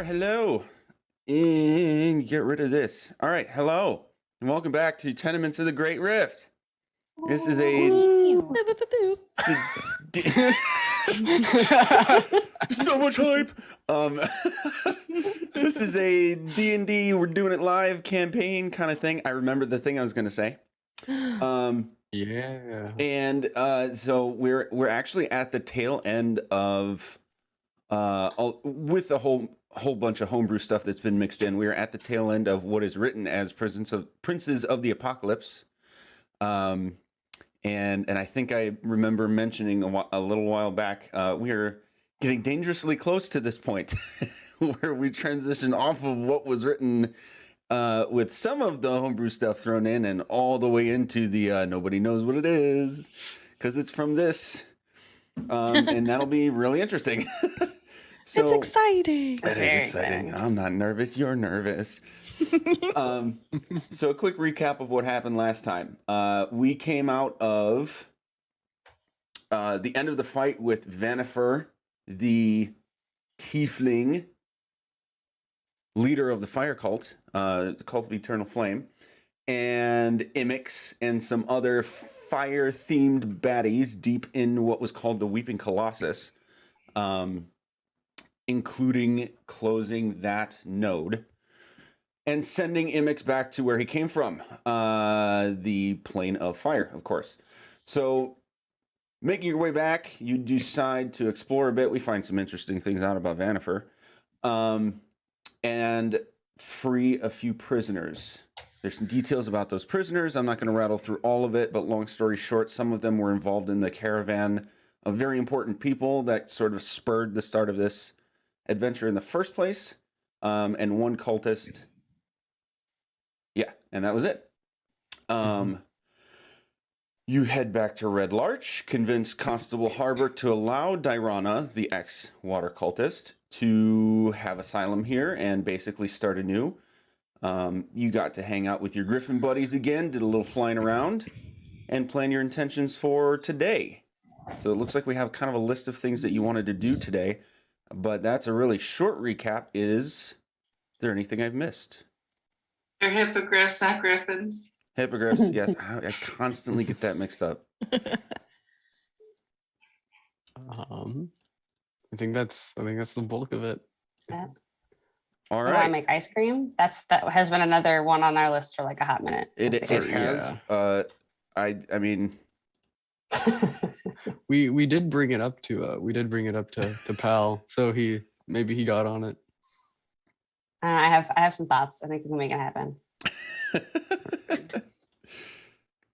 are. Hello. And get rid of this. All right. Hello. And welcome back to Tenements of the Great Rift. This is a... Boop, boop, boop, so much hype. This is a D&D, we're doing it live campaign kind of thing. I remember the thing I was going to say. Yeah. And so we're actually at the tail end of with a whole bunch of homebrew stuff that's been mixed in. We're at the tail end of what is written as Princes of the Apocalypse. And I think I remember mentioning a little while back, we are getting dangerously close to this point where we transition off of what was written with some of the homebrew stuff thrown in and all the way into the nobody knows what it is because it's from this. And that'll be really interesting. So, it's exciting. It is exciting. I'm not nervous. You're nervous. So a quick recap of what happened last time. We came out of the end of the fight with Vanifer, the tiefling leader of the fire cult, the Cult of Eternal Flame, and Imix and some other fire-themed baddies deep in what was called the Weeping Colossus, including closing that node. And sending Imix back to where he came from, the plane of fire, of course. So, making your way back, you decide to explore a bit. We find some interesting things out about Vanifer. And free a few prisoners. There's some details about those prisoners. I'm not going to rattle through all of it, but long story short, some of them were involved in the caravan of very important people that sort of spurred the start of this adventure in the first place. And one cultist... Yeah, and that was it. You head back to Red Larch, convince Constable Harbor to allow Dyrana, the ex-water cultist, to have asylum here and basically start anew. You got to hang out with your Griffin buddies again, did a little flying around, and plan your intentions for today. So it looks like we have kind of a list of things that you wanted to do today, but that's a really short recap. Is there anything I've missed? They're hippogriffs, not griffins. Hippogriffs, yes. I constantly get that mixed up. I think that's the bulk of it. Yeah. All You want right. to make ice cream? That has been another one on our list for like a hot minute. It has. I mean, We did bring it up to Pal, so maybe he got on it. I have some thoughts. I think we can make it happen.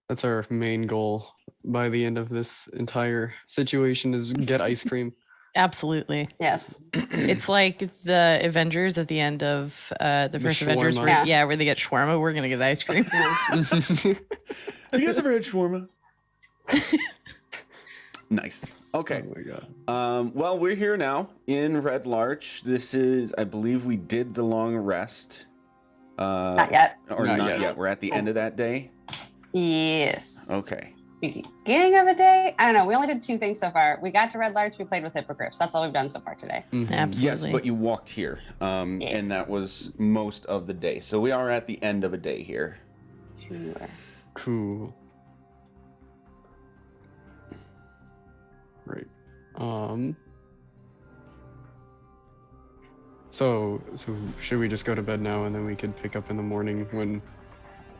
That's our main goal by the end of this entire situation is get ice cream. Absolutely. Yes. It's like the Avengers at the end of the first Avengers. shawarma. Where they get shawarma. We're going to get ice cream. you guys ever had shawarma? Nice. Okay. Oh my god. Well, we're here now in Red Larch. This is, I believe we did the long rest. Not yet. Or Not not yet. yet. We're at the end of that day. Yes. Okay. Beginning of a day? I don't know. We only did 2 things so far. We got to Red Larch. We played with hippogriffs. That's all we've done so far today. Mhm. Absolutely. Yes, but you walked here. And that was most of the day. So we are at the end of a day here. Sure. Cool. Right. So should we just go to bed now and then we could pick up in the morning when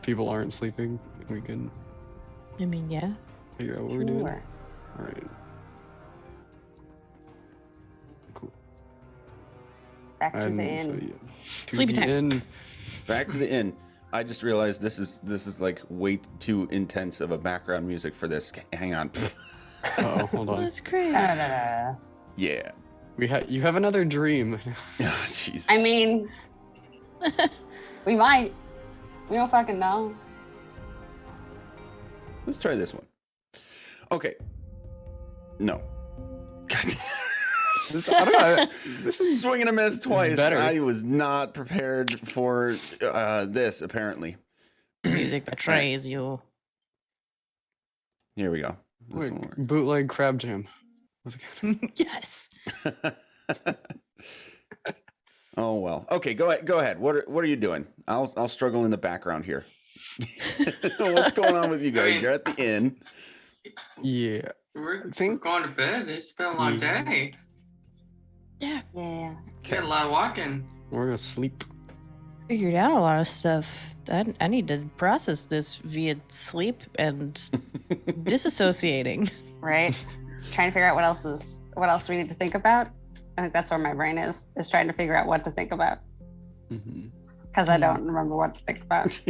people aren't sleeping? We can I mean, yeah. figure out what we're doing. Sure. All right. Cool. Back to the And inn. so, yeah, to Sleepy the time. inn. Back to the inn. I just realized this is like way too intense of a background music for this. Hang on. Uh-oh, hold on. That's great. Da-da-da-da. Yeah. You have another dream. Ah, jeez. I mean, we might. We don't fucking know. Let's try this one. Okay. No. God. Swing and a miss twice. better. I was not prepared for this, apparently. Music betrays you. Here we go. This Wait, one works. bootleg crab jam. Yes. Oh well. Okay, go ahead. Go ahead. What are you doing? I'll struggle in the background here. What's going on with you guys? mean- You're at the inn. Yeah. We're think- going to bed. It's been a long Yeah. day. Yeah, Yeah. We had a lot of walking. We're gonna sleep. figured out a lot of stuff. I need to process this via sleep and disassociating. Right. Trying to figure out what else we need to think about. I think that's where my brain is trying to figure out what to think about Mm-hmm. because I don't remember what to think about.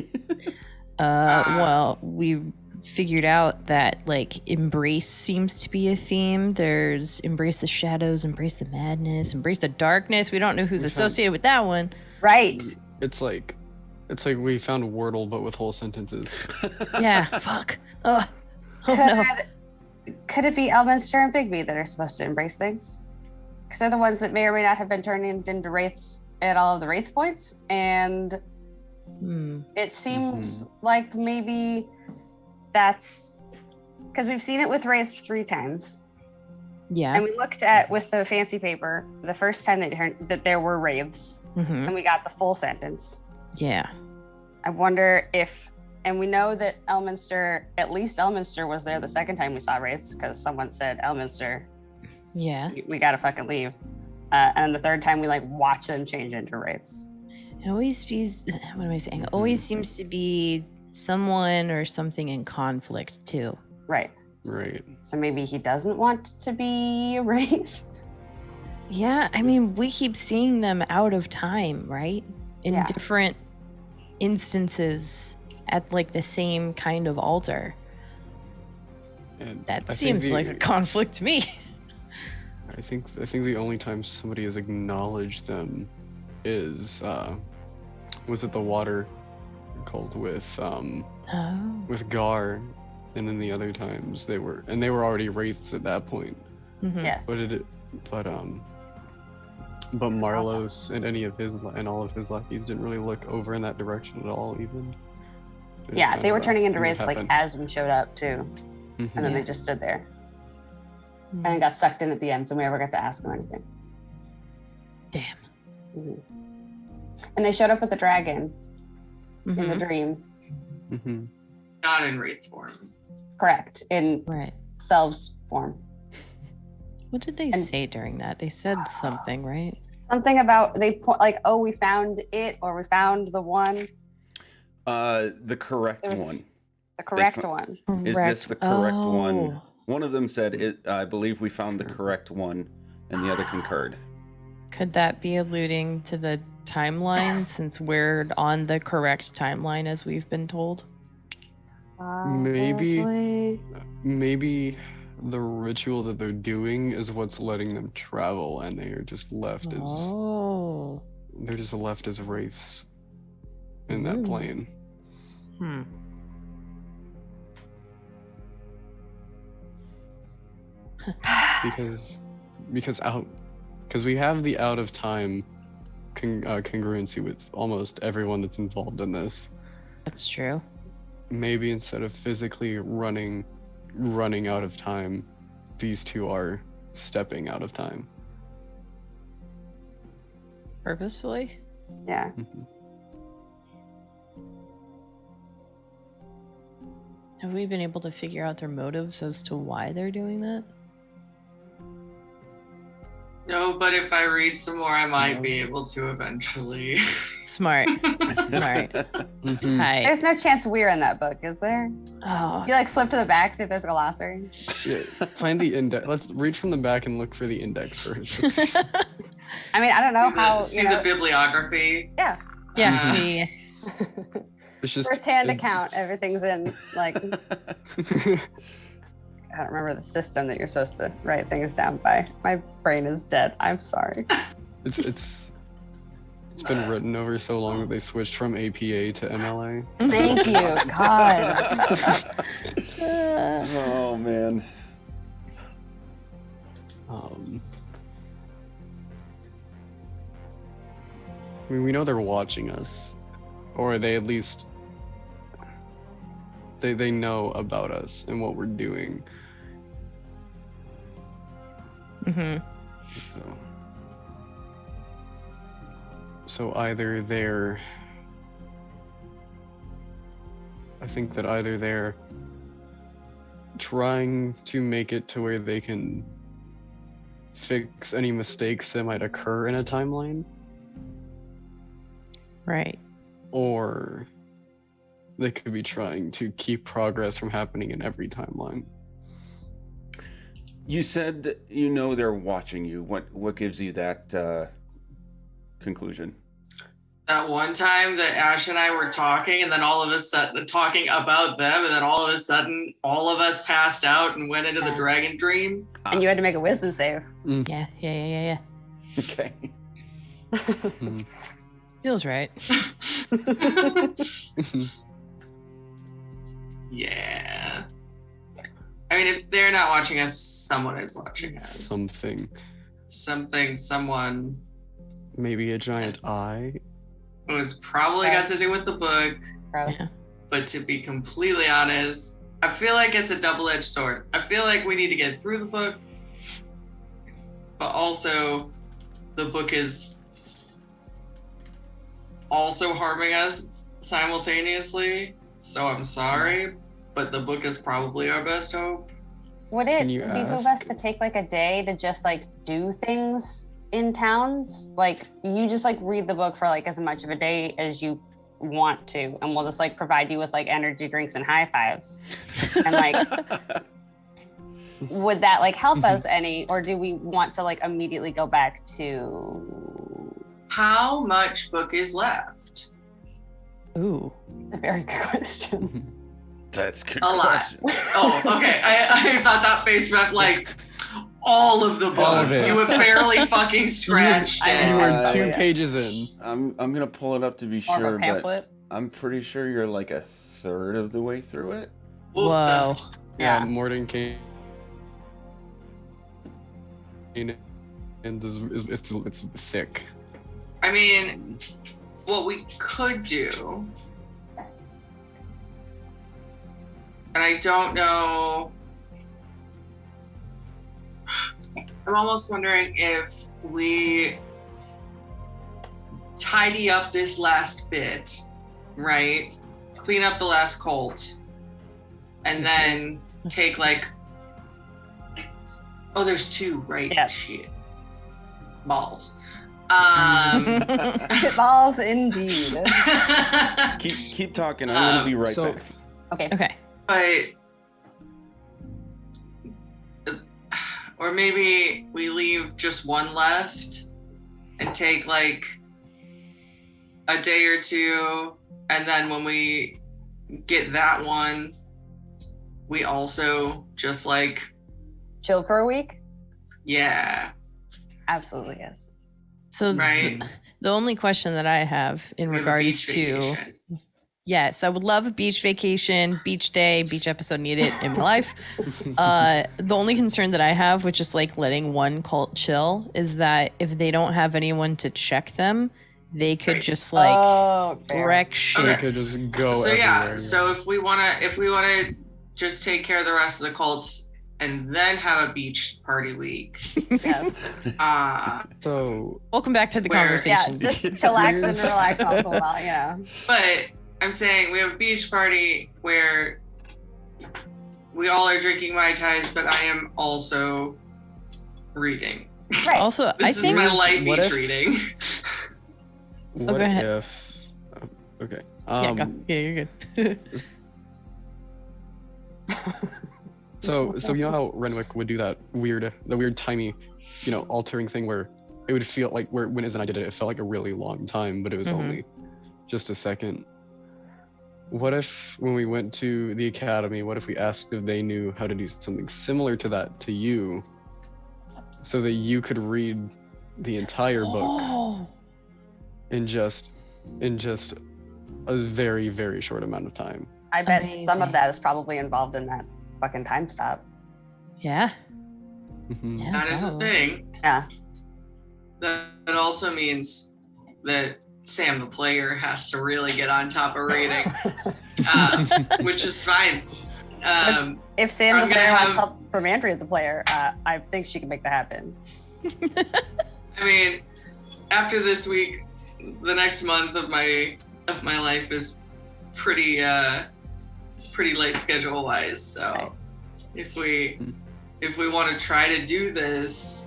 Well, we figured out that like embrace seems to be a theme. There's embrace the shadows, embrace the madness, embrace the darkness. We don't know who's We found- associated with that one. Right. It's like we found Wordle but with whole sentences. Yeah, fuck. Oh Could, no. could it be Elminster and Bigby that are supposed to embrace things? Because they're the ones that may or may not have been turned into wraiths at all of the wraith points, and Hmm. it seems like maybe that's because we've seen it with wraiths 3 times, Yeah. and we looked at with the fancy paper the first time that there were wraiths, Mm-hmm. and we got the full sentence. Yeah. I wonder if, and we know that Elminster, at least Elminster was there the second time we saw wraiths because someone said, Elminster, Yeah. we gotta fucking leave. And the third time we like watch them change into wraiths. It always seems, what am I saying? Always seems to be someone or something in conflict too. Right. Right. So maybe he doesn't want to be a wraith. Yeah, I mean, we keep seeing them out of time, right? In Yeah. different instances at like the same kind of altar. And That I think seems the- like a conflict to me. I think the only time somebody has acknowledged them is was it the water called with Oh. Gar, and then the other times they were already wraiths at that point. Mhm. Yes. But Marlos and all of his lackeys didn't really look over in that direction at all, even. It was Yeah, kind they of were a turning into thing that wraiths like happened. as we showed up too. Mhm. And then Yeah. they just stood there Mhm. and got sucked in at the end, so we never got to ask them anything. Damn. Mhm. And they showed up with the dragon in the Mhm. dream. Mhm. Not in wraith form. Correct. In Right. selves form. What did they And- say during that? They said something, right? Something about like, oh, we found it, or we found the one, The correct There was- one. the correct fo- one. Is this the correct one? Oh. One of them said, I believe we found the correct one, and the other concurred. Could that be alluding to the timeline since we're on the correct timeline as we've been told? Maybe. Probably. Maybe the ritual that they're doing is what's letting them travel, and they are just left as Oh. they're just left as wraiths in that Ooh. plane. Hmm. Because we have the out of time congruency with almost everyone that's involved in this. That's true. Maybe instead of physically running out of time, these two are stepping out of time. Purposefully? Yeah. Mhm. Have we been able to figure out their motives as to why they're doing that? No, but if I read some more, I might be able to eventually. Smart. Smart. Mhm. Hi. There's no chance we're in that book, is there? Oh. You like flip to the back, see if there's a glossary. Yeah, find the index. Let's read from the back and look for the index first. I mean, I don't know how, see you know. the bibliography. Yeah. Yeah. Uh, yeah. It's just First-hand account, everything's in, like, I don't remember the system that you're supposed to write things down by. My brain is dead. I'm sorry. It's been written over so long that they switched from APA to MLA. Thank you, God. Oh man. I mean, we know they're watching us, or they at least they know about us and what we're doing. Mm-hmm. So So either they're, I think that either they're trying to make it to where they can fix any mistakes that might occur in a timeline, Right. or they could be trying to keep progress from happening in every timeline. You said you know they're watching you. What gives you that conclusion? That one time that Ash and I were talking, and then all of a sudden talking about them, and then all of a sudden all of us passed out and went into the dragon dream. And you had to make a wisdom save. Yeah. Okay. Feels right. Yeah. I mean, if they're not watching us, someone is watching us. Someone. Maybe a giant eye. It was probably got to do with the book. Gross. Yeah. But to be completely honest, I feel like it's a double-edged sword. I feel like we need to get through the book, but also the book is also harming us simultaneously. So I'm sorry, but the book is probably our best hope. Would it Can you behoove us ask? to take like a day to just like do things in towns? Like you just like read the book for like as much of a day as you want to, and we'll just like provide you with like energy drinks and high fives. And like, would that like help us any, or do we want to like immediately go back to How much book is left? Ooh. a very good question? That's a good A lot. question. Oh, okay. I thought that face meant like all of the book. All of it. You would barely fucking scratched I it. You were Uh, 2 yeah. pages in. I'm gonna pull it up to be Or sure, a but pamphlet? I'm pretty sure you're like a third of the way through it. Whoa. Yeah, Yeah. Morden came in and it's thick. I mean, what we could do, and I don't know, I'm almost wondering if we tidy up this last bit, right? Clean up the last cult, and then take like, oh, there's 2, right? Yeah. Shit. Balls. Shitballs indeed. Keep talking. I'm gonna be right So- back. Okay. Okay. But, or maybe we leave just one left and take like a day or 2, and then when we get that one, we also just like, Chill for a week? yeah, Absolutely, yes. So right? the only question that I have in We have a regards beach to vacation. yes, I would love a beach vacation, beach day, beach episode needed in my life. The only concern that I have with just like letting one cult chill is that if they don't have anyone to check them, they could Right. just like Oh, fair. wreck They shit. could just go So everywhere. yeah, so if we wanna just take care of the rest of the cults and then have a beach party week, Yes. So Welcome back to the Where- Yeah, conversation. just chillax and relax all the while, you know. but I'm saying we have a beach party where we all are drinking Mai Tais, but I am also reading. Right. Also, This I is think my light What beach if- reading. what go ahead. if? Okay. yeah, go. Yeah, you're good. So you know how Renwick would do the weird timey, altering thing where it would feel like when Iz and I did it, it felt like a really long time, but it was Mhm. only just a second. What if when we went to the academy, what if we asked if they knew how to do something similar to that to you, so that you could read the entire book Oh, in just a very, very short amount of time? I bet some of Amazing. that is probably involved in that fucking time stop. yeah. Mhm. Yeah, That is a probably. thing. Yeah. That also means that Sam, the player, has to really get on top of reading, which is fine. If Sam I'm the gonna player wants have- help from Andrea the player, I think she can make that happen. I mean, after this week, the next month of my life is pretty late schedule wise. So Right. if we want to try to do this,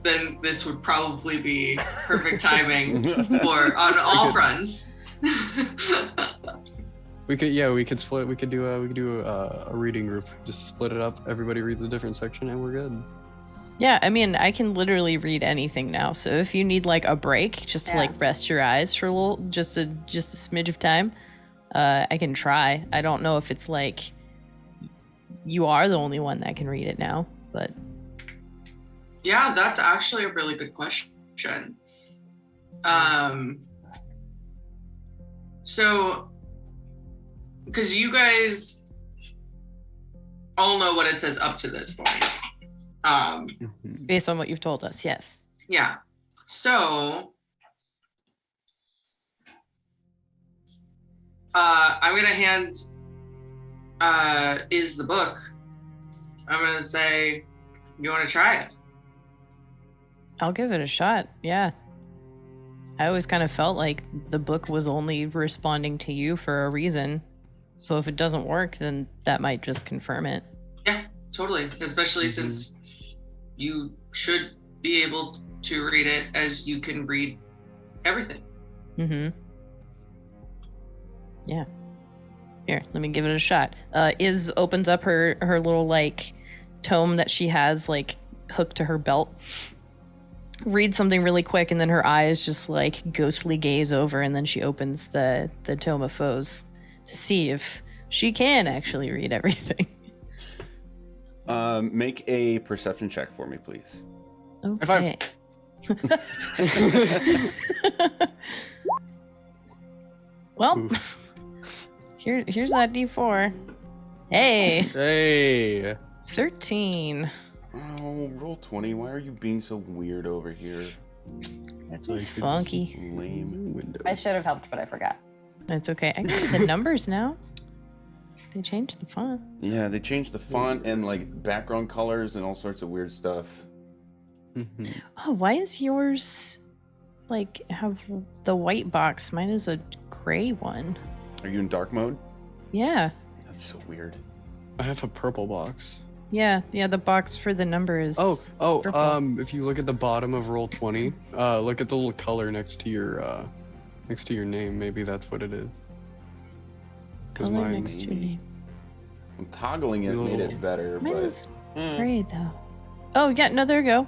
then this would probably be perfect timing for on all fronts. We could split. We could do a reading group. Just split it up. Everybody reads a different section, and we're good. Yeah, I mean, I can literally read anything now. So if you need like a break, just to Yeah. like rest your eyes for a little, just a smidge of time, I can try. I don't know if it's like you are the only one that can read it now, but Yeah, that's actually a really good question. So, because you guys all know what it says up to this point. based on what you've told us, yes. Yeah. So, I'm gonna hand Is the book. I'm gonna say, you want to try it? I'll give it a shot. Yeah. I always kind of felt like the book was only responding to you for a reason. So if it doesn't work, then that might just confirm it. Yeah, totally. Especially since you should be able to read it as you can read everything. Mm-hmm. Yeah. Here, let me give it a shot. Iz opens up her little like tome that she has like hooked to her belt. Reads something really quick, and then her eyes just like ghostly gaze over, and then she opens the tome of foes to see if she can actually read everything. Make a perception check for me, please. Okay. Well, Oof. here's that D4. Hey, Hey. 13. Oh, roll 20. Why are you being so weird over here? That's why It's I could funky. Lame. window. I should have helped, but I forgot. That's okay. I got the numbers now. They changed the font. Yeah, they changed the font and like background colors and all sorts of weird stuff. Mhm. Oh, why is yours like have the white box? Mine is a gray one. Are you in dark mode? Yeah. That's so weird. I have a purple box. Yeah, the box for the number is purple. If you look at the bottom of roll 20, look at the little color next to your name. Maybe that's what it is. 'Cause Color mine- next to your name. I'm toggling it, made it better, Mine but is gray though. Oh yeah, no, there you go.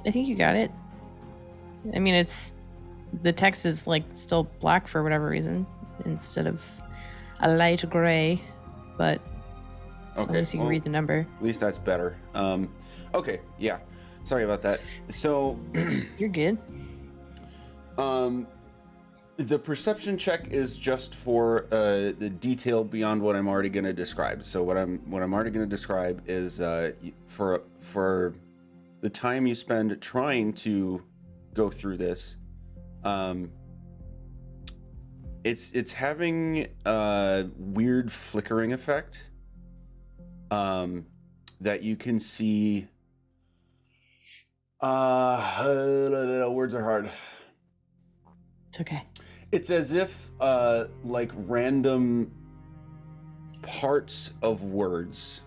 I think you got it. I mean, it's the text is like still black for whatever reason instead of a light gray, but at okay. least you can well, read the number. At least that's better. Okay, yeah. Sorry about that. So, You're good. the perception check is just for the detail beyond what I'm already going to describe. So what I'm already going to describe is for the time you spend trying to go through this, it's having a weird flickering effect that you can see. Words are hard. It's okay. It's as if like random parts of words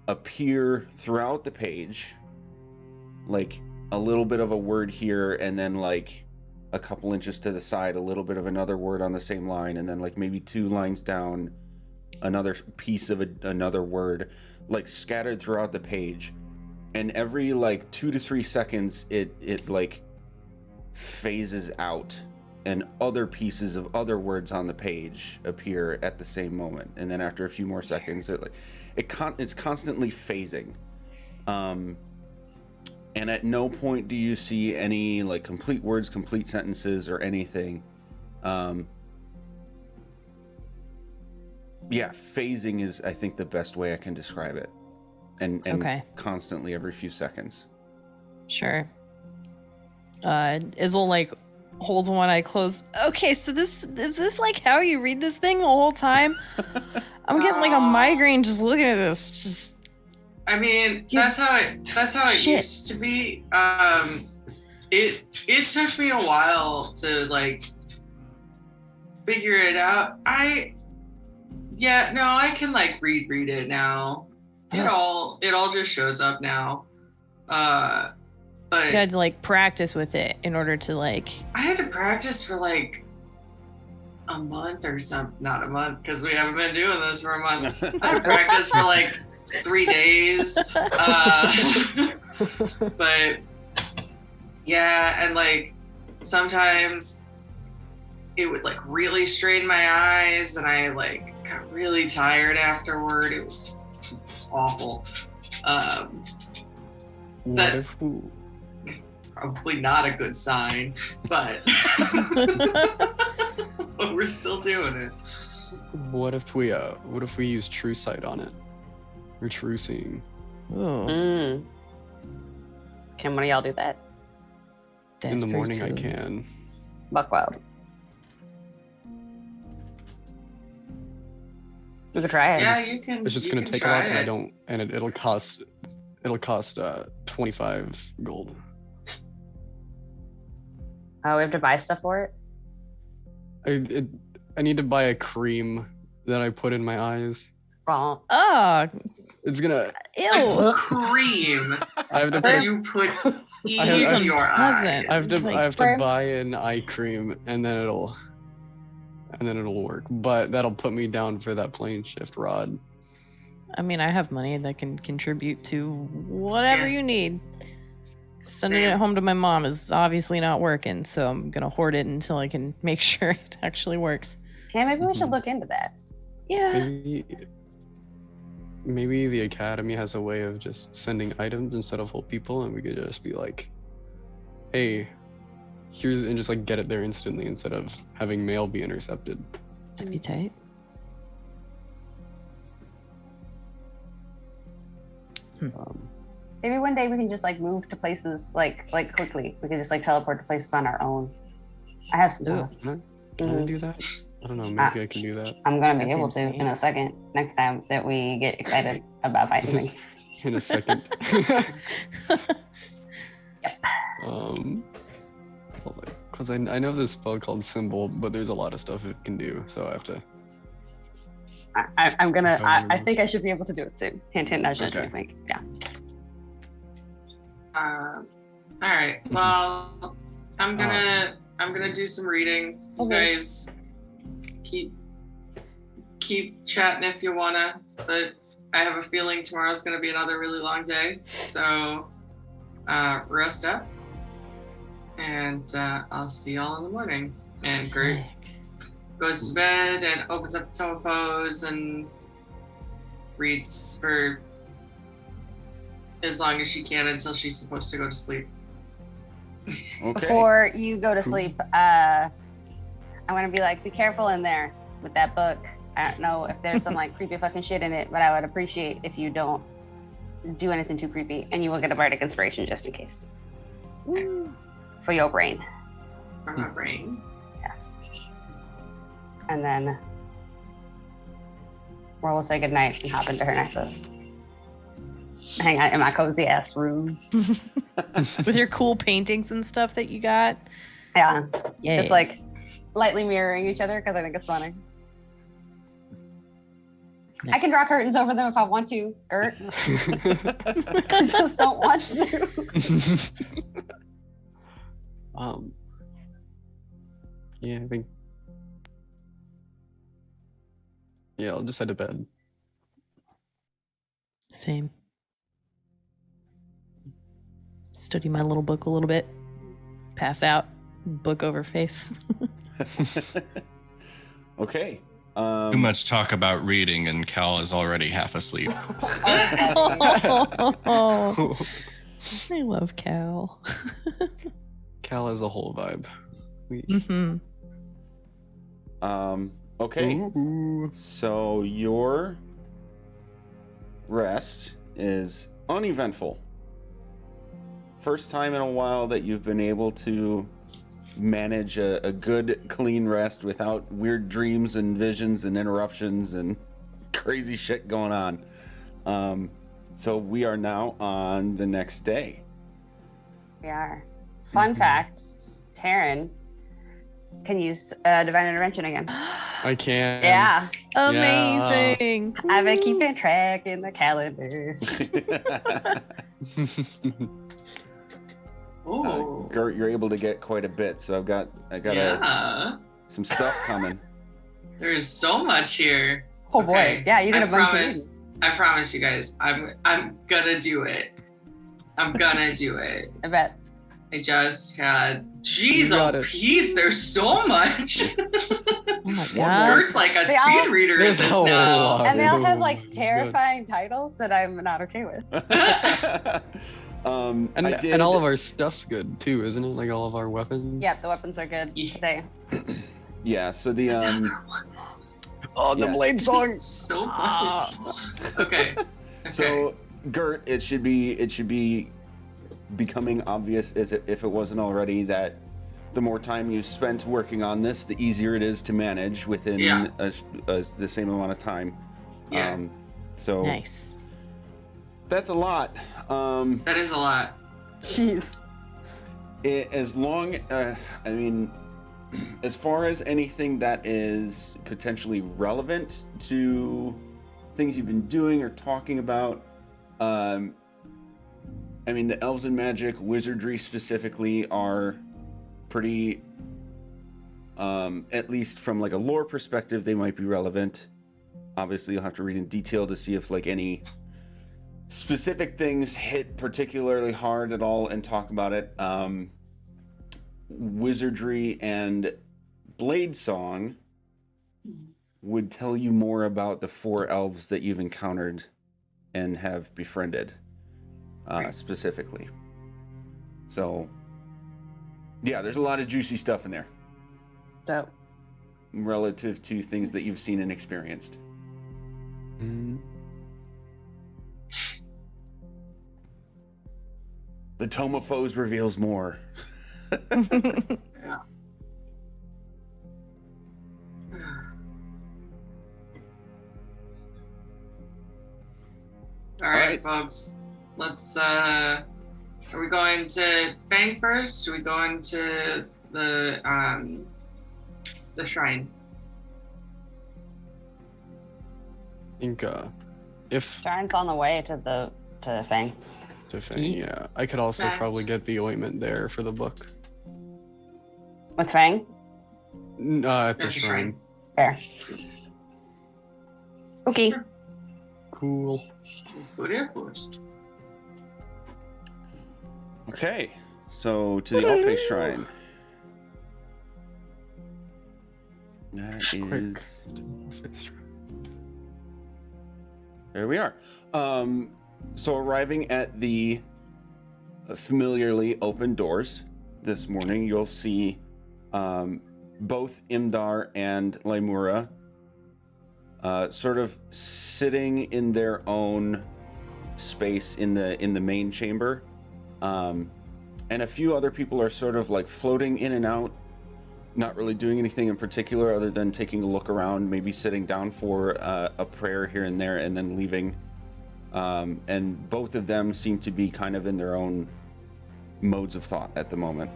appear throughout the page, like a little bit of a word here, and then like a couple inches to the side, a little bit of another word on the same line, and then like maybe 2 lines down, another piece of another word, like scattered throughout the page. And every like 2 to 3 seconds, it like phases out, and other pieces of other words on the page appear at the same moment. And then after a few more seconds, it's constantly phasing. And at no point do you see any like complete words, complete sentences, or anything. Yeah, phasing is, I think, the best way I can describe it. And Okay. constantly every few seconds. Sure. Izzle like holds one eye closed. Okay, so this is this like how you read this thing the whole time? I'm getting like a migraine just looking at this. Just I mean, Dude, that's how it shit. used to be. it took me a while to like figure it out. I can like read it now. It all just shows up now. But So you had to like practice with it in order to like. I had to practice for like a month or something. Not a month because we haven't been doing this for a month. I had to practice for like 3 days. But yeah, and like sometimes it would like really strain my eyes, and I like got really tired afterward. It was awful. What That- if we, Probably not a good sign, but but we're still doing it. what if we use True Sight on it? Or True Seeing? Ooh, Can one of y'all do that? that's In the pretty morning I cool. can. Buckwild. We could try it. Yeah, you can. It's just you gonna can take a try lot, and I it. don't, and it'll cost 25 gold. Oh, we have to buy stuff for it? I need to buy a cream that I put in my eyes. Wrong. Oh, It's gonna. ew. Cream I have to. that Put, you put have- in your unpleasant. eyes. I have to. It's like- I have to Cream? buy an eye cream, and then it'll work. But that'll put me down for that plane shift rod. I mean, I have money that can contribute to whatever Yeah. you need. Sending Same. it home to my mom is obviously not working, so I'm gonna hoard it until I can make sure it actually works. Yeah, maybe we should Mhm. look into that. Yeah. Maybe the academy has a way of just sending items instead of whole people, and we could just be like, "Hey, here's," and just like get it there instantly instead of having mail be intercepted. That'd be tight. Maybe one day we can just like move to places like quickly. We could just like teleport to places on our own. I have some Ooh. thoughts. Can I Mhm. do that? I don't know. Maybe I can do that I'm gonna be That able to seems in a neat. second. Next time that we get excited about fighting things. in a second. Yep. Because I know this spell called Symbol, but there's a lot of stuff it can do, so I have to. I'm gonna. I think I should be able to do it soon. Hint, hint, nudge, nudge. Okay. I think. Yeah. All right. Well, I'm gonna do some reading. You Okay. guys keep chatting if you wanna, but I have a feeling tomorrow's gonna be another really long day. So rest up, and I'll see y'all in the morning. And Gert Sick. goes to bed and opens up Tomopos and reads for as long as she can until she's supposed to go to sleep. Okay. Before you go to sleep, I'm gonna be like, be careful in there with that book. I don't know if there's some like creepy fucking shit in it, but I would appreciate if you don't do anything too creepy, and you will get a bardic inspiration just in case. For your brain. For my brain. Yes. And then Roll will say goodnight and hop into her necklace. Hang out in my cozy ass room. With your cool paintings and stuff that you got. Yeah. Yeah. Just like lightly mirroring each other because I think it's funny. I can draw curtains over them if I want to, Gert. I just don't want to. Yeah, I think. Yeah, I'll just head to bed. Same. Study my little book a little bit. Pass out. Book over face. Okay. Too much talk about reading, and Cal is already half asleep. Oh, I love Cal. Cal has a whole vibe. hmm Okay. Ooh. So your rest is uneventful. First time in a while that you've been able to manage a good, clean rest without weird dreams and visions and interruptions and crazy shit going on. So we are now on the next day. We are. Fun fact, Taryn can use divine intervention again. I can. Yeah, Amazing. I've been keeping track in the calendar. Oh. Gert, you're able to get quite a bit, so I got Yeah. some stuff coming. There's so much here. Oh boy, Okay. yeah, you did I a bunch of promise. reading. I promise you guys, I'm gonna do it. I'm gonna do it. I bet. I just had. You Jeez, got oh, it. Pete, there's so much. Oh my One god. Gert's like a They all- speed reader at There's this a now. lot. And they all have Oh like my God. terrifying titles that I'm not okay with. And, I did, and all of our stuff's good too, isn't it? Like all of our weapons. Yep, the weapons are good Yeah. today. yeah. So the Oh, the Yes. blade song. So much. Ah. Okay. So Gert, it should be becoming obvious as if it wasn't already that the more time you spent working on this, the easier it is to manage within Yeah. the same amount of time. Yeah. So Nice. that's a lot. That is a lot. Jeez. As long, I mean, as far as anything that is potentially relevant to things you've been doing or talking about, I mean, the elves and magic, wizardry specifically, are pretty, at least from like a lore perspective, they might be relevant. Obviously, you'll have to read in detail to see if like any specific things hit particularly hard at all and talk about it. Wizardry and blade song would tell you more about the 4 elves that you've encountered and have befriended, specifically. So, yeah, there's a lot of juicy stuff in there Dope. relative to things that you've seen and experienced. Mm. The Tome of Foes reveals more. Yeah. All right, folks. Let's. Are we going to Fang first? Are we going to the shrine? I think if Sharon's on the way to Fang. yeah, I could also Right. probably get the ointment there for the book. With Fang? At the At the shrine. Fair. Okay. Sure. Cool. Let's go there first. Okay, so to the Alface Shrine. That Quick. is. There we are. So arriving at the familiarly open doors this morning, you'll see both Imdar and Laimura sort of sitting in their own space in the main chamber. And a few other people are sort of like floating in and out, not really doing anything in particular other than taking a look around, maybe sitting down for a prayer here and there and then leaving. And both of them seem to be kind of in their own modes of thought at the moment.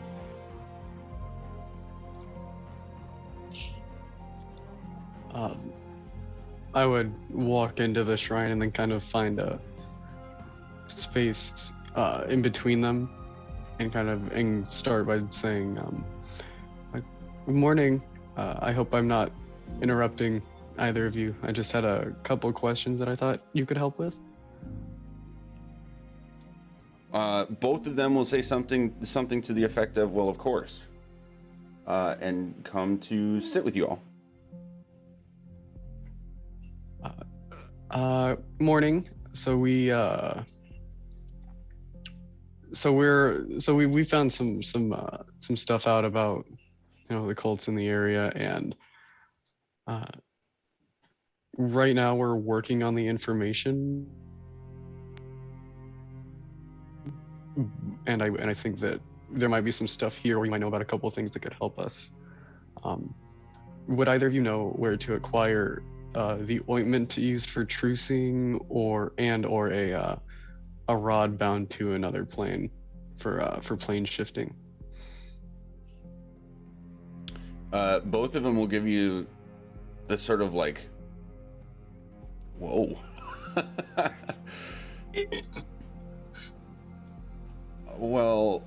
I would walk into the shrine and then kind of find a space in between them and start by saying, like, good morning. I hope I'm not interrupting either of you. I just had a couple questions that I thought you could help with. Both of them will say something to the effect of, well, of course, and come to sit with you all. Morning. So we found some stuff out about, the cults in the area, and right now we're working on the information, and I think that there might be some stuff here where you might know about a couple of things that could help us. Would either of you know where to acquire the ointment used for trucing, or a rod bound to another plane for plane shifting? Both of them will give you this sort of like, whoa. Well,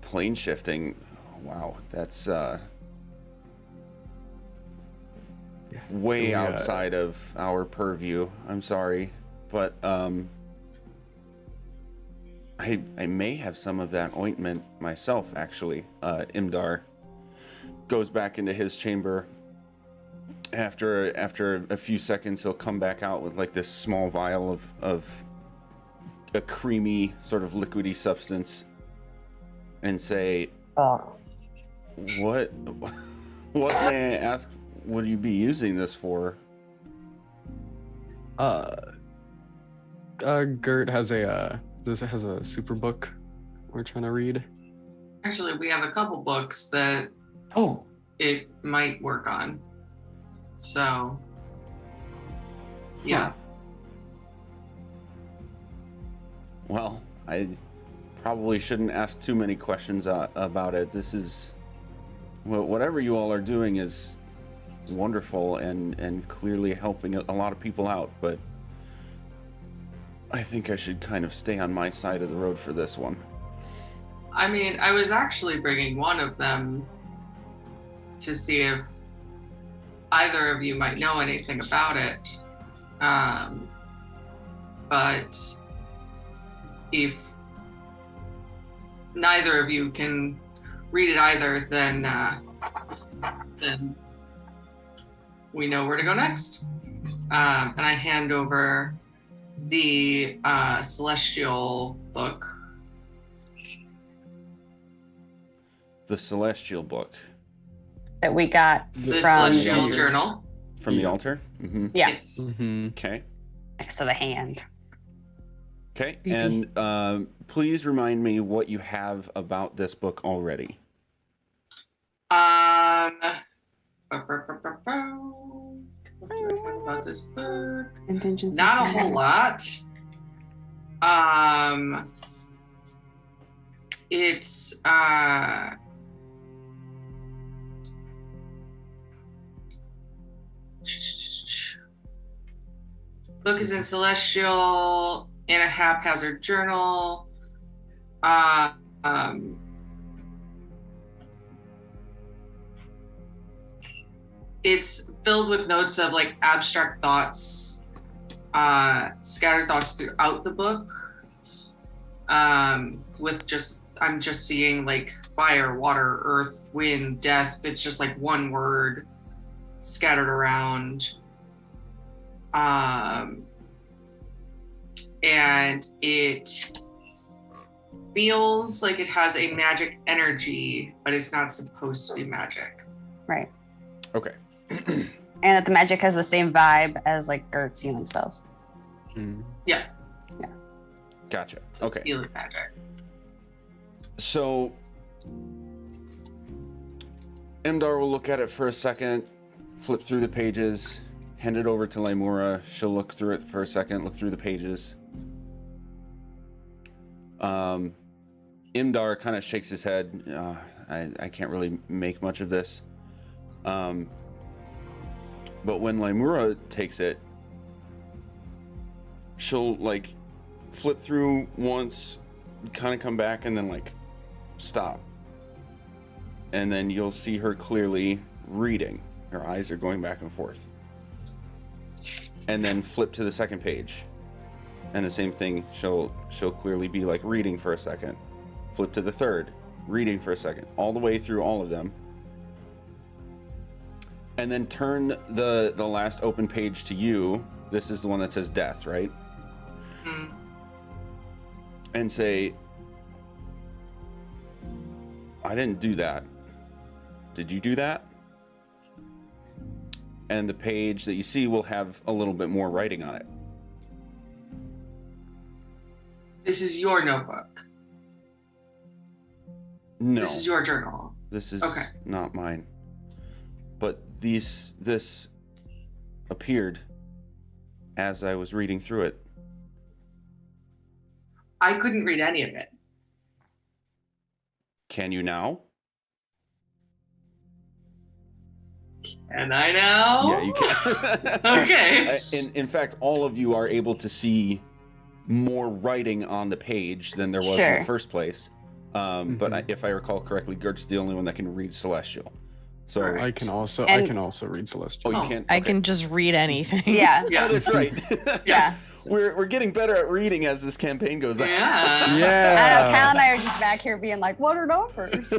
plane shifting. Wow, that's way Yeah. outside of our purview. I'm sorry, but I may have some of that ointment myself. Actually, Imdar goes back into his chamber. After a few seconds, he'll come back out with like this small vial of a creamy sort of liquidy substance, and say, Oh. "What may I ask? Would you be using this for?" Gert has a super book we're trying to read. Actually, we have a couple books that Oh. it might work on. So, yeah. Huh. Well, I probably shouldn't ask too many questions about it. This is, well, whatever you all are doing is wonderful and clearly helping a lot of people out, but I think I should kind of stay on my side of the road for this one. I mean, I was actually bringing one of them to see if either of you might know anything about it. But if neither of you can read it either, then we know where to go next. And I hand over the celestial book. The Celestial book That we got The from celestial journal. from the Yeah. altar? Mm-hmm. yeah, Yes. Mm-hmm. Okay. next to the hand. Okay. And please remind me what you have about this book already. What do I have about this book? Intentions. Not a whole lot. It's book is in celestial in a haphazard journal. It's filled with notes of like abstract thoughts, scattered thoughts throughout the book. With just I'm just seeing like fire, water, earth, wind, death. It's just like one word scattered around. And it feels like it has a magic energy, but it's not supposed to be magic. Right. Okay. And that the magic has the same vibe as like Gert's healing spells. Mm. Yeah, Gotcha. it's Okay. healing magic. So Imdar will look at it for a second, flip through the pages, hand it over to Laimura. She'll look through it for a second, look through the pages. Imdar kind of shakes his head. I can't really make much of this. But when Laimura takes it, she'll like flip through once, kind of come back, and then like stop. And then you'll see her clearly reading. Her eyes are going back and forth. And then flip to the second page. And the same thing, she'll clearly be like reading for a second. Flip to the third, reading for a second, all the way through all of them. And then turn the last open page to you. This is the one that says death, right? Mm. And say, I didn't do that. Did you do that? And the page that you see will have a little bit more writing on it. This is your notebook. No, This is your journal. this is Okay. not mine. But this appeared as I was reading through it. I couldn't read any of it. Can you now? And I now? Yeah, you can. Okay. In fact, all of you are able to see more writing on the page than there was in Sure. the first place. But if I recall correctly, Gert's the only one that can read Celestial. So Alright. I can also read Celestial. Oh, you Oh. can. I Okay. can just read anything. Yeah. Yeah. Oh, that's right. Yeah. We're getting better at reading as this campaign goes on. Yeah. I know, Cal and I are just back here being like, what are numbers?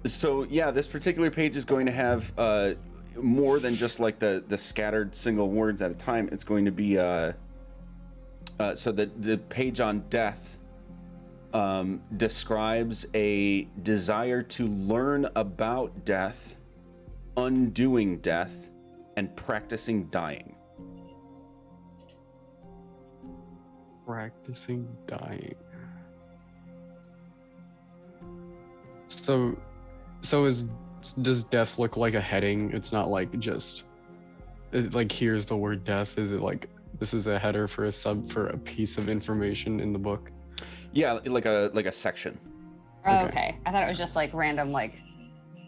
So yeah, this particular page is going to have more than just like the scattered single words at a time. It's going to be so the page on death describes a desire to learn about death, undoing death, and practicing dying. Practicing dying. So does death look like a heading? It's not like just like here's the word death. Is it like this is a header for a piece of information in the book? Yeah, like a section. Oh, Okay. okay. I thought it was just like random like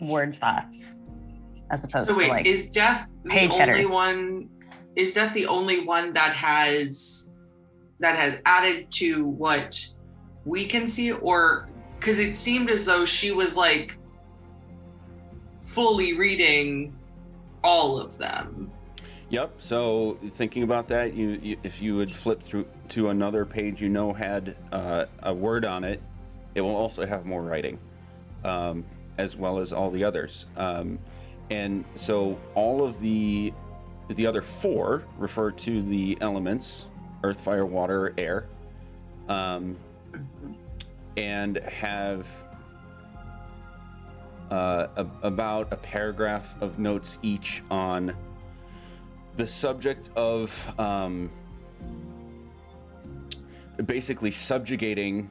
word thoughts as opposed So to wait, like is Death the page only headers. one? Is Death the only one that has added to what we can see, or because it seemed as though she was like fully reading all of them. Yep. So thinking about that, you if you would flip through to another page, had a word on it, it will also have more writing, as well as all the others. And so all of the other four refer to the elements: earth, fire, water, air, and have about a paragraph of notes each on the subject of basically subjugating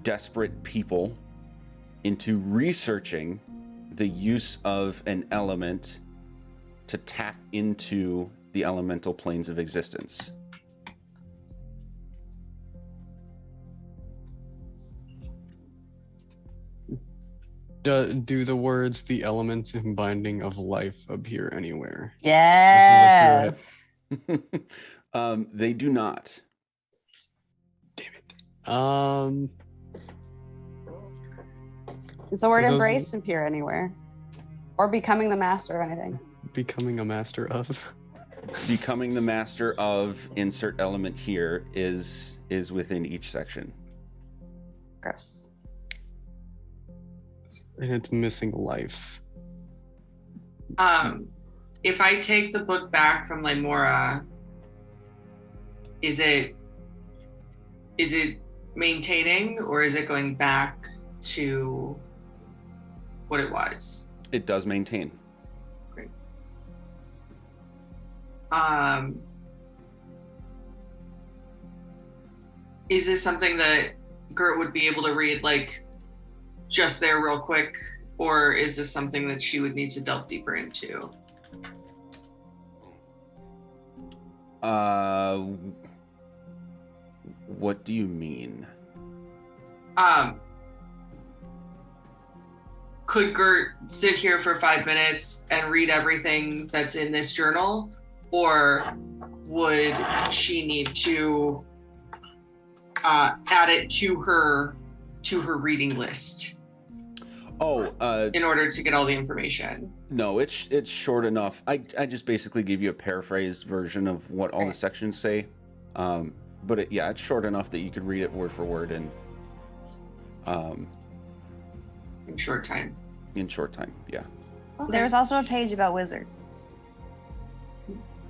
desperate people into researching the use of an element to tap into the elemental planes of existence. Do the words "the elements and binding of life" appear anywhere? yeah. They do not. Damn it. Does the word Is those- embrace appear anywhere? Or becoming the master of anything? Becoming a master of. Becoming the master of insert element here is within each section. Gross. And it's missing life. If I take the book back from Limora, is it maintaining, or is it going back to what it was? It does maintain. Great. Is this something that Gert would be able to read like just there real quick, or is this something that she would need to delve deeper into? What do you mean? Could Gert sit here for 5 minutes and read everything that's in this journal, or would she need to add it to her reading list in order to get all the information? No, it's short enough. I just basically give you a paraphrased version of what all the sections say. But it's short enough that you could read it word for word and In short time. in short time. Yeah. There was also a page about wizards.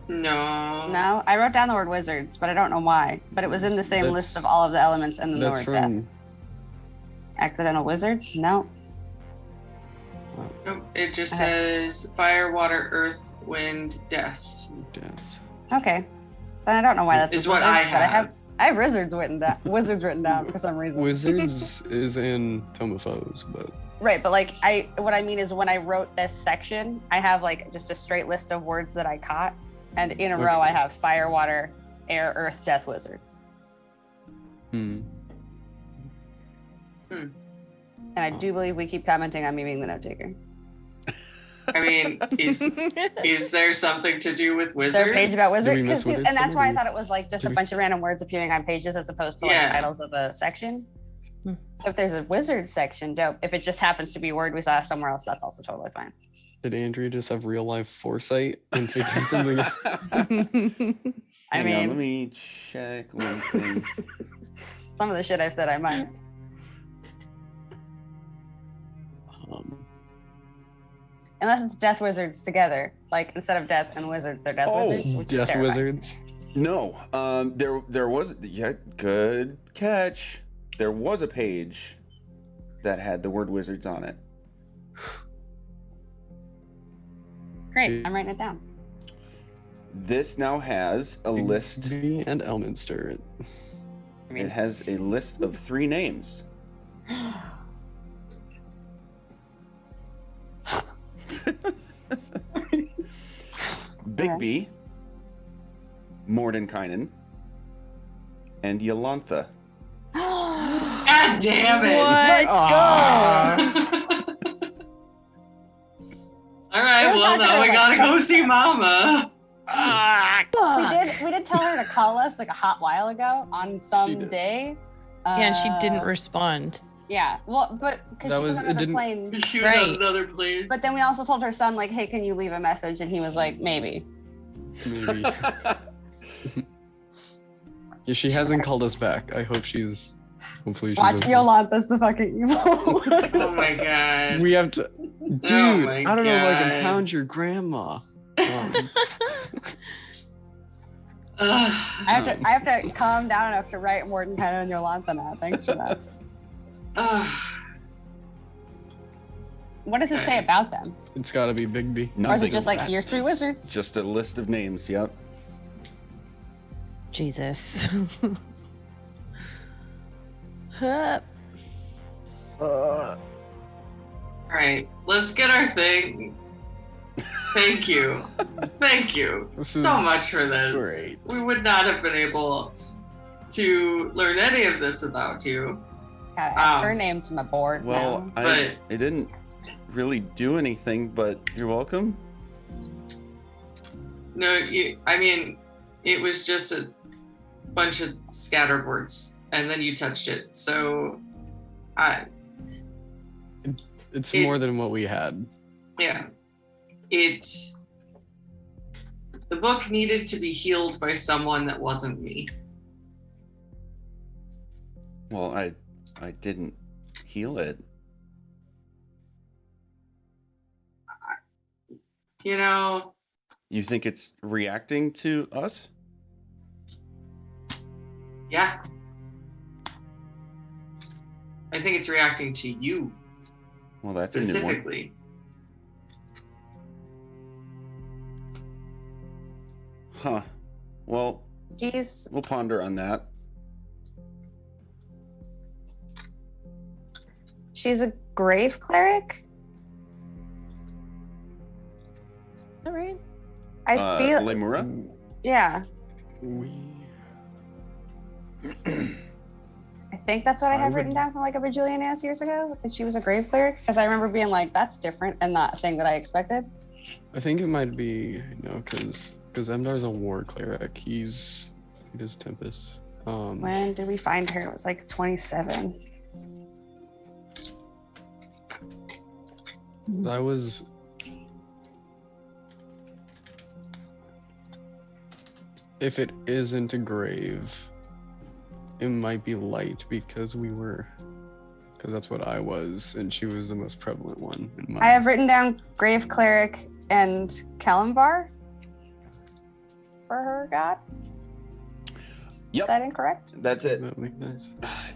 No. No? I wrote down the word wizards, but I don't know why. But it was in the same That's- list of all of the elements and then the That's word death. from. Accidental wizards? No. Nope. It just Okay. says fire, water, earth, wind, death. Death. Okay. Then I don't know why that's Is with what I wizards, but have. I have wizards written down. Wizards written down for some reason. Wizards is in Tome of Foes, but Right, but like what I mean is when I wrote this section, I have like just a straight list of words that I caught, and in a row I have fire, water, air, earth, death, wizards. And I do believe we keep commenting on me being the note taker. I mean, is there something to do with Is wizards? there a page about wizards? we miss 'Cause wizards and that's why I somewhere? thought it was like just a bunch of random words appearing on pages as opposed to like Yeah. titles of a section. Hmm. So if there's a wizard section, dope. If it just happens to be a word we saw somewhere else, that's also totally fine. Did Andrea just have real life foresight and figure something out? I Hang on, let mean, me check one thing. some of the shit I've said I might. Unless it's death wizards together. Like instead of death and wizards, they're death Oh, wizards. Which is Death terrifying. wizards. No, there was, yeah, good catch. There was a page that had the word wizards on it. Great, I'm writing it down. This now has a list. Digby and Elminster. I mean, It has a list of 3 names. Bigby, Mordenkainen, and Yolantha. God damn it! What? All right, We're well not now gonna, I like, gotta go cut see Mama. we did tell her to call us like a hot while ago on She some did. day. Yeah, and she didn't Uh, respond. Yeah, well, but because That she was was- on it another didn't- plane. Shoot Right. on another plane. But then we also told her son, like, hey, can you leave a message? And he was like, maybe. Maybe. Yeah, she hasn't called us back. I hope she's. Hopefully she's. Watch okay. Yolanda's the fucking evil. Oh my god. We have to. Dude, Oh my I don't know if I can God. hound your grandma. Ugh. I have to calm down enough to write Mordenkainen and Yolanda now. Thanks for that. Ugh. What does it say about them? It's gotta be Bigby. Or is Nothing it just like, about here's 3 it. wizards? Just a list of names, yep. Jesus. Huh. All right, let's get our thing. Thank you. Thank you This so is much for this. great. We would not have been able to learn any of this without you. Gotta add her Um, name to my board Well, now. I didn't really do anything, but you're welcome. No, I mean, it was just a bunch of scattered words, and then you touched it. So, It's It- more than what we had. yeah, the book needed to be healed by someone that wasn't me. Well, I didn't heal it. You know, You think it's reacting to us? yeah. I think it's reacting to you Well, that's a new one. specifically. Huh. Well, She's we'll ponder on that. a grave cleric. All right. I feel Lemura? yeah. We. I think that's what I I had would- written down from like a bajillion ass years ago, that she was a grave cleric. Because I remember being like, that's different and not a thing that I expected. I think it might be because Emdar's a war cleric. He does Tempest. When did we find her? It was like 27. I was. If it isn't a grave, it might be light because that's what I was, and she was the most prevalent one. In my, I have written down grave cleric and Kalimvar for her god. Is Yep, that incorrect? that's it. That makes sense.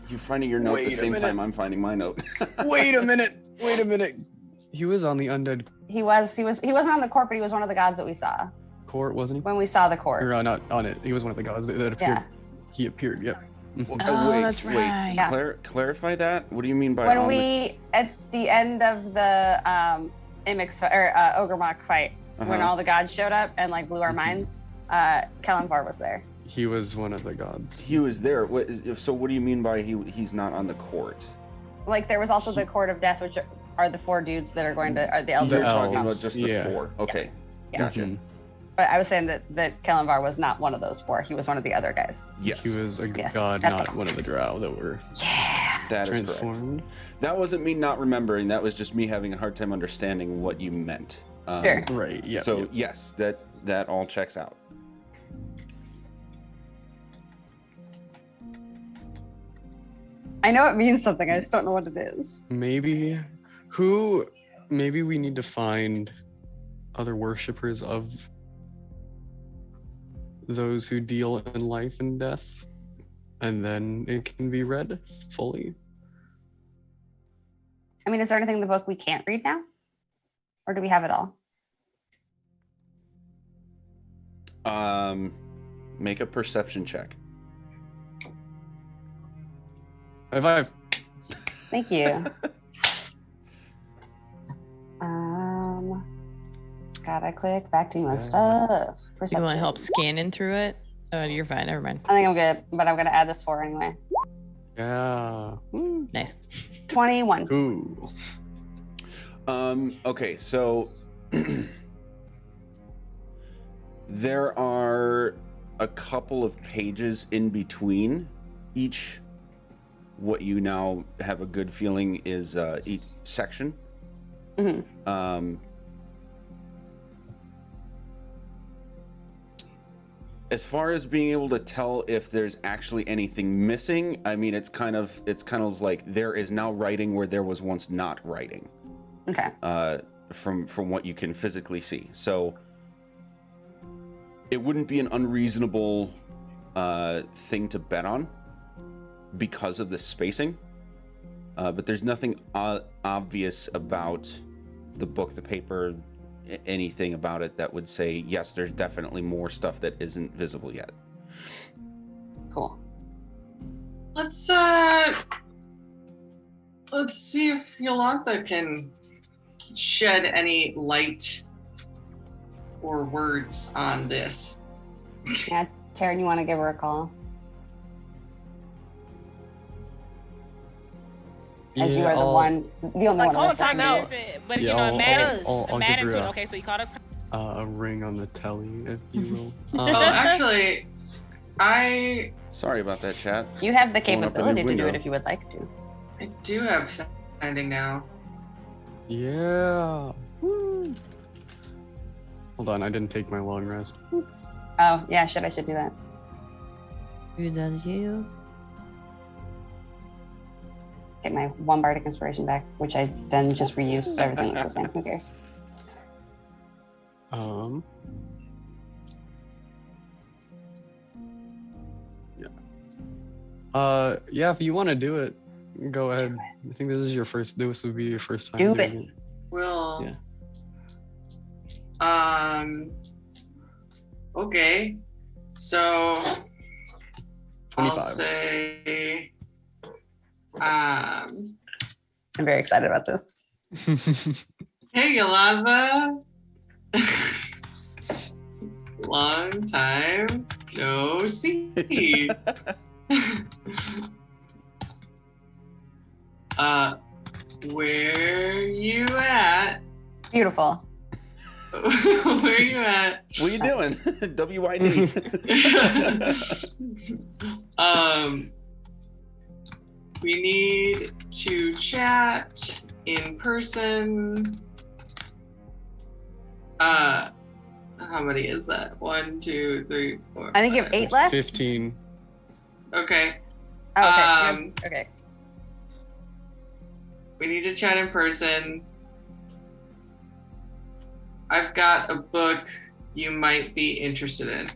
You're finding your note Wait at the a same minute. time I'm finding my note. Wait a minute. He was on the undead He wasn't on the court, but he was one of the gods that we saw court, wasn't he? when we saw the court. Or not on it. He was one of the gods that appeared. Yeah. He appeared. Yep. Mhm. Oh, that's right. Yeah. Clarify that? What do you mean by When on we at the end of the Imix or Ogremok fight, when Uh-huh. all the gods showed up and like blew our Mhm. minds, Kalimvar was there. He was one of the gods. He was there. So what do you mean by he's not on the court? like there was also the Court of Death, which are the 4 dudes that are going to are the elders. You're The talking elves, about just the yeah. 4. Okay. Yeah. Gotcha. Mhm. But I was saying that Kellenvar was not one of those 4. He was one of the other guys. Yes. He was a Yes, god, that's not what- one of the drow that were Yeah. That is correct. transformed. That wasn't me not remembering. That was just me having a hard time understanding what you meant. Sure. Right. Yeah. So yes, that all checks out. I know it means something. I just don't know what it is. Maybe we need to find other worshippers of those who deal in life and death, and then it can be read fully. I mean, is there anything in the book we can't read now? Or do we have it all? Make a perception check. High five. Thank you. Gotta click back to my stuff. You Perception. want help scanning through it? Oh, you're fine. Never mind. I think I'm good, but I'm gonna add this 4 anyway. Yeah. Woo. Nice. 21. Cool. Okay, so there are a couple of pages in between each what you now have a good feeling is each section. Mhm. As far as being able to tell if there's actually anything missing, I mean, it's kind of like there is now writing where there was once not writing. Okay. From what you can physically see. So it wouldn't be an unreasonable thing to bet on because of the spacing. But there's nothing obvious about the book, the paper, anything about it that would say, yes, there's definitely more stuff that isn't visible yet. Cool. Let's see if Yolantha can shed any light or words on this. Yeah, Taryn, you want to give her a call? As you are the only Like, one. call a of us that can do timeout. it. But, Yeah, you know, I'll mad give into her it. a- Okay, so you called a A ring on the telly, if you will. Oh, actually, I Sorry about that, chat. You have the Pulling up a new capability to do window. it if you would like to. do have standing now. Yeah. Woo. Hold on, I didn't take my long rest. Oh, yeah, I should do that. You done you? Get my 1 bardic inspiration back, which I then just reuse, so everything looks the same. Who cares? Yeah, if you want to do it, go ahead. I think this would be your first time Do doing it. Will. Yeah. Okay. So 25. I'll say I'm very excited about this. hey Yolava. Long time no see. Where you at? Beautiful. Where you at? What are you doing? WID. We need to chat in person. How many is that? 1, 2, 3, 4. I think you have 8 left. 15. Okay. Oh, okay. Um, Okay. We need to chat in person. I've got a book you might be interested in.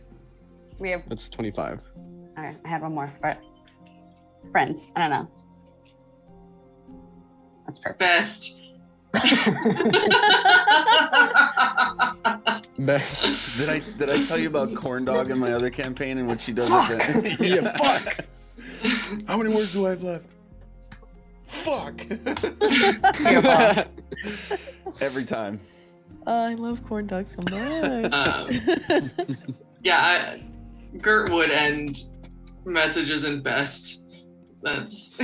We have. That's 25. All right, I had 1 more, but friends. I don't know. That's perfect. Best. Did I tell you about corn dog in my other campaign and what she does at the Yeah, fuck. How many words do I have left? Fuck. Beautiful. Every time. I love corn dogs so much. Yeah, Gert would end messages in best. That's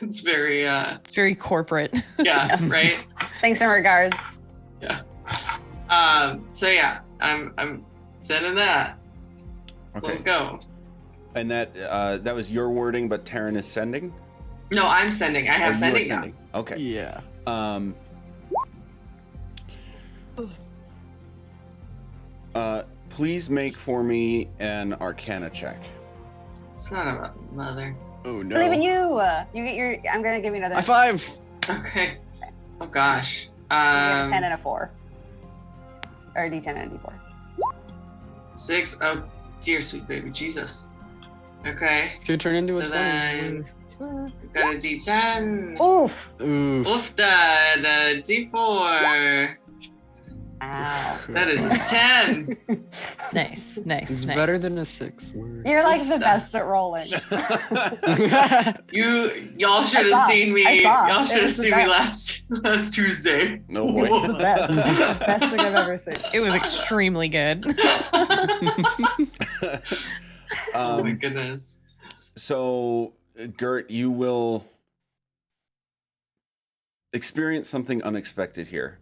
It's very It's very corporate. yeah, Yes. right? Thanks and regards. Yeah. So yeah, I'm sending that. Okay. Let's go. And that was your wording, but Taryn is sending? No, I'm sending. I have Oh, you are sending now. Okay. Yeah. Please make for me an Arcana check. Son of a mother. Oh no. Believe in you. You get your. I'm gonna give you another. High five. Okay. Oh gosh. You get a 10 and a 4. Or a D10 and a D4. 6. Oh dear sweet baby Jesus. Okay. Could turn into So a 20. then- We've got a D10. Oof. Oof. Oof dad. D4. Ow. That is a 10. Nice. It's nice. better than a 6 word. You're like the best at rolling. Y'all should have saw. seen me. I saw. Y'all It should have was the seen me best. last Tuesday. No way. The best. The best thing I've ever seen. It was extremely good. Oh my goodness. So, Gert, you will experience something unexpected here.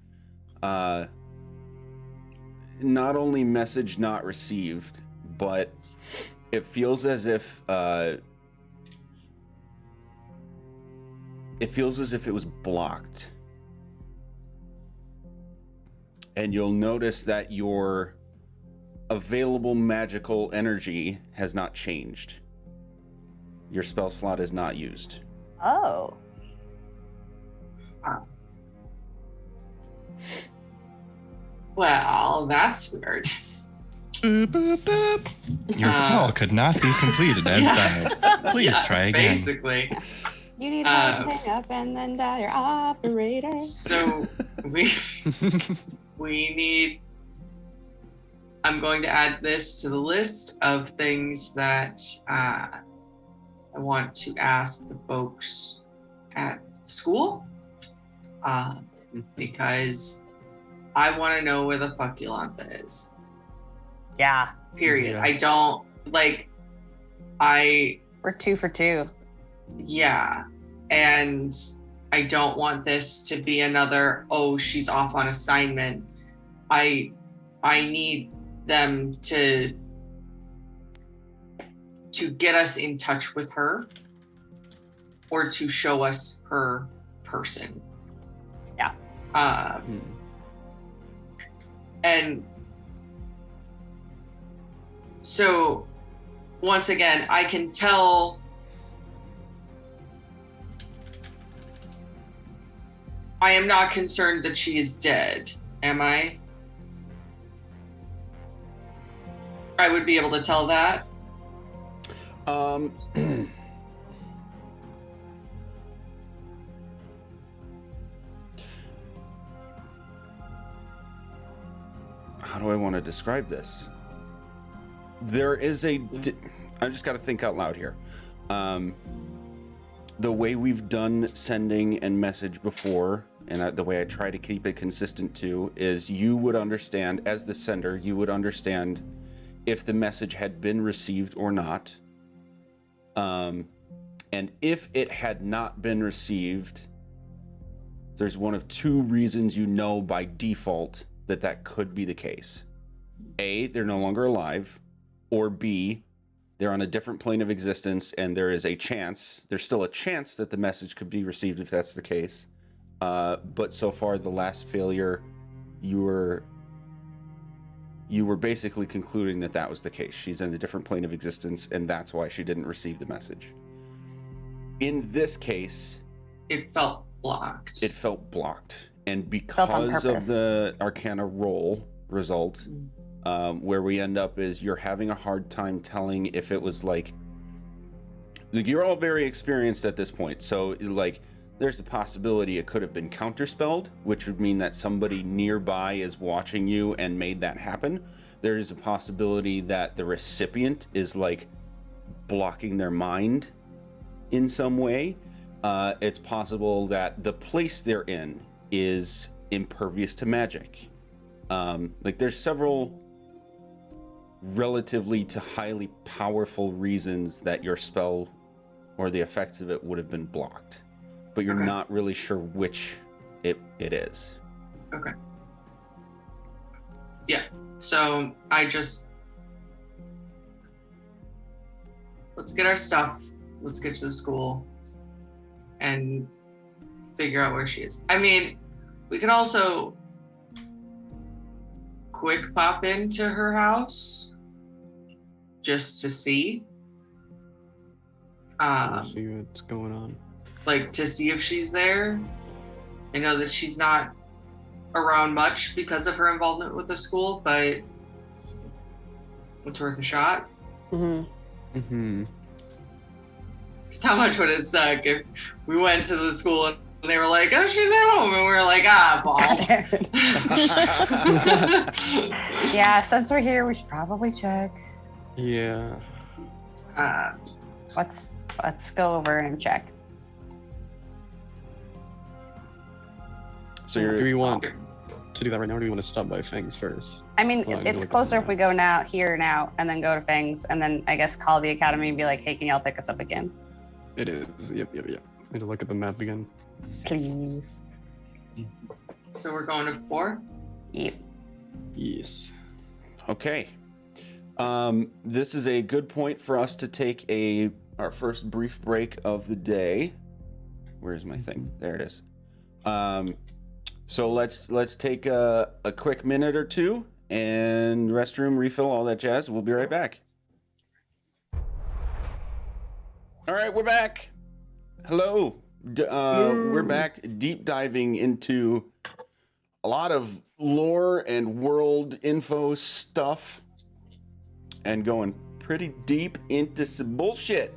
Not only message not received, but it feels as if it was blocked. And you'll notice that your available magical energy has not changed. Your spell slot is not used. Oh. Well, that's weird. Boop, boop, boop. Your call could not be completed as dialed. Please Yeah, try again. Basically. You need to hang up and then dial your operator. So we need. I'm going to add this to the list of things that I want to ask the folks at the school, because I want to know where the fuck Yolantha is. Yeah. Period. Yeah. I don't like. We're 2 for 2. Yeah, and I don't want this to be another, oh, she's off on assignment. I need them to get us in touch with her or to show us her person. Yeah. And so once again, I can tell I am not concerned that she is dead, am I? I would be able to tell that. How do I want to describe this? There is I just got to think out loud here. The way we've done sending and message before, and the way I try to keep it consistent too, is you would understand, as the sender, you would understand if the message had been received or not. And if it had not been received, there's one of two reasons you know by default that could be the case. A, they're no longer alive, or B, they're on a different plane of existence, and there's still a chance that the message could be received if that's the case. But so far, the last failure, you were basically concluding that was the case. She's in a different plane of existence, and that's why she didn't receive the message. In this case, It felt blocked. it felt blocked. And on because of purpose. the Arcana roll result, where we end up is you're having a hard time telling if it was like you're all very experienced at this point. So like there's a possibility it could have been counterspelled, which would mean that somebody nearby is watching you and made that happen. There's a possibility that the recipient is like blocking their mind in some way. It's possible that the place they're in is impervious to magic. Like there's several relatively to highly powerful reasons that your spell or the effects of it would have been blocked. but you're Okay. not really sure which it is. Okay. Yeah. So let's get our stuff. Let's get to the school and figure out where she is. I mean, we could also quick pop into her house just to see. See what's going on. Like to see if she's there. I know that she's not around much because of her involvement with the school, but it's worth a shot. Mm-hmm. Because how much would it suck if we went to the school and they were like, "Oh, she's at home," and we were like, "Ah, balls." Yeah, since we're here, we should probably check. Yeah. Let's go over and check. So Do you're we want to do that right now, or do we want to stop by Fangs first? I mean, Well, I'm gonna it's look at closer the if we go now, and then go to Fangs, and then I guess call the academy and be like, "Hey, can y'all pick us up again, It is. Yep. Need to look at the map again. please?" So we're going to 4. Yep. Yes. okay. This is a good point for us to take our first brief break of the day. Where's my thing? There it is. So let's take a quick minute or two and restroom, refill, all that jazz. We'll be right back. All right, we're back. Hello. We're back deep diving into a lot of lore and world info stuff and going pretty deep into some bullshit.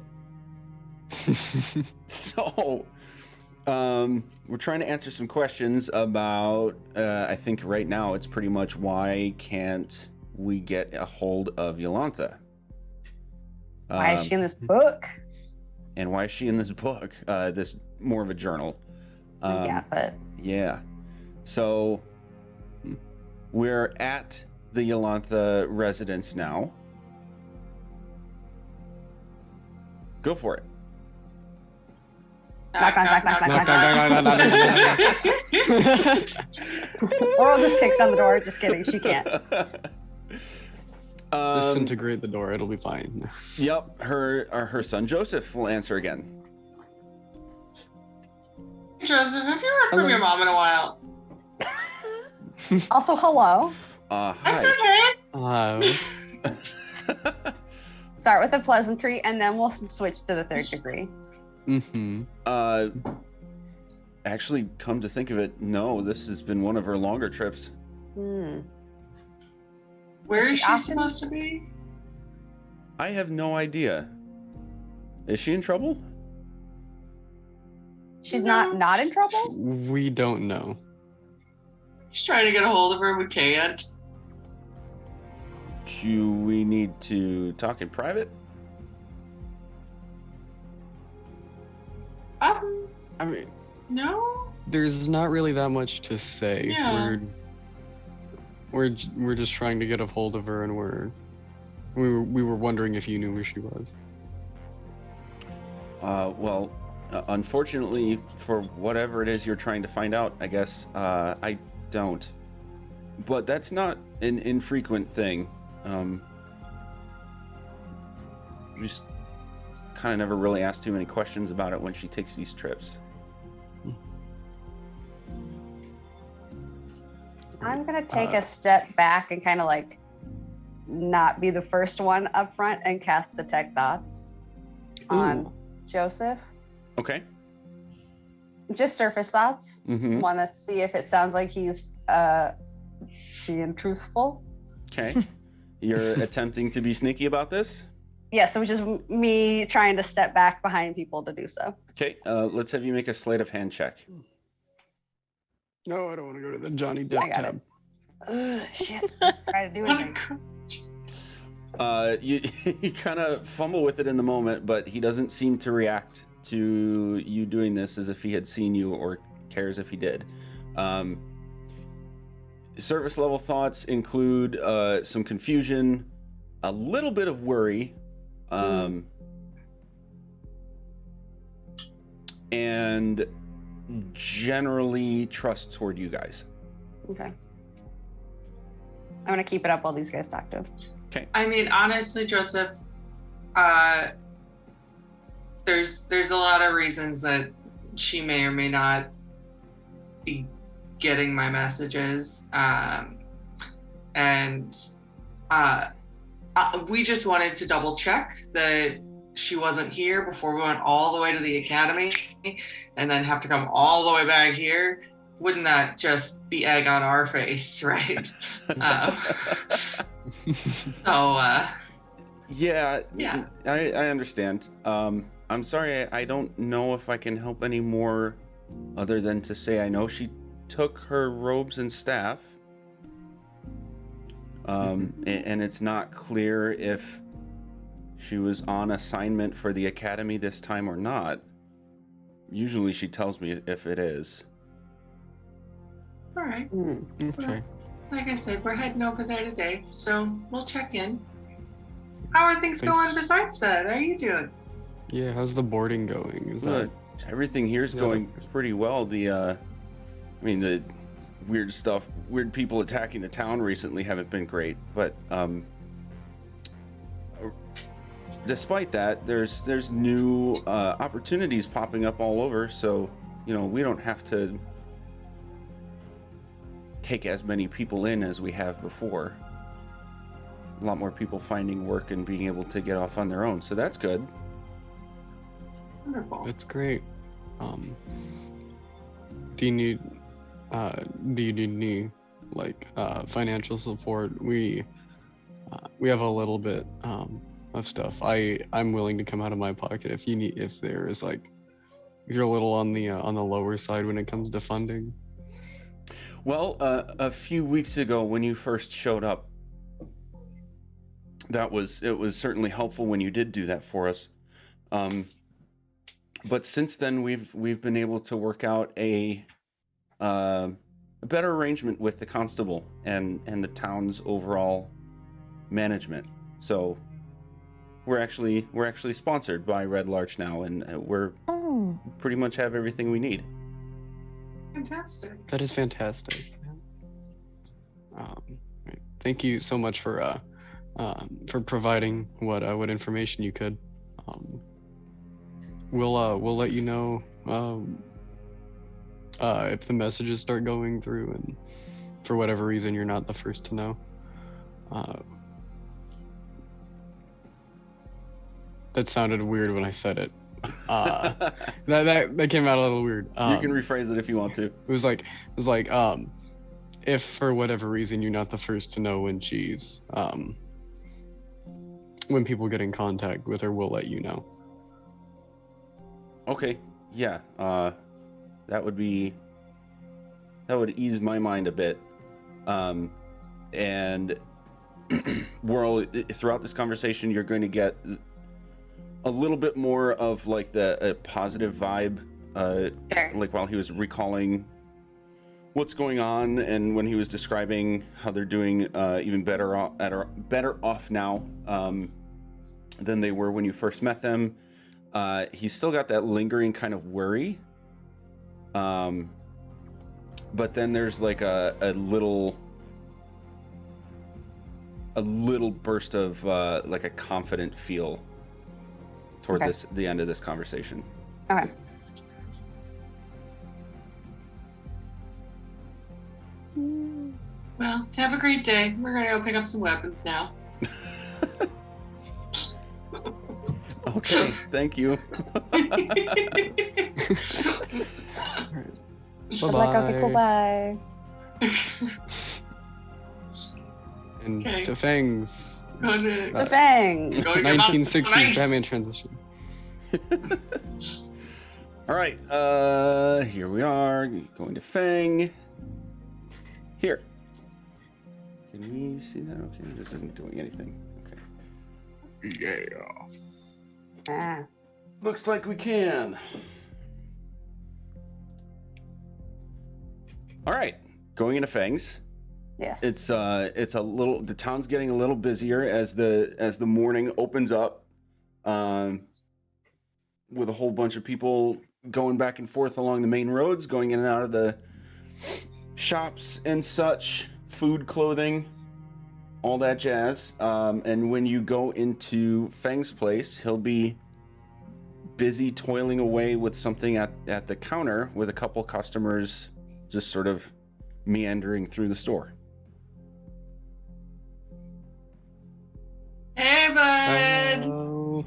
So, we're trying to answer some questions about, I think right now it's pretty much why can't we get a hold of Yolantha? Why is she in this book? And why is she in this book? This more of a journal. Yeah, but Yeah. So we're at the Yolantha residence now. Go for it. knock. Oral just kicks on the door. Just kidding, she can't. Disintegrate the door. It'll be fine. Yep, her son Joseph will answer again. Joseph, have you heard from your mom in a while? Also, hello. I Hi. said hey. Hello. Start with a pleasantry, and then we'll switch to the third degree. Mm-hmm. Actually, come to think of it, no, this has been one of her longer trips. Where is she Often- supposed to be? I have no idea. Is she in trouble? She's not in trouble. We don't know. She's trying to get a hold of her. We can't. Do we need to talk in private? I mean, No. there's not really that much to say. Yeah. We're just trying to get a hold of her, and we were wondering if you knew where she was. Well, unfortunately, for whatever it is you're trying to find out, I guess, I don't. But that's not an infrequent thing. Just kind of never really asked too many questions about it when she takes these trips. I'm gonna take a step back and kind of like not be the first one up front and cast detect thoughts on Joseph. Okay. Just surface thoughts. Mm-hmm. Want to see if it sounds like he's being truthful. Okay. You're attempting to be sneaky about this? Yes, which is me trying to step back behind people to do so. Okay. Let's have you make a sleight of hand check. No, I don't want to go to the Johnny I Depp got tab. Ugh, shit. Try to do anything. You kind of fumble with it in the moment, but he doesn't seem to react to you doing this as if he had seen you or cares if he did. Service level thoughts include some confusion, a little bit of worry, and generally trust toward you guys. Okay. I'm gonna keep it up while these guys talk to him. I mean, honestly, Joseph, there's a lot of reasons that she may or may not be getting my messages, and we just wanted to double check that she wasn't here before we went all the way to the academy, and then have to come all the way back here. Wouldn't that just be egg on our face, right? Yeah, Yeah. I understand. I'm sorry, I don't know if I can help any more other than to say I know she took her robes and staff. And it's not clear if she was on assignment for the academy this time or not. Usually she tells me if it is. All right. Okay. Like I said, we're heading over there today, so we'll check in. How are things Thanks. going besides that? How are you doing? Yeah, how's the boarding going? Is that Everything here's Yeah. going pretty well. The weird people attacking the town recently haven't been great, but despite that, there's new opportunities popping up all over, so we don't have to take as many people in as we have before. A lot more people finding work and being able to get off on their own, so that's good. Wonderful. That's great. Do you need any financial support? We have a little bit of stuff. I'm willing to come out of my pocket if if you're a little on the lower side when it comes to funding. Well, a few weeks ago when you first showed up, it was certainly helpful when you did do that for us. But since then, we've been able to work out a better arrangement with the constable and the town's overall management. So we're actually sponsored by Red Larch now, and we're pretty much have everything we need. Fantastic. That is fantastic. Thank you so much for providing what information you could. We'll let you know if the messages start going through, and for whatever reason you're not the first to know. That sounded weird when I said it. That came out a little weird. You can rephrase it if you want to. It was like if for whatever reason you're not the first to know when she's when people get in contact with her, we'll let you know. Okay, yeah, that would ease my mind a bit. And throughout this conversation, you're going to get a little bit more of like the positive vibe, Sure. like while he was recalling what's going on and when he was describing how they're doing even better off now than they were when you first met them. He's still got that lingering kind of worry. But then there's like a little burst of like a confident feel toward Okay. the end of this conversation. Okay. Well, have a great day. We're gonna go pick up some weapons now. Okay, thank you. Good luck. Okay, cool. Bye. And Okay. to Fangs, Going to- The Fang. going to get my 1960s face. Batman transition. All right, here we are, going to Fang. Here. Can we see that? Okay, this isn't doing anything. Okay. Yeah. Ah. Looks like we can. All right, going into Fangs. Yes. It's a little. The town's getting a little busier as the morning opens up, with a whole bunch of people going back and forth along the main roads, going in and out of the shops and such, food, clothing, all that jazz. And when you go into Feng's place, he'll be busy toiling away with something at the counter with a couple customers just sort of meandering through the store. Hey, bud. Oh.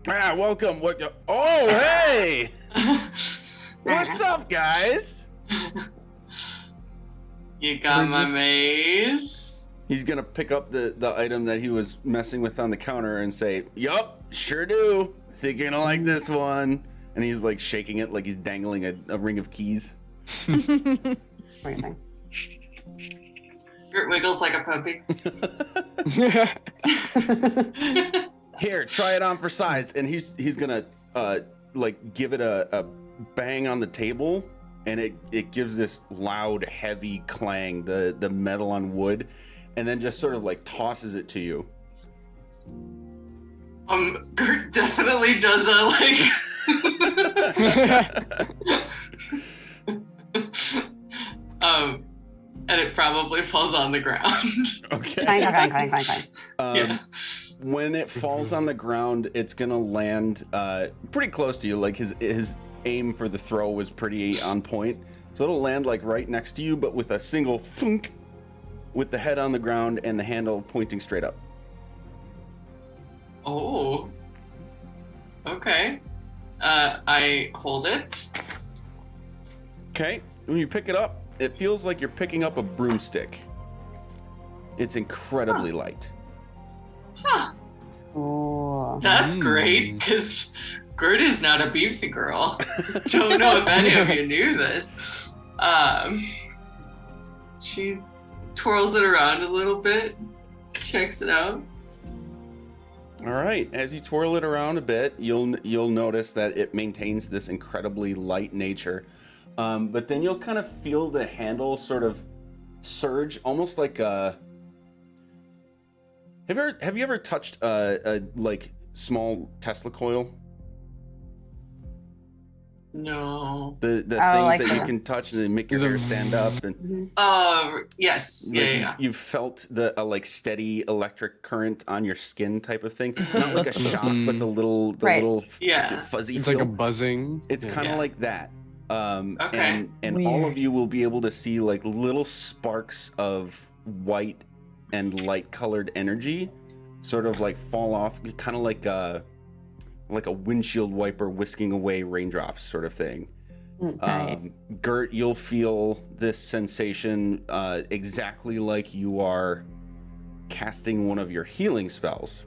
Welcome. Oh, hey! What's up, guys? You got my just- maze. He's gonna pick up the item that he was messing with on the counter and say, "Yup, sure do. Think you're gonna like this one." And he's like shaking it like he's dangling a ring of keys. Amazing. It wiggles like a puppy. Here, try it on for size. And he's gonna like give it a bang on the table, and it gives this loud, heavy clang, the metal on wood, and then just sort of like tosses it to you. Gert definitely does and it probably falls on the ground. Okay. Clang. Yeah. When it falls on the ground, it's gonna land pretty close to you. Like his aim for the throw was pretty on point, so it'll land like right next to you, but with a single thunk, with the head on the ground and the handle pointing straight up. Oh. Okay. I hold it. Okay. When you pick it up, it feels like you're picking up a broomstick. It's incredibly light. Huh. Ooh. That's great, because Gert is not a beefy girl. Don't know if any of you knew this. She twirls it around a little bit, checks it out. All right. As you twirl it around a bit, you'll notice that it maintains this incredibly light nature. But then you'll kind of feel the handle sort of surge, almost like a. Have you ever touched a like small Tesla coil? No. The things like that you the- can touch and they make your hair stand up, and Yes. like Yeah. you've felt the like steady electric current on your skin type of thing. Not like a shock, but the Right. little Yeah. fuzzy It's feel. like a buzzing. It's Yeah. kind of Yeah. like that. Okay. And all Weird. of you will be able to see like little sparks of white and light colored energy sort of like fall off, kind of like a windshield wiper whisking away raindrops sort of thing. Right. Gert, you'll feel this sensation exactly like you are casting one of your healing spells.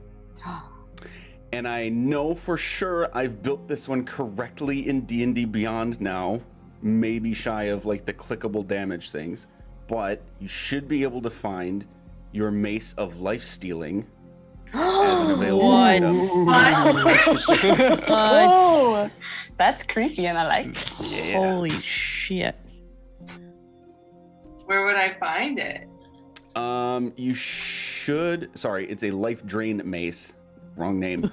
And I know for sure I've built this one correctly in D&D Beyond now, maybe shy of like the clickable damage things, but you should be able to find your Mace of Life Stealing as an available What? item. Oh, that's creepy and I like it. Yeah. Holy shit. Where would I find it? You should. Sorry, it's a life drain mace. Wrong name.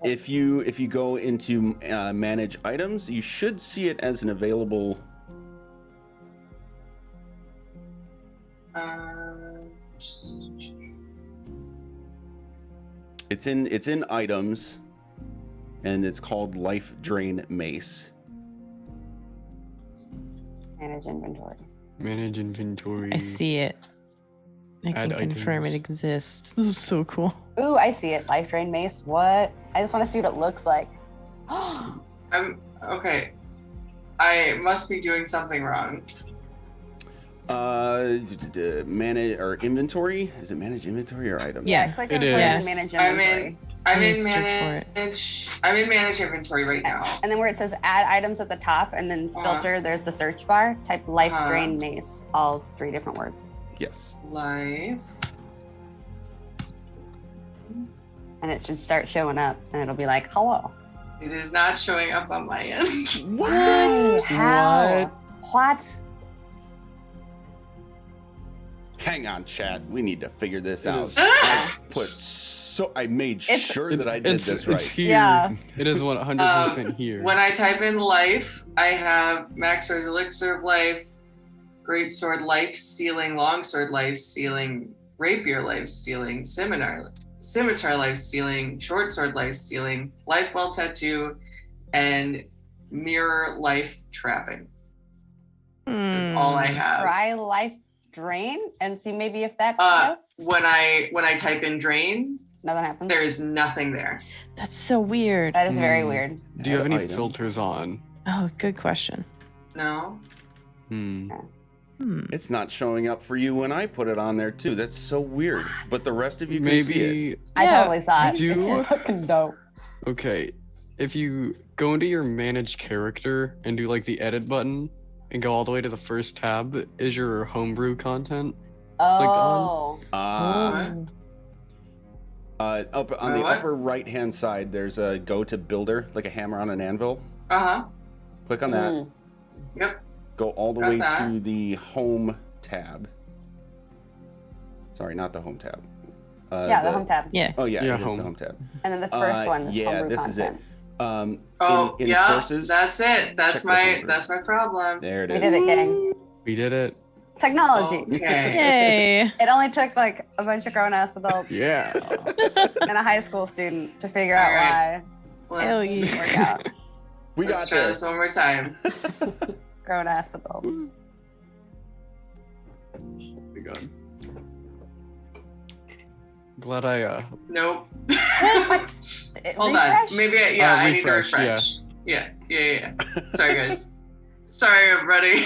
If you go into manage items, you should see it as an available. It's in items, and it's called Life Drain Mace. Manage inventory. Manage inventory. I see it. I can Add confirm it items. exists. This is so cool. Ooh, I see it. Life drain mace. What? I just want to see what it looks like. I'm okay. I must be doing something wrong. Manage or inventory? Is it manage inventory or items? Yeah. Click it inventory is. and manage I'm inventory. in. I'm Let in me search for it. manage. I'm in manage inventory right now. And then where it says add items at the top and then filter, there's the search bar. Type life drain mace. All 3 different words. Yes. Life. And it should start showing up and it'll be like, hello. It is not showing up on my end. What? How? What? Hang on, chat. We need to figure this It out. is- I put So I made It's- sure that I did this right. It's here. Yeah. It is 100% here. When I type in life, I have Max Sword's Elixir of Life, Great Sword Life Stealing, Long Sword Life Stealing, Rapier Life Stealing, Scimitar Life Stealing, Short Sword Life Stealing, Life Well Tattoo, and Mirror Life Trapping. That's all I have. Try life drain and see maybe if that Uh, helps. when I type in drain, Nothing happens. there is nothing there. That's so weird. That is very Hmm. weird. Do you have Add any item. filters on? Oh, good question. No. It's not showing up for you when I put it on there too. That's so weird. But the rest of you can see it. Maybe. I Yeah, totally saw it. do- It's fucking dope. Okay. If you go into your manage character and do like the edit button and go all the way to the first tab, is your homebrew content? Oh. What? Up on the What? upper right hand side, there's a go to builder, like a hammer on an anvil. Uh-huh. Click on that. Mm. Yep. Go all the Got way that. to the home tab. Sorry, not the home tab. Yeah, the home tab. Yeah. Oh yeah, Yeah, it is home. the home tab. And then the first one is Yeah, homebrew this content. is it. Oh, in yeah. sources, That's it. That's check the my homebrew. that's my problem. there it We is. did it, gang. We did it. Technology. Okay. Yay. It only took like a bunch of grown-ass adults Yeah. and a high school student to figure out Alright. Hell Let's, yeah. why it worked out. We let's got try there. this one more time. Grown-ass adults. Oh my god. Glad I Nope. What? Hold Refresh? on. Maybe I need to refresh, yeah. refresh. Yeah. Sorry guys. Sorry everybody.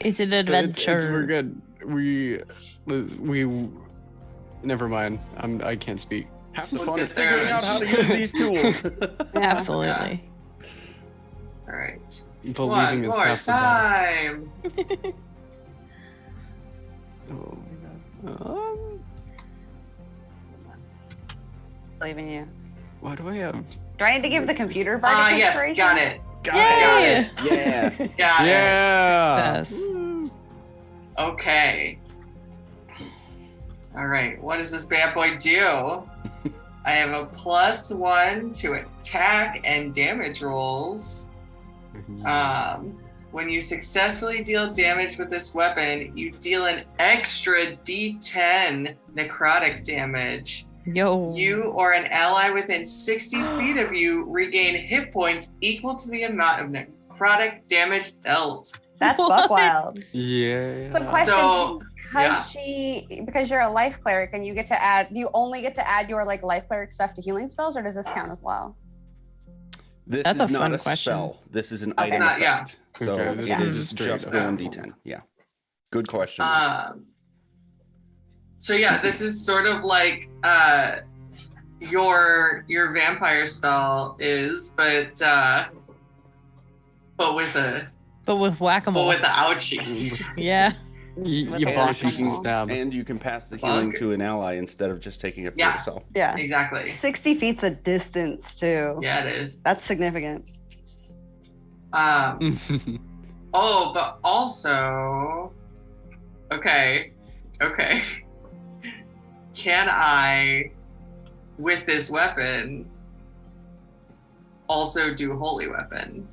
Is it we're adventure? good. We never mind. I can't speak. Half the We'll fun get is there figuring out how to eventually. use these tools. Absolutely. Alright. Believing One is more half the battle. time. Oh my god. Believe in you. Why do I have? Do I need to give the computer bardic Yes, inspiration? got it. Got Yay! it. Yeah. Got it. Yeah. Success. Okay. All right. What does this bad boy do? I have a +1 to attack and damage rolls. When you successfully deal damage with this weapon, you deal an extra D10 necrotic damage. Yo. You or an ally within 60 feet of you regain hit points equal to the amount of necrotic damage dealt. That's What? buck wild. Yeah. So question, So, because you're a life cleric and you get to add, you only get to add your like life cleric stuff to healing spells, or does this count as well? This That's is a not fun a question. spell. This is an Okay. item Not- yeah. effect. So Okay, this it is is straight just the up. 1d10. Yeah. Good question. So yeah, this is sort of like your vampire spell is, but with a But with whack-a-mole. the ouchie. Yeah. You With the bonk bonk and and stab. and you can pass the healing Bonk. to an ally instead of just taking it for Yeah. yourself. Yeah. Exactly. 60 feet's a distance too. Yeah, it is. That's significant. Oh, but also, okay. Can I, with this weapon, also do holy weapon?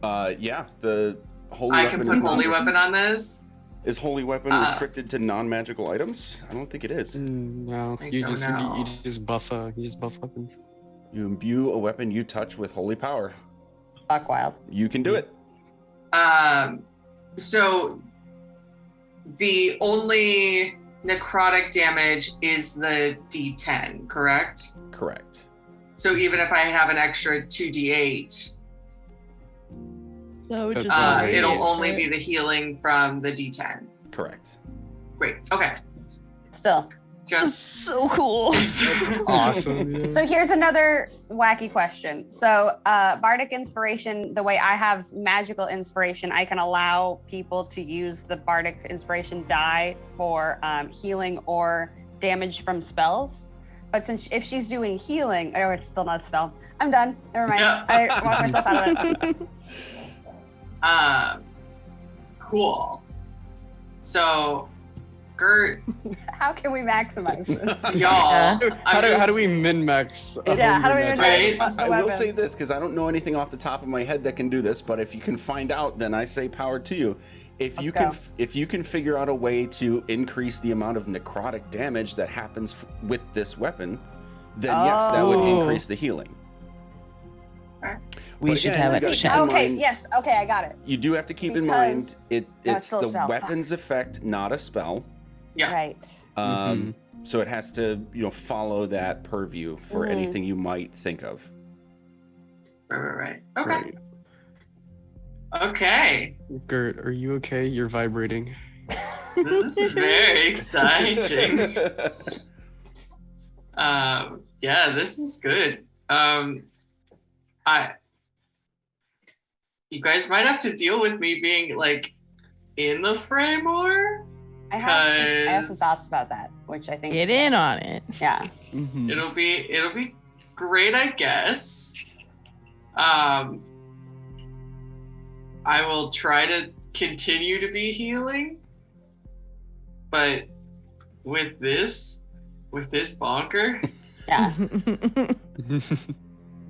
Yeah, the holy I weapon can put is holy not weapon on this. Is holy weapon restricted to non-magical items? I don't think it is. No, I you don't just know. you just buff weapons. You imbue a weapon you touch with holy power. Buck wild. You can do it. So the only necrotic damage is the D10, correct? Correct. So even if I have an extra 2d8, That would That's just all be right. it'll right? only be the healing from the D10. Correct. Great. Okay. Still. Just so cool. Awesome. Yeah. So here's another wacky question. So bardic inspiration, the way I have magical inspiration, I can allow people to use the bardic inspiration die for healing or damage from spells. But since if she's doing healing, oh, it's still not a spell. I'm done. Never mind. Yeah. I walked myself out of it. Cool. So Gert, How can we maximize this? y'all. How do just- we min max? Yeah, how do we min-max Right. the I will weapon? say this because I don't know anything off the top of my head that can do this, but if you can find out, then I say power to you. If you Let's can, go. if you can figure out a way to increase the amount of necrotic damage that happens with this weapon, then yes, that would Oh. increase the healing. We But should again, have you a gotta chat. keep in Okay, mind- yes, okay, I got it. You do have to keep in mind Because- No, it's it's still a the spell, fuck. weapon's effect, not a spell. Yeah. Right. So it has to, follow that purview for Mhm. anything you might think of. Right. Okay. Right. Okay. Gert, are you okay? You're vibrating. This is very exciting. Yeah, this is good. You guys might have to deal with me being like in the fray more. I have some 'Cause- thoughts about that, which I think Get in on it. Yeah. Mhm. It'll be great, I guess. I will try to continue to be healing, but with this bonker, Yeah.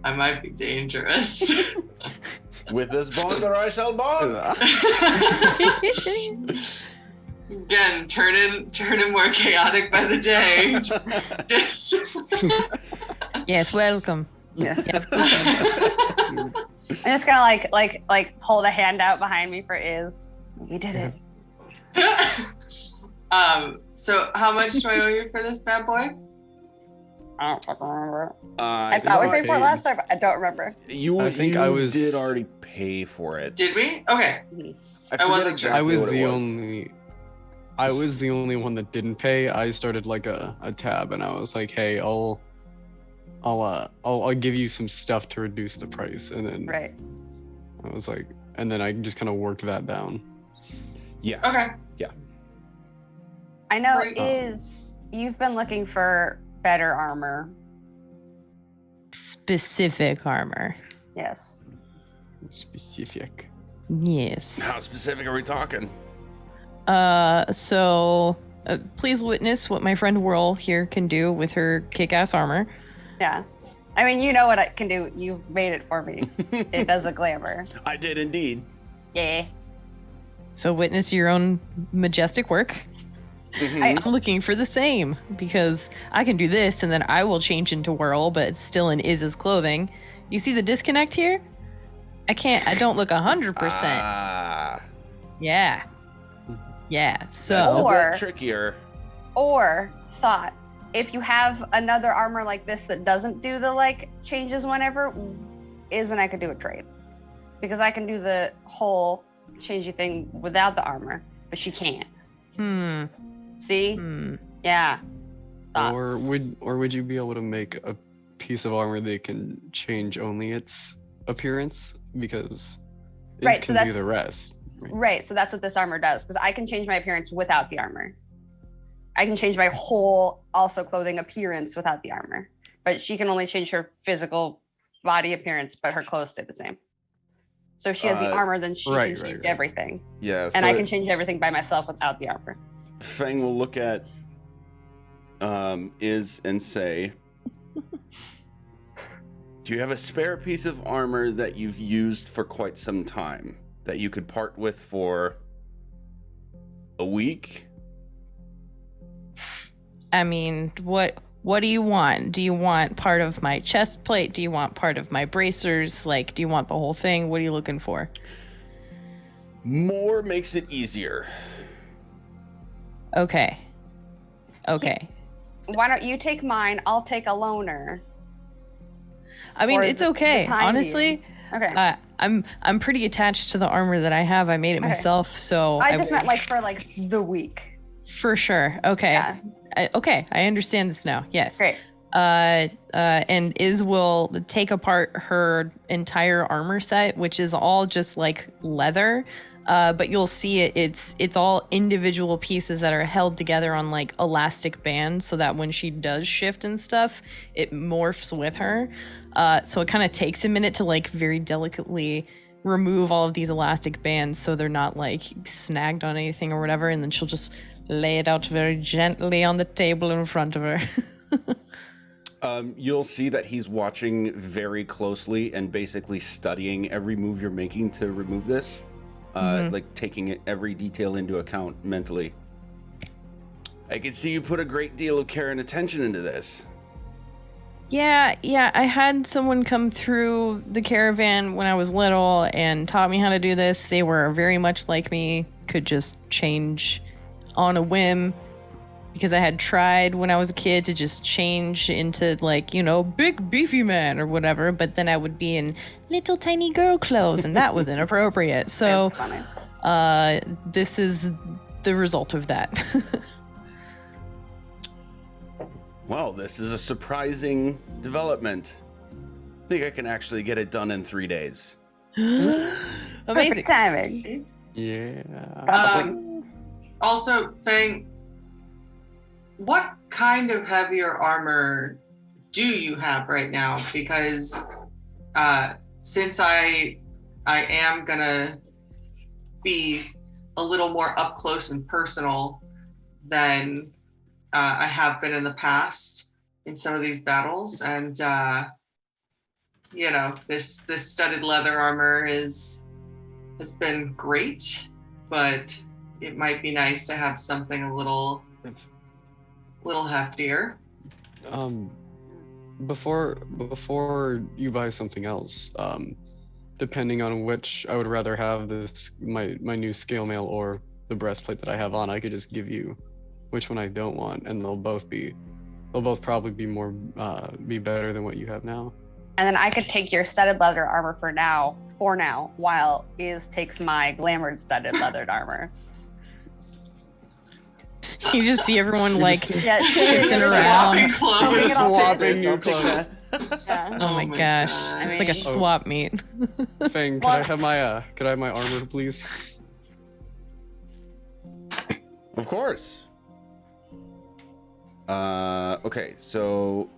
I might be dangerous. With this bonker, I shall bonk. Again, turning more chaotic by the day. Just Yes, welcome. Yes. Yeah, of course. I'm just gonna like hold a hand out behind me for Iz. We did it. So how much do I owe you for this bad boy? I don't fucking remember. I I thought we think paid for it last time, but I don't remember. you, I think you I was- did already pay for it. Did we? Okay. I forget wasn't sure. exactly I was what it the was. only one that didn't pay. I started like a tab, and I was like, "Hey, I'll give you some stuff to reduce the price," and then Right. I was like, and then I just kind of worked that down. Yeah. Okay. I know Right. Iz, you've been looking for better armor. Specific armor. Yes. Specific. Yes. How specific are we talking? So please witness what my friend Whirl here can do with her kick-ass armor. Yeah. I mean, you know what I can do. You've made it for me. It does a glamour. I did indeed. Yeah. So witness your own majestic work. Mhm. I'm looking for the same because I can do this and then I will change into Whirl, but it's still in Iz's clothing. You see the disconnect here? I don't look 100%. Ah, Yeah. Yeah. that's So a Or- bit trickier. Or thought, if you have another armor like this that doesn't do the like changes whenever, Iz and I could do a trade. Because I can do the whole changey thing without the armor, but she can't. See? Yeah. Thoughts. Or would you be able to make a piece of armor that can change only its appearance, because it Right, so can do that's- the rest. Right, so that's what this armor does, because I can change my appearance without the armor. I can change my whole also clothing appearance without the armor. But she can only change her physical body appearance, but her clothes stay the same. So if she has the armor, then she right, can right, change right. everything. Yeah. And so I can change everything by myself without the armor. Fang will look at Iz and say, "Do you have a spare piece of armor that you've used for quite some time that you could part with for a week?" I mean, what do you want? Do you want part of my chest plate? Do you want part of my bracers? Like, do you want the whole thing? What are you looking for? More makes it easier. Okay. Okay. Why don't you take mine? I'll take a loaner. I mean, Or it's the okay. time Honestly, Okay. I'm pretty attached to the armor that I have. I made it Okay. myself, so I just meant like for like the week. for sure. Okay. Yeah. Okay, I understand this now. Yes. Great. And Iz will take apart her entire armor set, which is all just like leather. But you'll see it's all individual pieces that are held together on like elastic bands, so that when she does shift and stuff, it morphs with her. So it kind of takes a minute to like very delicately remove all of these elastic bands so they're not like snagged on anything or whatever, and then she'll just lay it out very gently on the table in front of her. You'll see that he's watching very closely and basically studying every move you're making to remove this. Like taking every detail into account mentally. I can see you put a great deal of care and attention into this. Yeah, I had someone come through the caravan when I was little and taught me how to do this. They were very much like me, could just change on a whim. Because I had tried when I was a kid to just change into, like, big beefy man or whatever, but then I would be in little tiny girl clothes, and that was inappropriate. So, this is the result of that. Well, this is a surprising development. I think I can actually get it done in 3 days. Amazing. Perfect timing. Yeah. Also, Fang, what kind of heavier armor do you have right now? Because since I am gonna be a little more up close and personal than I have been in the past in some of these battles, and this studded leather armor has been great, but it might be nice to have something a little heftier. Before you buy something else, depending on which I would rather have, this my new scale mail or the breastplate that I have on, I could just give you which one I don't want, and they'll both probably be be better than what you have now. And then I could take your studded leather armor for now, while Iz takes my glamored studded leathered armor. You just see everyone, like, Yeah, shifting around. Swapping clothes. Swapping new clothes. Yeah. Oh my gosh. God. It's like a swap meet. Fang, could Well- I have my armor, please? Of course. Okay, so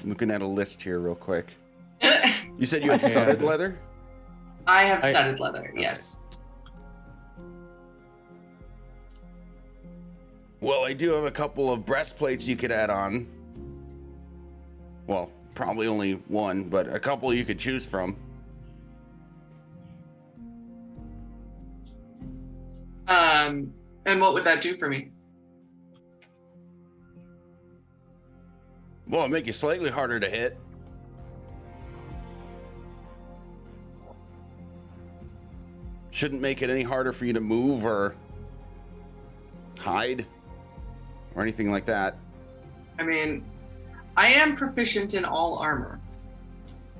looking at a list here real quick. You said you had studded leather? I have studded leather, yes. Well, I do have a couple of breastplates you could add on. Well, probably only one, but a couple you could choose from. And what would that do for me? Well, it'd make you slightly harder to hit. Shouldn't make it any harder for you to move or hide or anything like that. I mean, I am proficient in all armor.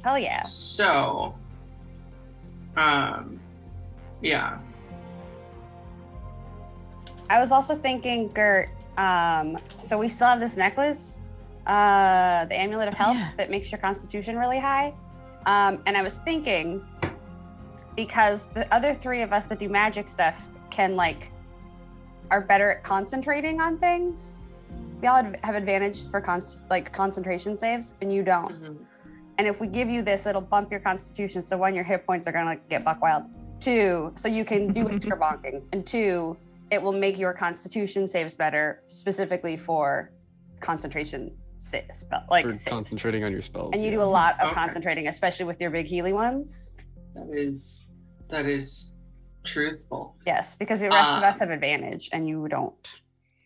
Hell yeah. So, yeah. I was also thinking, Gert, so we still have this necklace, the Amulet of Health, that makes your constitution really high. And I was thinking, because the other three of us that do magic stuff are better at concentrating on things. We all have advantage for concentration saves, and you don't. Mm-hmm. And if we give you this, it'll bump your constitution. So one, your hit points are gonna get buck wild. Two, so you can do extra bonking. And two, it will make your constitution saves better, specifically for concentration saves. Concentrating on your spells. And you do a lot of concentrating, especially with your big Healy ones. That is truthful. Yes, because the rest of us have advantage and you don't.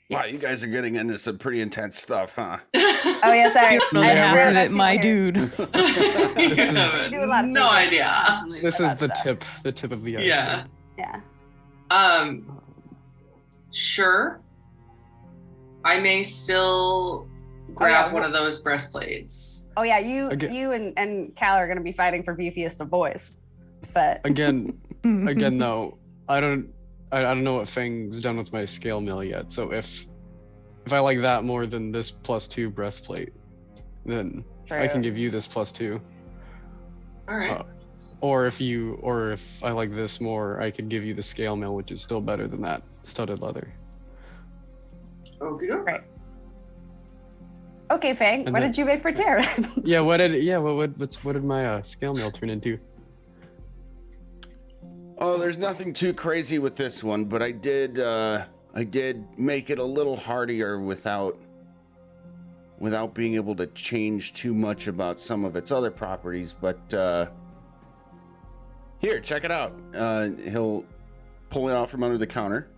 Wow, you guys are getting into some pretty intense stuff, huh? Oh yeah, sorry. Another half of it, my dude. You have do a lot of no things. idea. This is the stuff. tip of the iceberg. Yeah. Yeah. Sure. I may still grab one of those breastplates. Oh yeah, you Okay. and Cal are gonna be fighting for beefiest of boys. But Again though, I don't know what Fang's done with my scale mill yet. So if I like that more than this +2 breastplate, then I can give you this +2. All right. Or if I like this more, I could give you the scale mill, which is still better than that studded leather. Okay. Right. Okay, Fang, And what then- did you make for Tara? What did my scale mill turn into? Oh, there's nothing too crazy with this one, but I did make it a little hardier without being able to change too much about some of its other properties. But here, check it out. He'll pull it out from under the counter.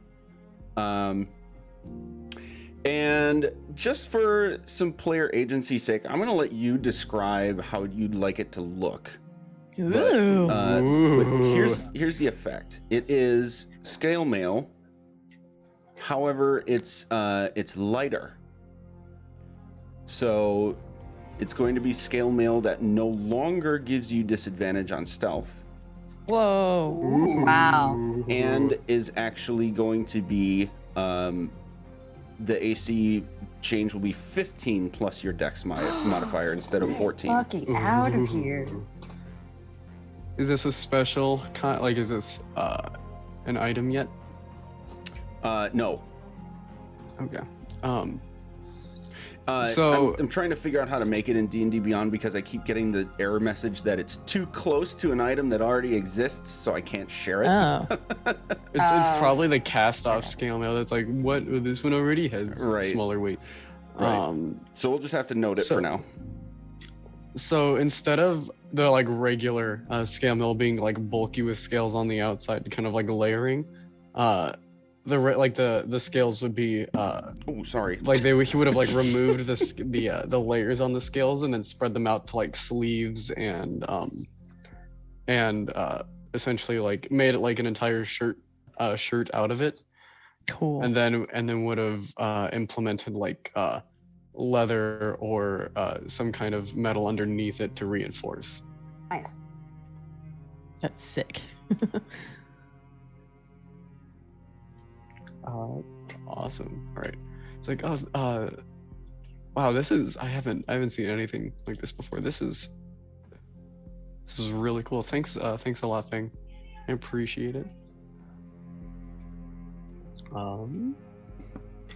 And just for some player agency's sake, I'm going to let you describe how you'd like it to look. Ooh. But here's the effect. It is scale mail. However, it's lighter. So it's going to be scale mail that no longer gives you disadvantage on stealth, Whoa. Wow. and is actually going to be the AC change will be 15 plus your dex modifier instead of 14. Fucking out of here. Is this a special kind? Like, is this an item yet? No. Okay. So I'm trying to figure out how to make it in D&D Beyond because I keep getting the error message that it's too close to an item that already exists, so I can't share it. Oh. It's probably the cast-off scale mail that's like, what? This one already has Right. smaller weight. Right. So we'll just have to note it for now. So instead of the like regular scale mail being like bulky with scales on the outside, kind of like layering, the scales would be Oh, sorry. like he would have like removed the layers on the scales and then spread them out to like sleeves and essentially like made it like an entire shirt out of it, Cool. and then would have implemented like leather or some kind of metal underneath it to reinforce. Nice. That's sick. Awesome. All right. It's like, wow, this is I haven't seen anything like this before. This is really cool. Thanks a lot, Thing. I appreciate it. Well,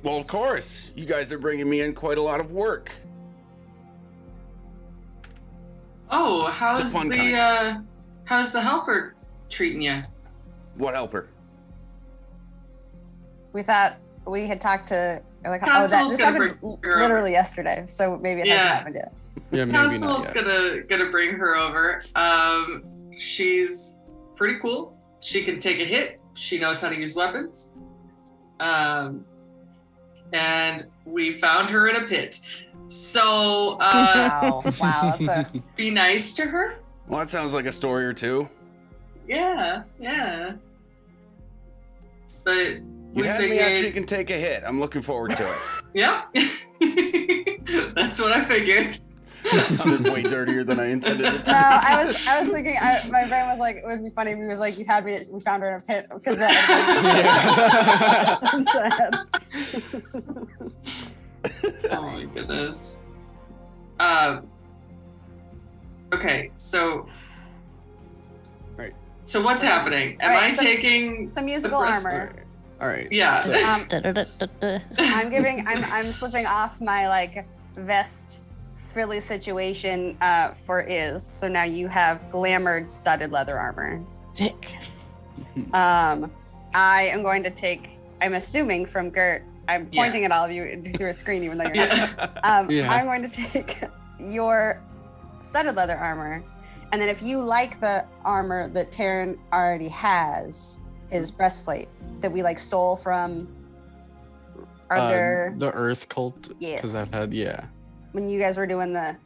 of course. You guys are bringing me in quite a lot of work. Oh, how's fun how's the helper treating you? What helper? We thought we had talked to like Consul's this gonna happened bring her over. literally yesterday, so maybe it Yeah. hasn't happened yet. Yeah, maybe not Consul's yet. gonna bring her over. She's pretty cool. She can take a hit. She knows how to use weapons. And we found her in a pit. So Wow, that's a be nice to her. Well, that sounds like a story or two. Yeah. But You we had me at she figured, can take a hit. I'm looking forward to it. yeah. That's what I figured. That sounded way dirtier than I intended it to. No, I was thinking. My brain was like, it would be funny if he was like, "You had me. We found her in a pit." Because Oh my goodness. Okay, so. Right. So what's happening? Am Alright, I so- taking some musical the breast- armor. All right. Yeah. I'm slipping off my like vest frilly situation for Iz. So now you have glamored studded leather armor. Sick. I am going to take. I'm assuming from Gert. I'm pointing at all of you through a screen, even though you're not. Yeah. I'm going to take your studded leather armor, and then if you like the armor that Taryn already has, his breastplate that we like stole from under the Earth Cult. Yes. Because I've had when you guys were doing the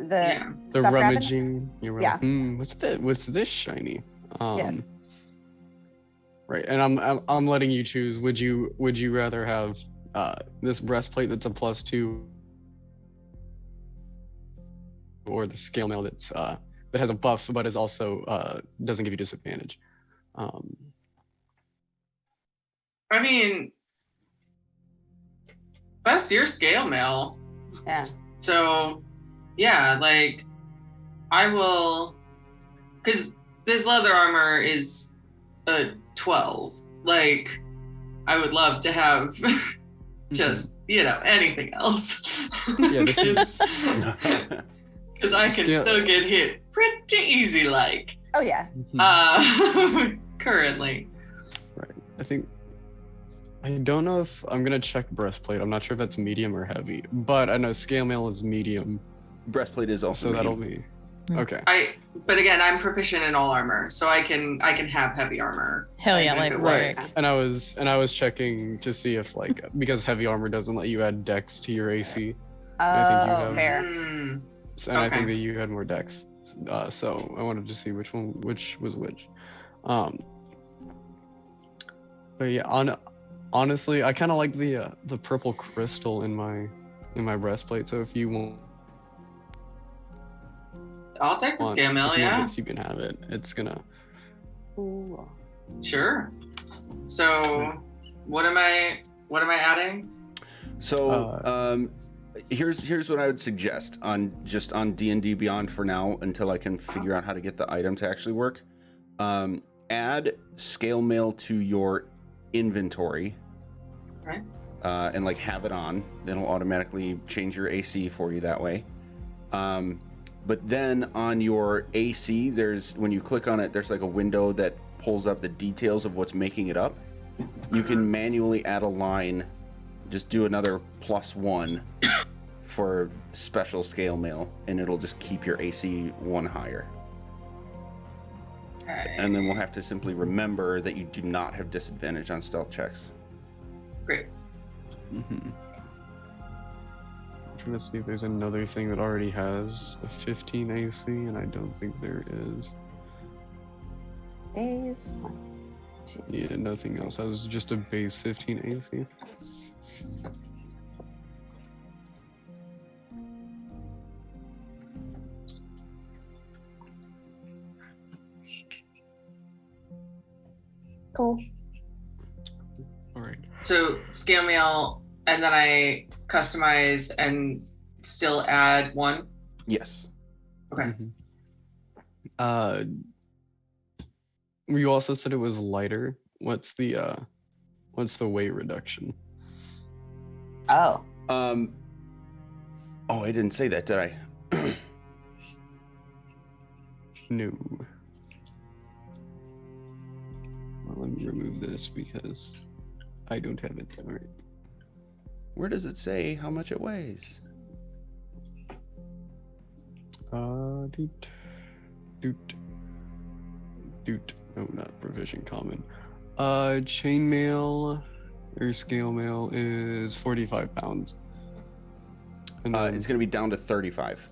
Yeah. the stuff wrapping? rummaging. You were Yeah. like, what's this shiny? Yes. Right, and I'm letting you choose. Would you rather have this breastplate that's a +2, or the scale mail that's that has a buff but is also doesn't give you disadvantage? I mean, that's your scale mail. Yeah. So, yeah, like, I will, because this leather armor is a 12. Like, I would love to have just, anything else. Yeah, this is- Because I can Yeah. still get hit pretty easy, like. Oh yeah. currently. Right. I don't know if I'm gonna check breastplate. I'm not sure if that's medium or heavy, but I know scale mail is medium, Breastplate is also so that'll medium. be okay. But again, I'm proficient in all armor, so I can have heavy armor. Hell yeah, if like it cleric. works. And I was checking to see if like because heavy armor doesn't let you add dex to your AC, I think you Oh, have- fair. Hmm. and I think Okay. that you had more dex. So I wanted to see which was which. But yeah, honestly, I kind of like the purple crystal in my breastplate. So if you want I'll take the scale if mail, you want yeah. this, you can have it. It's gonna. Ooh. Sure. So what am I adding? So here's what I would suggest on D&D Beyond for now until I can figure out how to get the item to actually work. Add scale mail to your inventory. Right. And like have it on. Then it'll automatically change your AC for you that way. But then on your AC, when you click on it, there's like a window that pulls up the details of what's making it up. You can manually add a line, just do another +1 for special scale mail, and it'll just keep your AC 1 higher. Okay. And then we'll have to simply remember that you do not have disadvantage on stealth checks. Great. Mm-hmm. I'm trying to see if there's another thing that already has a 15 AC, and I don't think there is. Days. 1, 2. Yeah, nothing else. That was just a base 15 AC. Cool. All right. So scale mail, and then I customize and still add 1. Yes. Okay. Mhm. You also said it was lighter. What's the weight reduction? Oh. Oh, I didn't say that, did I? No. Well, let me remove this because I don't have it. All right. Where does it say how much it weighs? Doot. No, not provision common. Chainmail or scale mail is 45 pounds. And then, It's going to be down to 35.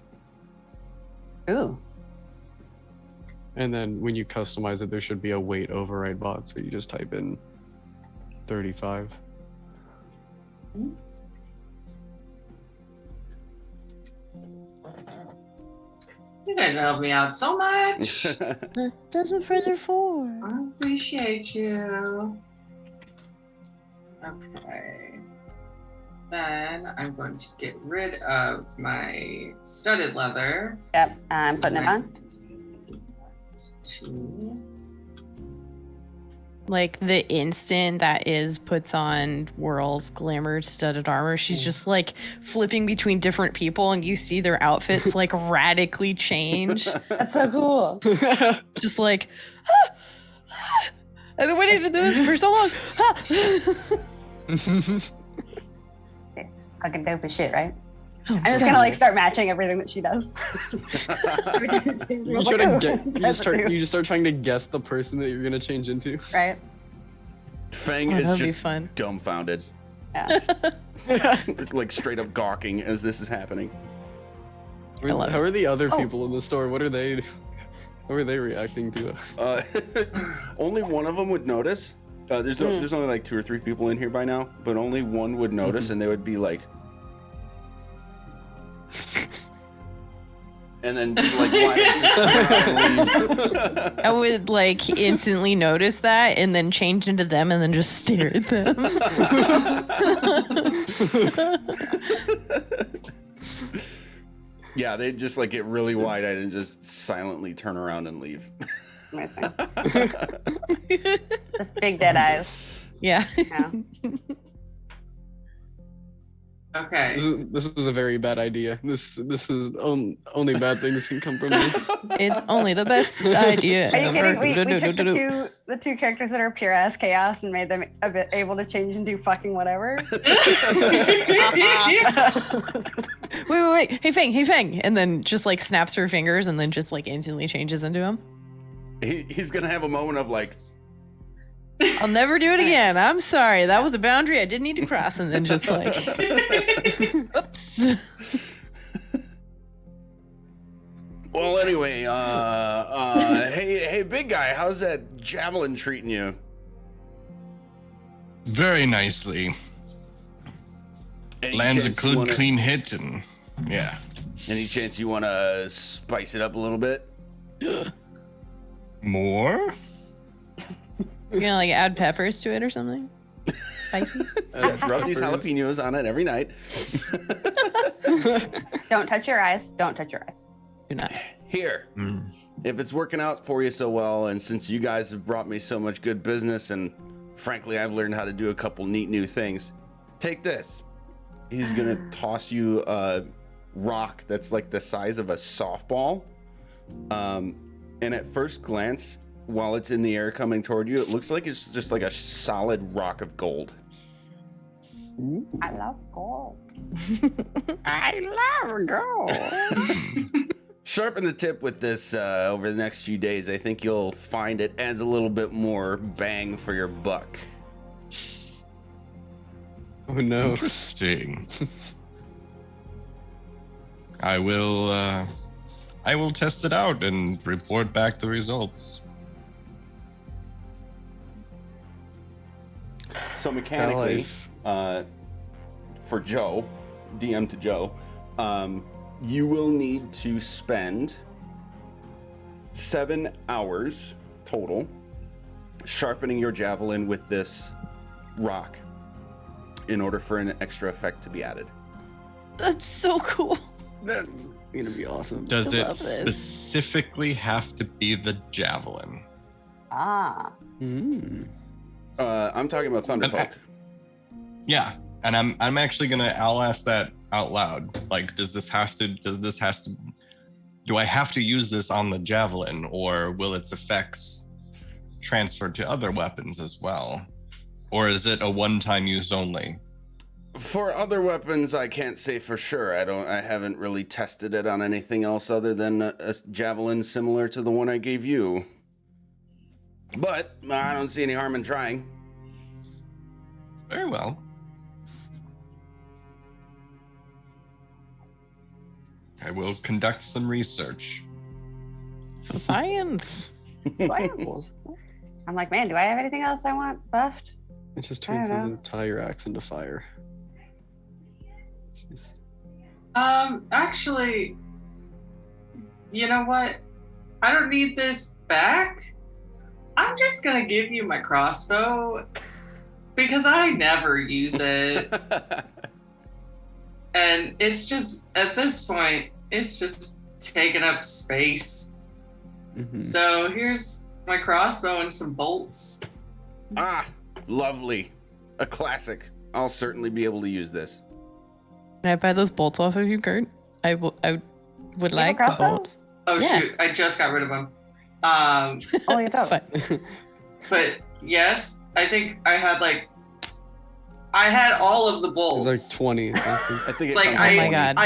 Ooh. and then when you customize it, there should be a weight override box where you just type in 35. You guys are helping me out so much. That's what friends are for. I appreciate you. Okay. Then I'm going to get rid of my studded leather. Yep. I'm putting it on. 2. Like the instant that Iz puts on Whirl's glamour studded armor, she's just like flipping between different people, and you see their outfits like radically change. That's so cool. Just like, I've been waiting to do this for so long. It's fucking dope as shit, right? I'm just gonna like start matching everything that she does. You just start trying to guess the person that you're gonna change into. Right? Fang Oh, is that'd be just fun. dumbfounded. Yeah. It's like straight up gawking as this is happening. I love How it. are the other Oh. people in the store? How are they reacting to it? Only one of them would notice. There's only like 2 or 3 people in here by now, but only one would notice, and they would be like, and then be like, why not just turn around and leave? I would like instantly notice that and then change into them and then just stare at them. Yeah, they'd just like get really wide-eyed and just silently turn around and leave. Amazing. Just big dead eyes. Yeah. Yeah. Okay. This is a very bad idea. This is only bad things can come from this. It's only the best idea Are you ever. kidding? We took the two characters that are pure ass chaos and made them a bit able to change and do fucking whatever. Wait. Hey, Fang. And then just like snaps her fingers and then just like instantly changes into him. He's gonna have a moment of like, I'll never do it again. I'm sorry. That was a boundary I didn't need to cross. And then just like, oops. well, anyway, hey, big guy, how's that javelin treating you? Very nicely. Any Lands a chance you good, wanna- clean hit, and yeah. Any chance you want to spice it up a little bit? More? You're gonna like add peppers to it or something? Spicy? Yes, rub these jalapenos on it every night. Don't touch your eyes. Don't touch your eyes. Do not. Here, if it's working out for you so well, and since you guys have brought me so much good business, and frankly, I've learned how to do a couple neat new things, take this. He's gonna toss you a rock that's like the size of a softball. And at first glance, while it's in the air coming toward you, it looks like it's just like a solid rock of gold. I love gold. I love gold. Sharpen the tip with this over the next few days. I think you'll find it adds a little bit more bang for your buck. Oh no. Interesting. I will test it out and report back the results. So mechanically, Nice. for Joe, DM to Joe, you will need to spend 7 hours total sharpening your javelin with this rock in order for an extra effect to be added. That's so cool. That's gonna be awesome. Does I it love this. specifically have to be the javelin? Ah. I'm talking about Thunderpoke. Yeah, and I'm actually I'll ask that out loud. Like, do I have to use this on the javelin, or will its effects transfer to other weapons as well? Or is it a one-time use only? For other weapons, I can't say for sure. I haven't really tested it on anything else other than a javelin similar to the one I gave you. But I don't see any harm in trying. Very well. I will conduct some research. For science. I'm like, man, do I have anything else I want buffed? It just I turns don't his know. entire axe into fire. It's just- Actually, you know what? I don't need this back. I'm just gonna give you my crossbow because I never use it. And it's just, at this point, it's just taking up space. Mhm. So here's my crossbow and some bolts. Ah, lovely. A classic. I'll certainly be able to use this. Can I buy those bolts off of you, Kurt? I would have like a the crossbow? bolts. Oh Yeah. shoot, I just got rid of them. Oh, you It's don't. fine. But yes, I think I had all of the bolts. It's like 20. I I think it Like, comes Oh with my 20. God.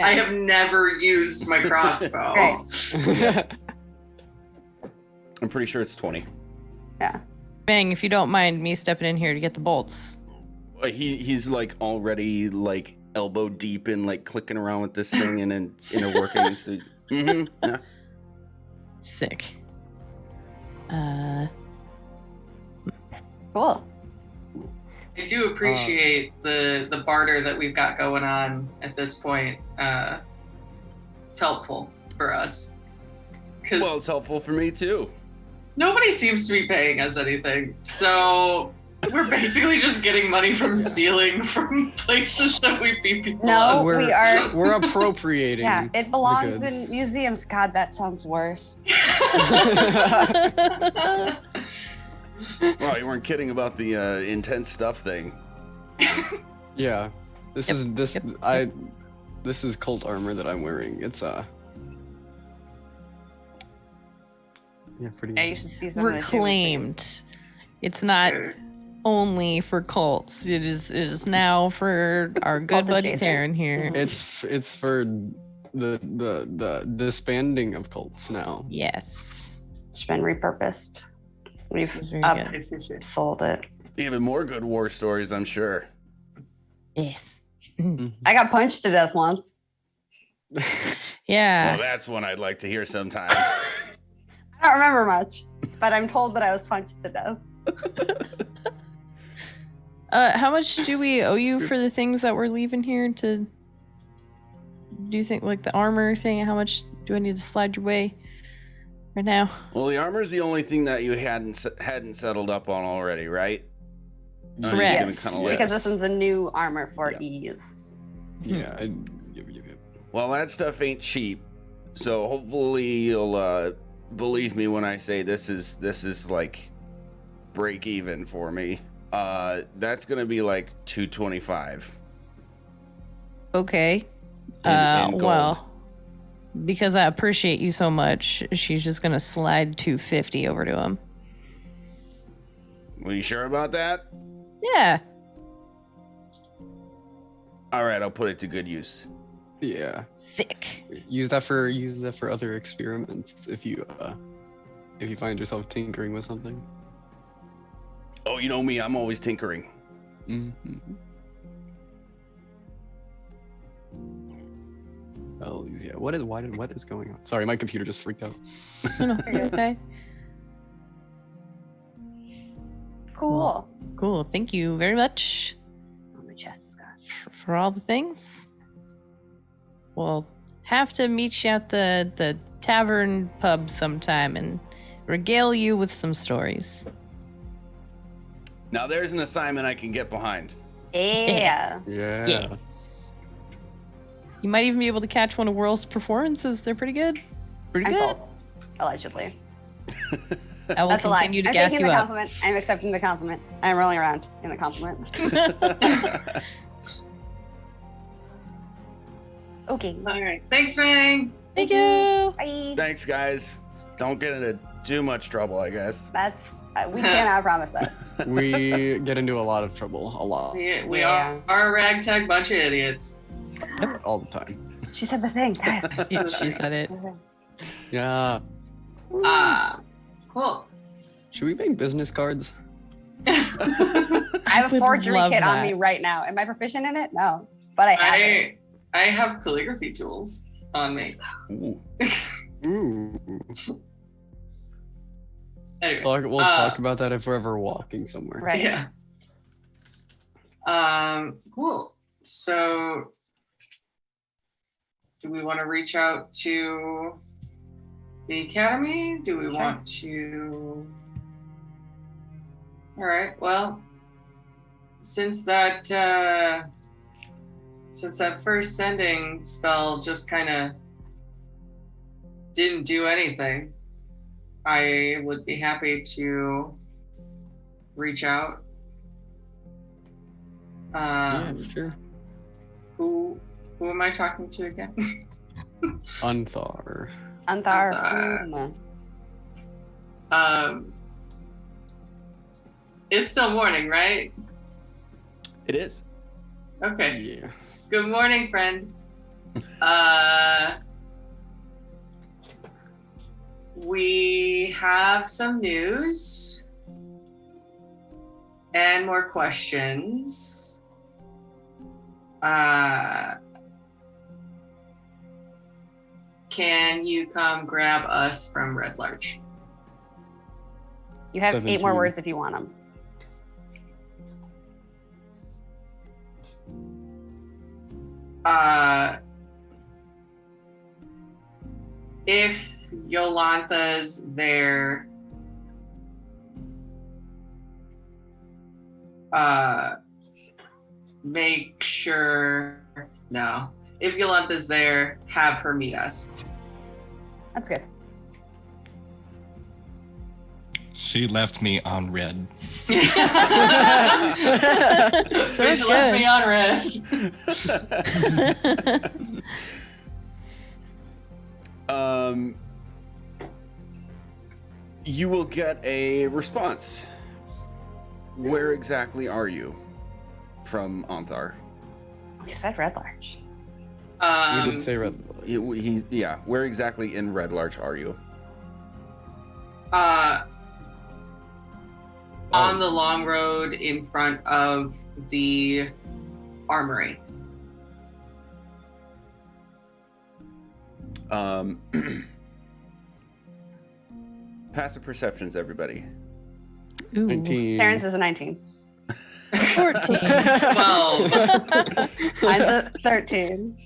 I have never used my crossbow. Great. think. I'm pretty sure it's 20. Yeah. Bang, if you don't mind me stepping in here to get the bolts. He's like already like elbow deep in like clicking around with this thing and then inner workings. So yeah. Sick. Cool. I do appreciate the barter that we've got going on at this point. It's helpful for us because Well, it's helpful for me too. nobody seems to be paying us anything. So we're basically just getting money from stealing from places that we beat people No, up. we are. We're appropriating. Yeah, it the belongs goods. in museums. God, that sounds worse. Well, you weren't kidding about the intense stuff thing. Yeah. This Yep, is this yep, I this is cult armor that I'm wearing. It's yeah, pretty Yeah, you should see some of the shoes, too. Reclaimed. It's not only for cults. It is now for our good Cult buddy adjacent. Taryn here. it's for the disbanding of cults now. Yes. It's been repurposed. We've This is very upsold it. Even more good war stories, I'm sure. Yes. I got punched to death once. Yeah. Well, that's one I'd like to hear sometime. I don't remember much, but I'm told that I was punched to death. How much do we owe you for the things that we're leaving here to do you think like the armor thing? How much do I need to slide your way right now? Well, the armor's the only thing that you hadn't settled up on already, right? No, you're just gonna Yes, kinda let- Because this one's a new armor for Yeah. ease. Yeah. Well, that stuff ain't cheap, so hopefully you'll believe me when I say this is like break even for me. That's gonna be like 225. Okay. In gold. Well, because I appreciate you so much, she's just gonna slide 250 over to him. Are you sure about that? Yeah. All right, I'll put it to good use. Yeah. Sick. Use that for other experiments if you find yourself tinkering with something. Oh, you know me, I'm always tinkering. Mm-hmm. Oh yeah. What is going on? Sorry, my computer just freaked out. No, you're okay. Cool. Cool. Thank you very much Oh, my chest is gone. for all the things. We'll have to meet you at the tavern pub sometime and regale you with some stories. Now there's an assignment I can get behind. Yeah. Yeah. Yeah. You might even be able to catch one of Whirl's performances. They're pretty good. Pretty I'm good. told. Allegedly. I will That's a lie. continue to I'm gas taking you the up. compliment. I'm accepting the compliment. I'm rolling around in the compliment. Okay. All right. Thanks, Fang. Thank you. Bye. Thanks, guys. Don't get into too much trouble, I guess. That's we cannot promise that. We get into a lot of trouble, a lot, We Yeah. are a ragtag bunch of idiots. all the time. She said the thing, guys. She said it. Yeah. Cool. Should we make business cards? I have a would forgery love kit on that. me right now. Am I proficient in it? No, but I have it. I have calligraphy tools on me. Ooh. Ooh. Anyway, We'll talk about that if we're ever walking somewhere. Right. yeah. Cool. So, do we want to reach out to the academy? Do we want to? All right. Well, since that first sending spell just kind of didn't do anything, I would be happy to reach out. Yeah, sure. Who am I talking to again? Unthar. Anthar. It's still morning, right? It is. Okay. Yeah. Good morning, friend. We have some news and more questions. Can you come grab us from Red Larch? You have 8 more 17. words if you want them. If Yolanta's there, make sure, no. If Yolanta's there, have her meet us. That's good. She left me on red. So Bitch left me on red. You will get a response. Where exactly are you? From Anthar. We said red large. We did say red. Yeah. Where exactly in Red Larch are you? On the long road in front of the armory. Passive perceptions, everybody. Ooh, 19. Terrence is a 19. 14. 12. Mine's a 13.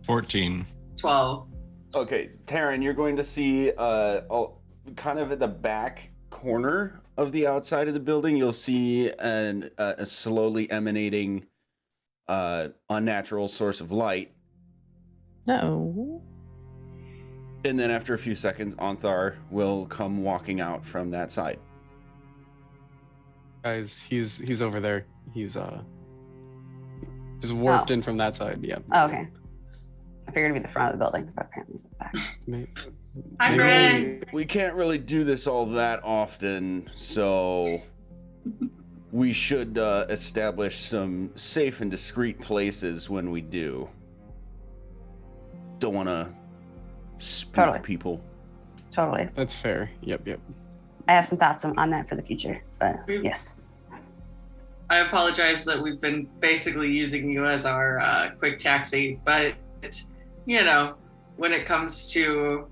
14. 12. Okay, Taryn, you're going to see kind of at the back corner of the outside of the building, you'll see a slowly emanating unnatural source of light. No. And then after a few seconds, Anthar will come walking out from that side. Guys, he's over there. He's just warped in from that side. Yeah. Oh, okay. I figured it'd be the front of the building, but apparently it's the back. Hi, You know, Brandon. we can't really do this all that often, so we should establish some safe and discreet places when we do. Don't want to spook Totally. people. Totally. That's fair. Yep. I have some thoughts on that for the future, but yes. I apologize that we've been basically using you as our quick taxi, but you know, when it comes to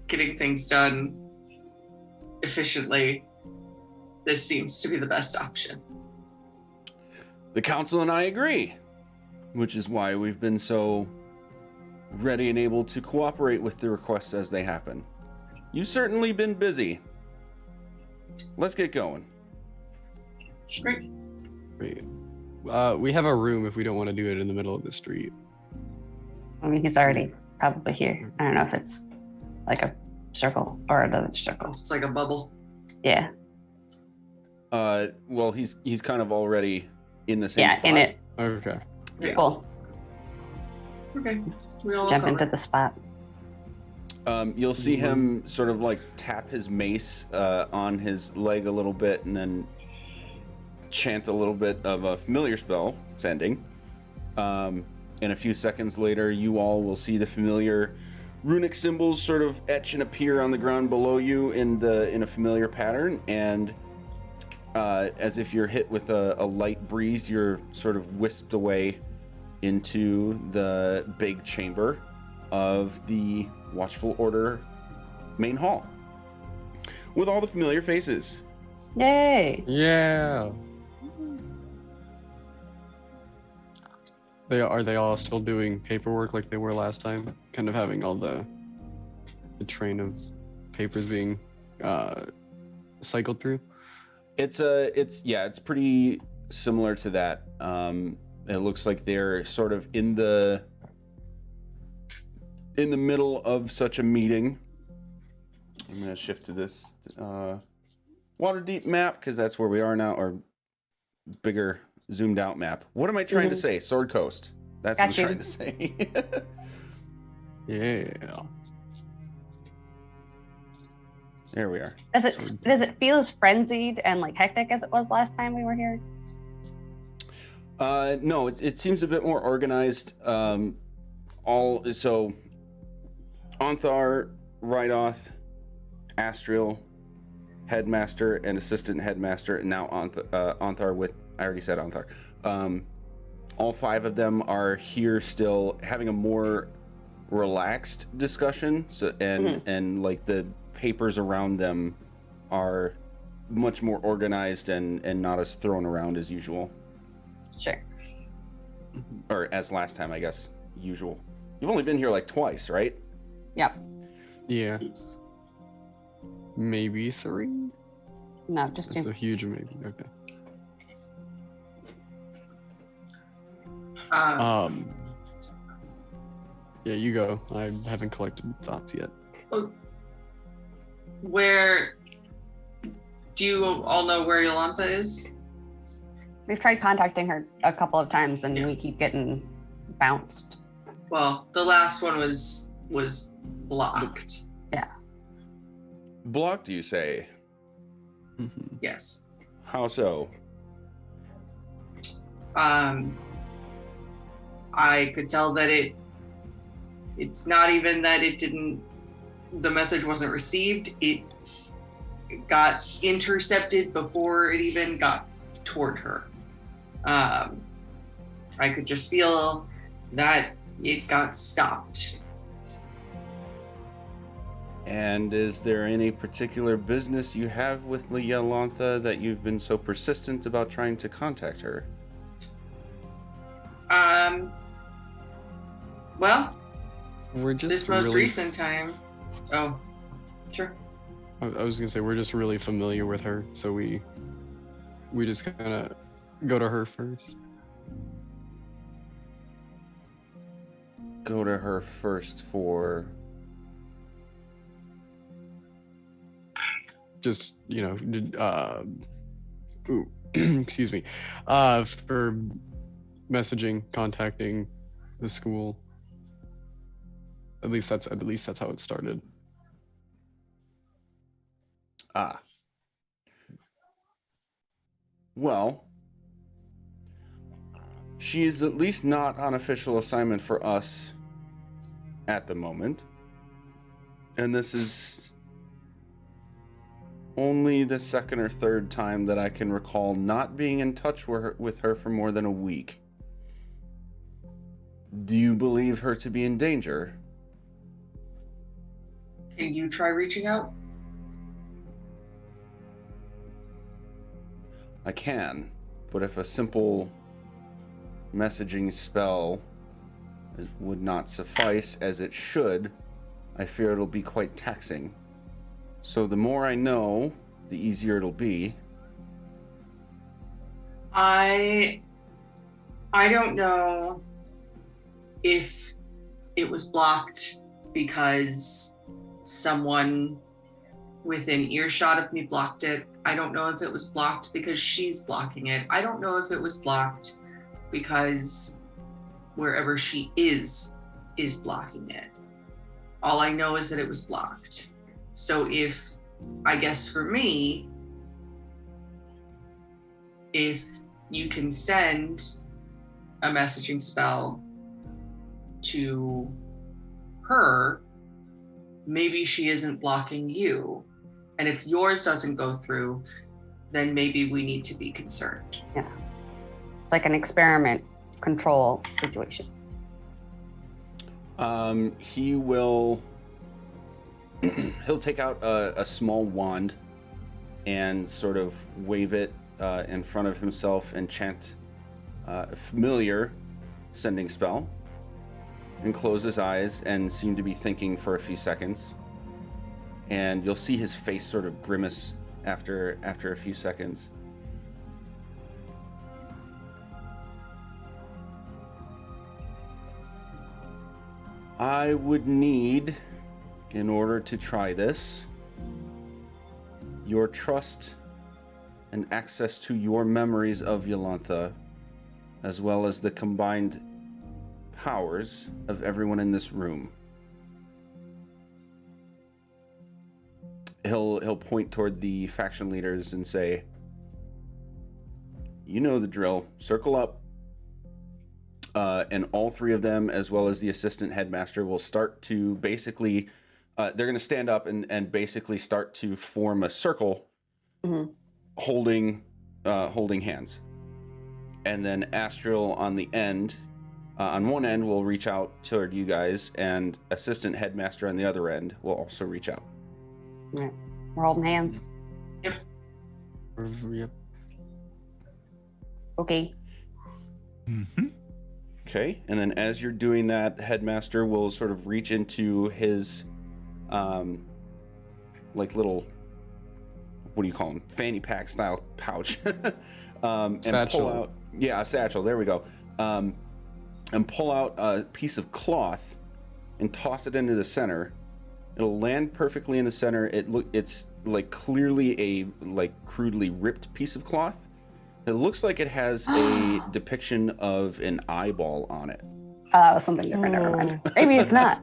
getting things done efficiently, this seems to be the best option. The council and I agree, which is why we've been so ready and able to cooperate with the requests as they happen. You've certainly been busy. Let's get going. Great. Wait. We have a room if we don't want to do it in the middle of the street. I mean, he's already probably here. I don't know if it's like a circle or another circle. It's like a bubble. Yeah. Well, he's kind of already in the same Yeah, spot. in it. Okay. Yeah. Cool. Okay. We all Jump cover. into the spot. You'll see him sort of like tap his mace on his leg a little bit and then chant a little bit of a familiar spell, sending. And a few seconds later, you all will see the familiar runic symbols sort of etch and appear on the ground below you in a familiar pattern. And as if you're hit with a light breeze, you're sort of whisked away into the big chamber of the Watchful Order main hall with all the familiar faces. Yay! Yeah. Are they all still doing paperwork like they were last time? Kind of having all the train of papers being cycled through? It's pretty similar to that. It looks like they're sort of in the middle of such a meeting. I'm gonna shift to this Waterdeep map because that's where we are now, or bigger zoomed out map. What am I trying to say? Sword Coast. That's what I'm Got you. trying to say. Yeah. There we are. Does it feel as frenzied and like hectic as it was last time we were here? No, it seems a bit more organized. So Anthar, Rydoth, Astriel, headmaster and assistant headmaster, and now Anthar with, I already said Anthar. All five of them are here still having a more relaxed discussion. So and like the papers around them are much more organized and not as thrown around as usual. Sure. Or as last time, I guess. Usual. You've only been here like twice, right? Yep. Yeah. Maybe 3? No, just That's two. a huge maybe. Okay. Yeah, you go. I haven't collected thoughts yet. Where Do you all know where Yolantha is? We've tried contacting her a couple of times and we keep getting bounced. Well, the last one was blocked. Blocked, you say? Mhm. Yes. How so? I could tell that it's not even that the message wasn't received. It got intercepted before it even got toward her. I could just feel that it got stopped. And is there any particular business you have with Yolantha that you've been so persistent about trying to contact her? Well, We're just this most really, recent time. Oh, sure. I was gonna say we're just really familiar with her, so we just kind of go to her first. Go to her first for... Just excuse me, for messaging, contacting the school. At least that's how it started. Ah. Well, she is at least not on official assignment for us at the moment. And this is only the second or third time that I can recall not being in touch with her for more than a week. Do you believe her to be in danger? Can you try reaching out? I can, but if a simple messaging spell would not suffice as it should, I fear it'll be quite taxing. So the more I know, the easier it'll be. I don't know if it was blocked because someone within earshot of me blocked it. I don't know if it was blocked because she's blocking it. I don't know if it was blocked because wherever she is blocking it. All I know is that it was blocked. So I guess for me, if you can send a messaging spell to her, maybe she isn't blocking you. And if yours doesn't go through, then maybe we need to be concerned. Yeah. It's like an experiment control situation. He will... he'll take out a small wand and sort of wave it in front of himself and chant a familiar sending spell, and close his eyes and seem to be thinking for a few seconds. And you'll see his face sort of grimace after a few seconds. I would need, in order to try this, your trust and access to your memories of Yolantha, as well as the combined powers of everyone in this room. He'll point toward the faction leaders and say, you know the drill. Circle up. And all three of them, as well as the assistant headmaster, will start to basically... they're going to stand up and basically start to form a circle, holding hands. And then Astral on the end, on one end, will reach out toward you guys, and assistant headmaster on the other end will also reach out. Right. We're holding hands. Yep. Yep. Okay. Mm-hmm. Okay, and then as you're doing that, headmaster will sort of reach into his, like little, what do you call them? Fanny pack style pouch, and Satchel. pull out, a satchel. There we go. And pull out a piece of cloth and toss it into the center, It'll land perfectly in the center. It's like clearly a like crudely ripped piece of cloth. It looks like it has a depiction of an eyeball on it. That was something different. Never mind. Maybe it's not.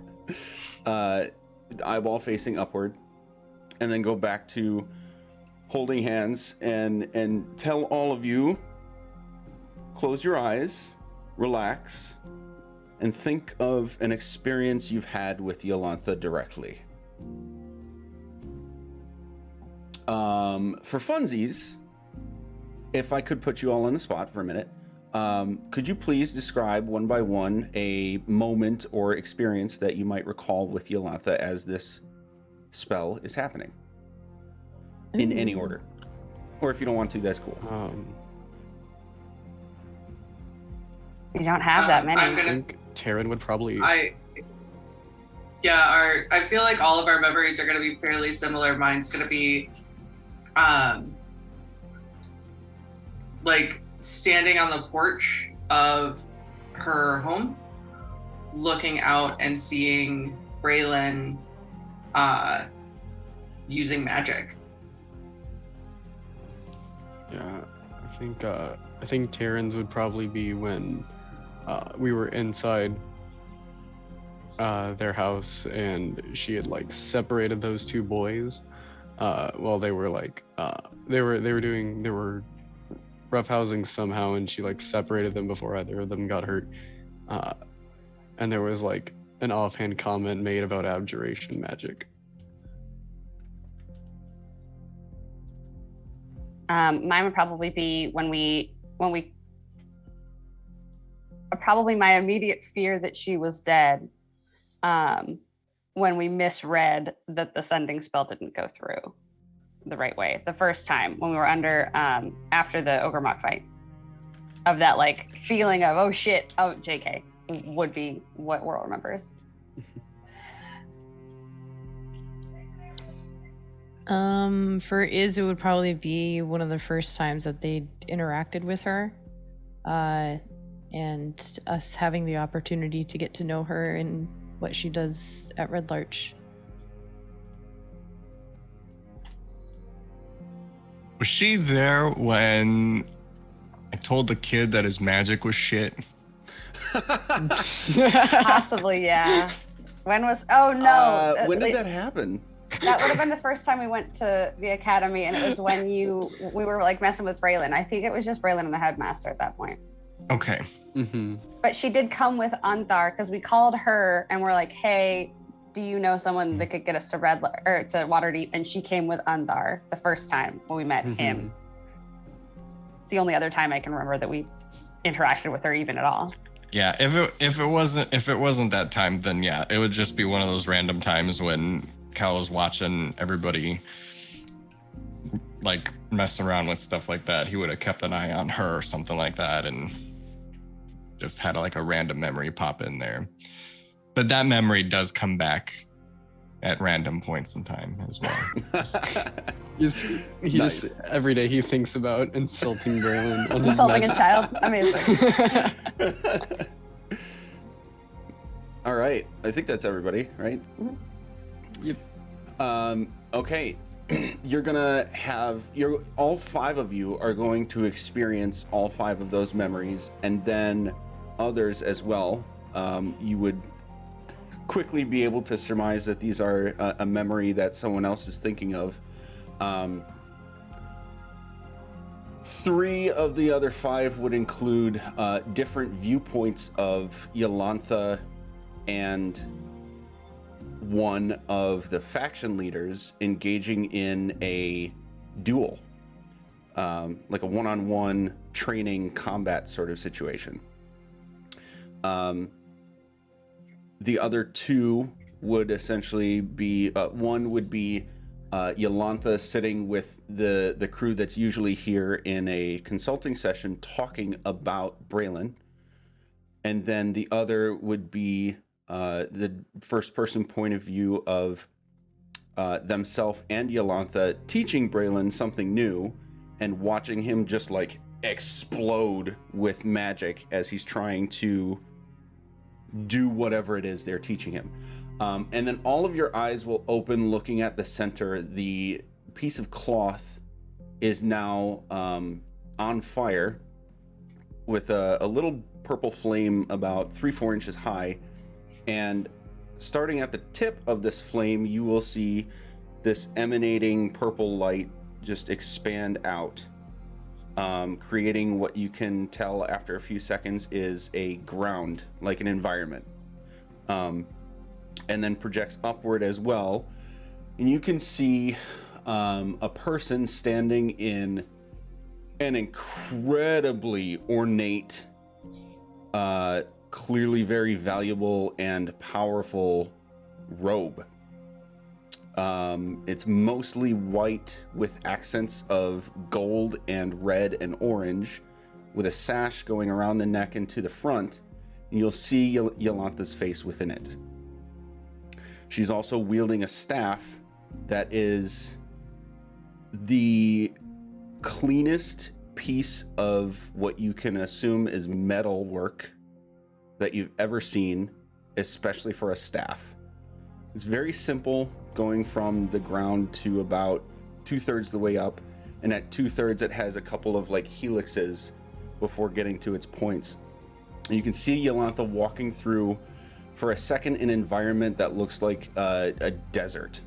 The eyeball facing upward, and then go back to holding hands and tell all of you, close your eyes, relax, and think of an experience you've had with Yolantha directly. For funsies, if I could put you all on the spot for a minute, could you please describe one by one a moment or experience that you might recall with Yolantha as this spell is happening? In any order. Or if you don't want to, that's cool. You don't have that many. I'm I gonna. think Taryn would probably. I feel like all of our memories are gonna be fairly similar. Mine's gonna be, like standing on the porch of her home, looking out and seeing Braylon, using magic. Yeah, I think Taryn's would probably be when we were inside their house and she had like separated those two boys while they were like they were roughhousing somehow, and she like separated them before either of them got hurt. And there was like an offhand comment made about abjuration magic. Mine would probably be when we probably my immediate fear that she was dead, when we misread that the sending spell didn't go through the right way the first time when we were under after the Ogremok fight, of that like feeling of oh shit, oh JK would be what World remembers. For Iz, it would probably be one of the first times that they interacted with her, and us having the opportunity to get to know her and what she does at Red Larch. Was she there when I told the kid that his magic was shit? Possibly, yeah. When was? Oh no! When did that happen? That would have been the first time we went to the academy, and it was when we were like messing with Braylon. I think it was just Braylon and the headmaster at that point. Okay. Mm-hmm. But she did come with Anthar because we called her and we're like, "Hey, do you know someone that could get us to to Waterdeep?" And she came with Anthar the first time when we met him. It's the only other time I can remember that we interacted with her even at all. Yeah, if it wasn't that time, then yeah, it would just be one of those random times when Cal was watching everybody like messing around with stuff like that. He would have kept an eye on her or something like that, and just had like a random memory pop in there. But that memory does come back at random points in time as well. He Nice. just every day he thinks about insulting Braylon on his Insulting a magic. child, amazing. All right, I think that's everybody, right? Yep. Okay, you're gonna have all five of you are going to experience all five of those memories, and then others as well. You would quickly be able to surmise that these are a memory that someone else is thinking of. 3 of the other 5 would include different viewpoints of Yolantha and one of the faction leaders engaging in a duel, like a one-on-one training combat sort of situation. The other 2 would essentially be, one would be Yolantha sitting with the crew that's usually here in a consulting session talking about Braylon. And then the other would be the first person point of view of themselves and Yolantha teaching Braylon something new and watching him just like explode with magic as he's trying to do whatever it is they're teaching him. And then all of your eyes will open looking at the center. The piece of cloth is now on fire with a little purple flame about 3-4 inches high. And starting at the tip of this flame, you will see this emanating purple light just expand out, creating what you can tell after a few seconds is a ground, like an environment. And then projects upward as well. And you can see a person standing in an incredibly ornate, clearly very valuable and powerful robe. It's mostly white with accents of gold and red and orange, with a sash going around the neck and to the front. And you'll see Yolanta's face within it. She's also wielding a staff that is the cleanest piece of what you can assume is metal work that you've ever seen, especially for a staff. It's very simple, going from the ground to about 2/3 the way up, and at 2/3 it has a couple of like helixes before getting to its points. And you can see Yolantha walking through for a second an environment that looks like a desert,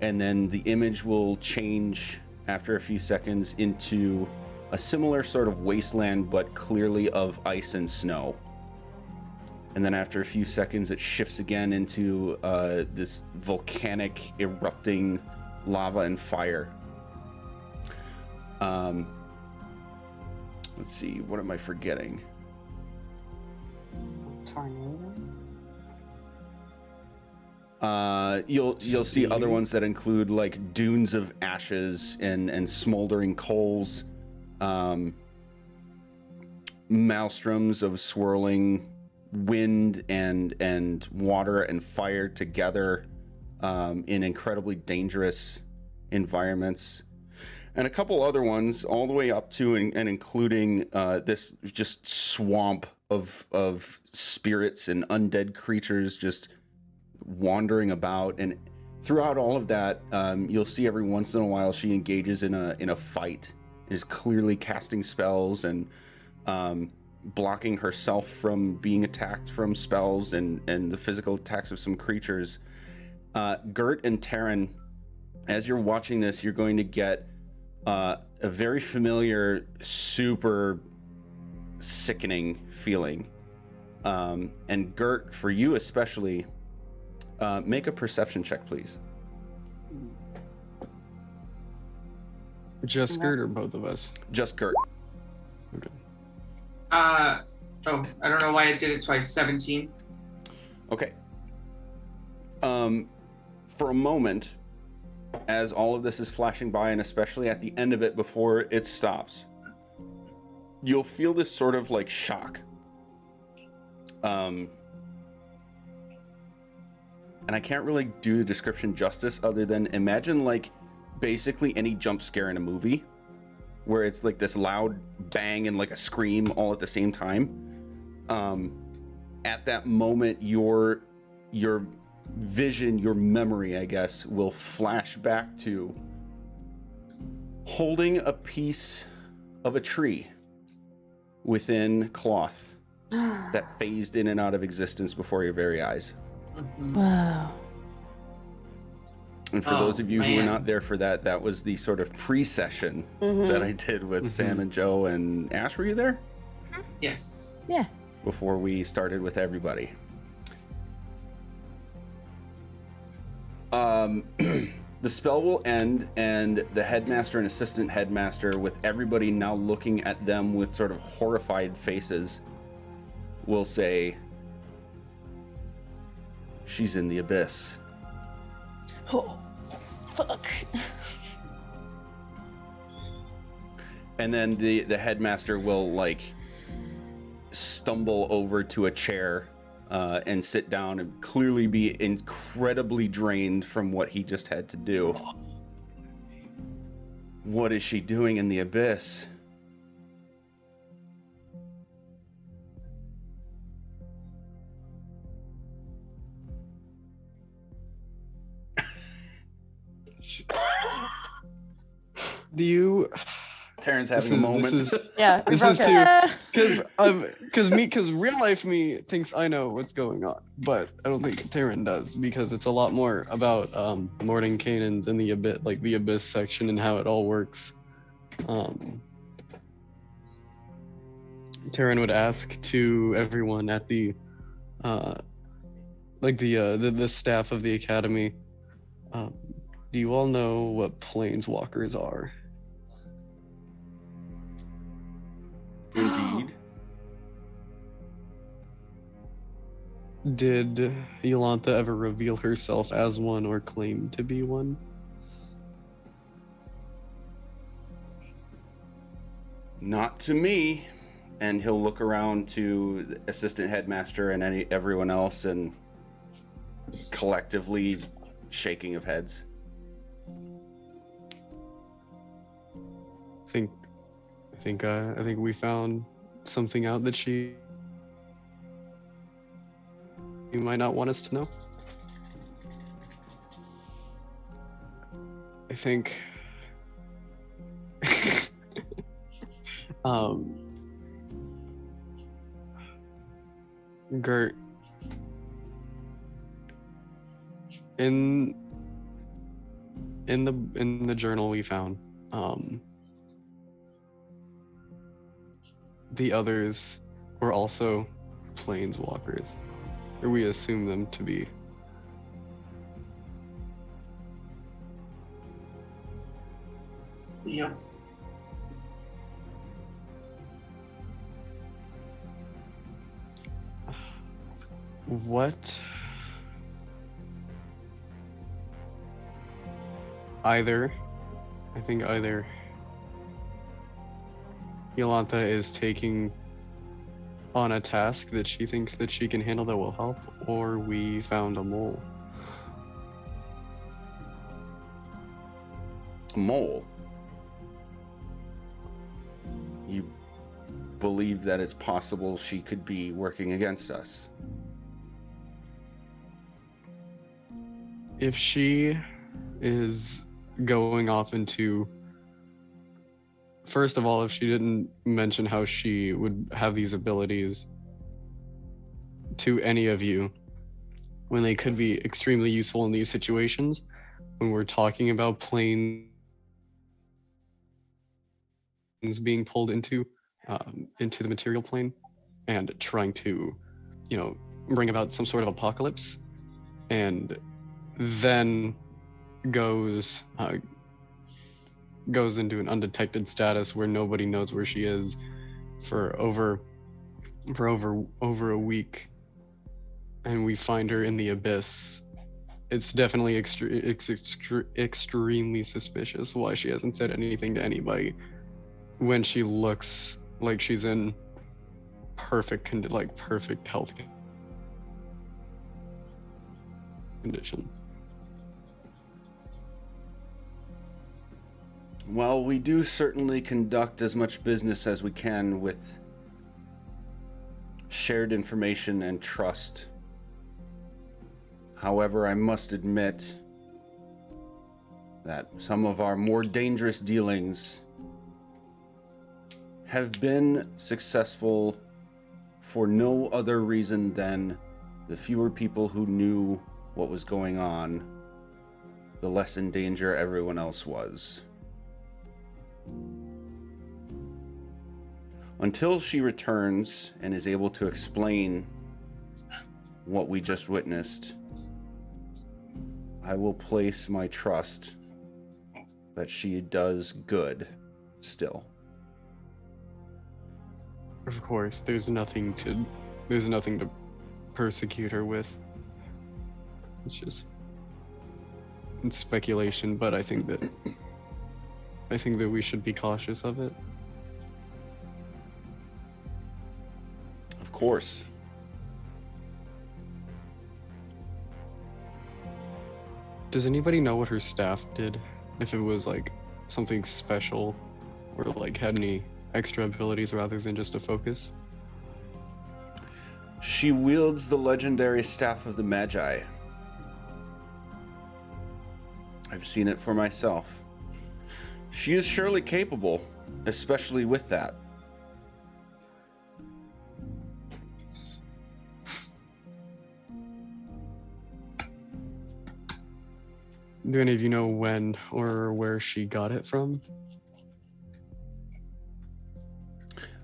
and then the image will change after a few seconds into a similar sort of wasteland, but clearly of ice and snow. And then after a few seconds it shifts again into this volcanic erupting lava and fire. Let's see, what am I forgetting? Tornado. You'll see other ones that include like dunes of ashes and smoldering coals, maelstroms of swirling wind and water and fire together in incredibly dangerous environments, and a couple other ones all the way up to and including this just swamp of spirits and undead creatures just wandering about. And throughout all of that, you'll see every once in a while she engages in a fight, is clearly casting spells and blocking herself from being attacked from spells and the physical attacks of some creatures. Gert and Taryn, as you're watching this, you're going to get a very familiar, super sickening feeling. And Gert, for you especially, make a perception check, please. Just Gert or both of us? Just Gert. Okay. I don't know why I did it twice. 17. Okay. For a moment, as all of this is flashing by, and especially at the end of it before it stops, you'll feel this sort of like shock. And I can't really do the description justice other than imagine like basically any jump scare in a movie where it's like this loud bang and like a scream all at the same time. At that moment, your vision, your memory, I guess, will flash back to holding a piece of a tree within cloth that phased in and out of existence before your very eyes. Wow. And for those of you who were man. not there for that, that was the sort of pre-session that I did with Sam and Joe and Ash. Were you there? Yes. Yeah. Before we started with everybody. The spell will end, and the headmaster and assistant headmaster, with everybody now looking at them with sort of horrified faces, will say, "She's in the abyss." Oh, fuck. And then the headmaster will like stumble over to a chair and sit down and clearly be incredibly drained from what he just had to do. What is she doing in the abyss? Do you? Terran's having a moment. This is Yeah, we This broke is it. because real life me thinks I know what's going on, but I don't think Taryn does, because it's a lot more about Mordenkainen's and the abyss, like the abyss section and how it all works. Taryn would ask to everyone at the the staff of the academy, do you all know what planeswalkers are? Indeed. Did Yolantha ever reveal herself as one or claim to be one? Not to me. And he'll look around to the assistant headmaster and everyone else, and collectively shaking of heads. I think we found something out that you might not want us to know. I think Gert, in the journal we found, the others were also planeswalkers, or we assume them to be. Yep. What? I think either Yolantha is taking on a task that she thinks that she can handle that will help, or we found a mole. A mole. You believe that it's possible she could be working against us? If she is going off into, first of all, if she didn't mention how she would have these abilities to any of you when they could be extremely useful in these situations, when we're talking about planes being pulled into the material plane and trying to, bring about some sort of apocalypse, and then goes into an undetected status where nobody knows where she is for over a week, and we find her in the abyss. It's definitely extremely suspicious why she hasn't said anything to anybody when she looks like she's in perfect health condition. Well, we do certainly conduct as much business as we can with shared information and trust. However, I must admit that some of our more dangerous dealings have been successful for no other reason than the fewer people who knew what was going on, the less in danger everyone else was. Until she returns and is able to explain what we just witnessed, I will place my trust that she does good still. Of course, there's nothing to persecute her with. It's speculation, but I think that we should be cautious of it. Of course. Does anybody know what her staff did? If it was like something special, or like had any extra abilities rather than just a focus? She wields the legendary Staff of the Magi. I've seen it for myself. She is surely capable, especially with that. Do any of you know when or where she got it from?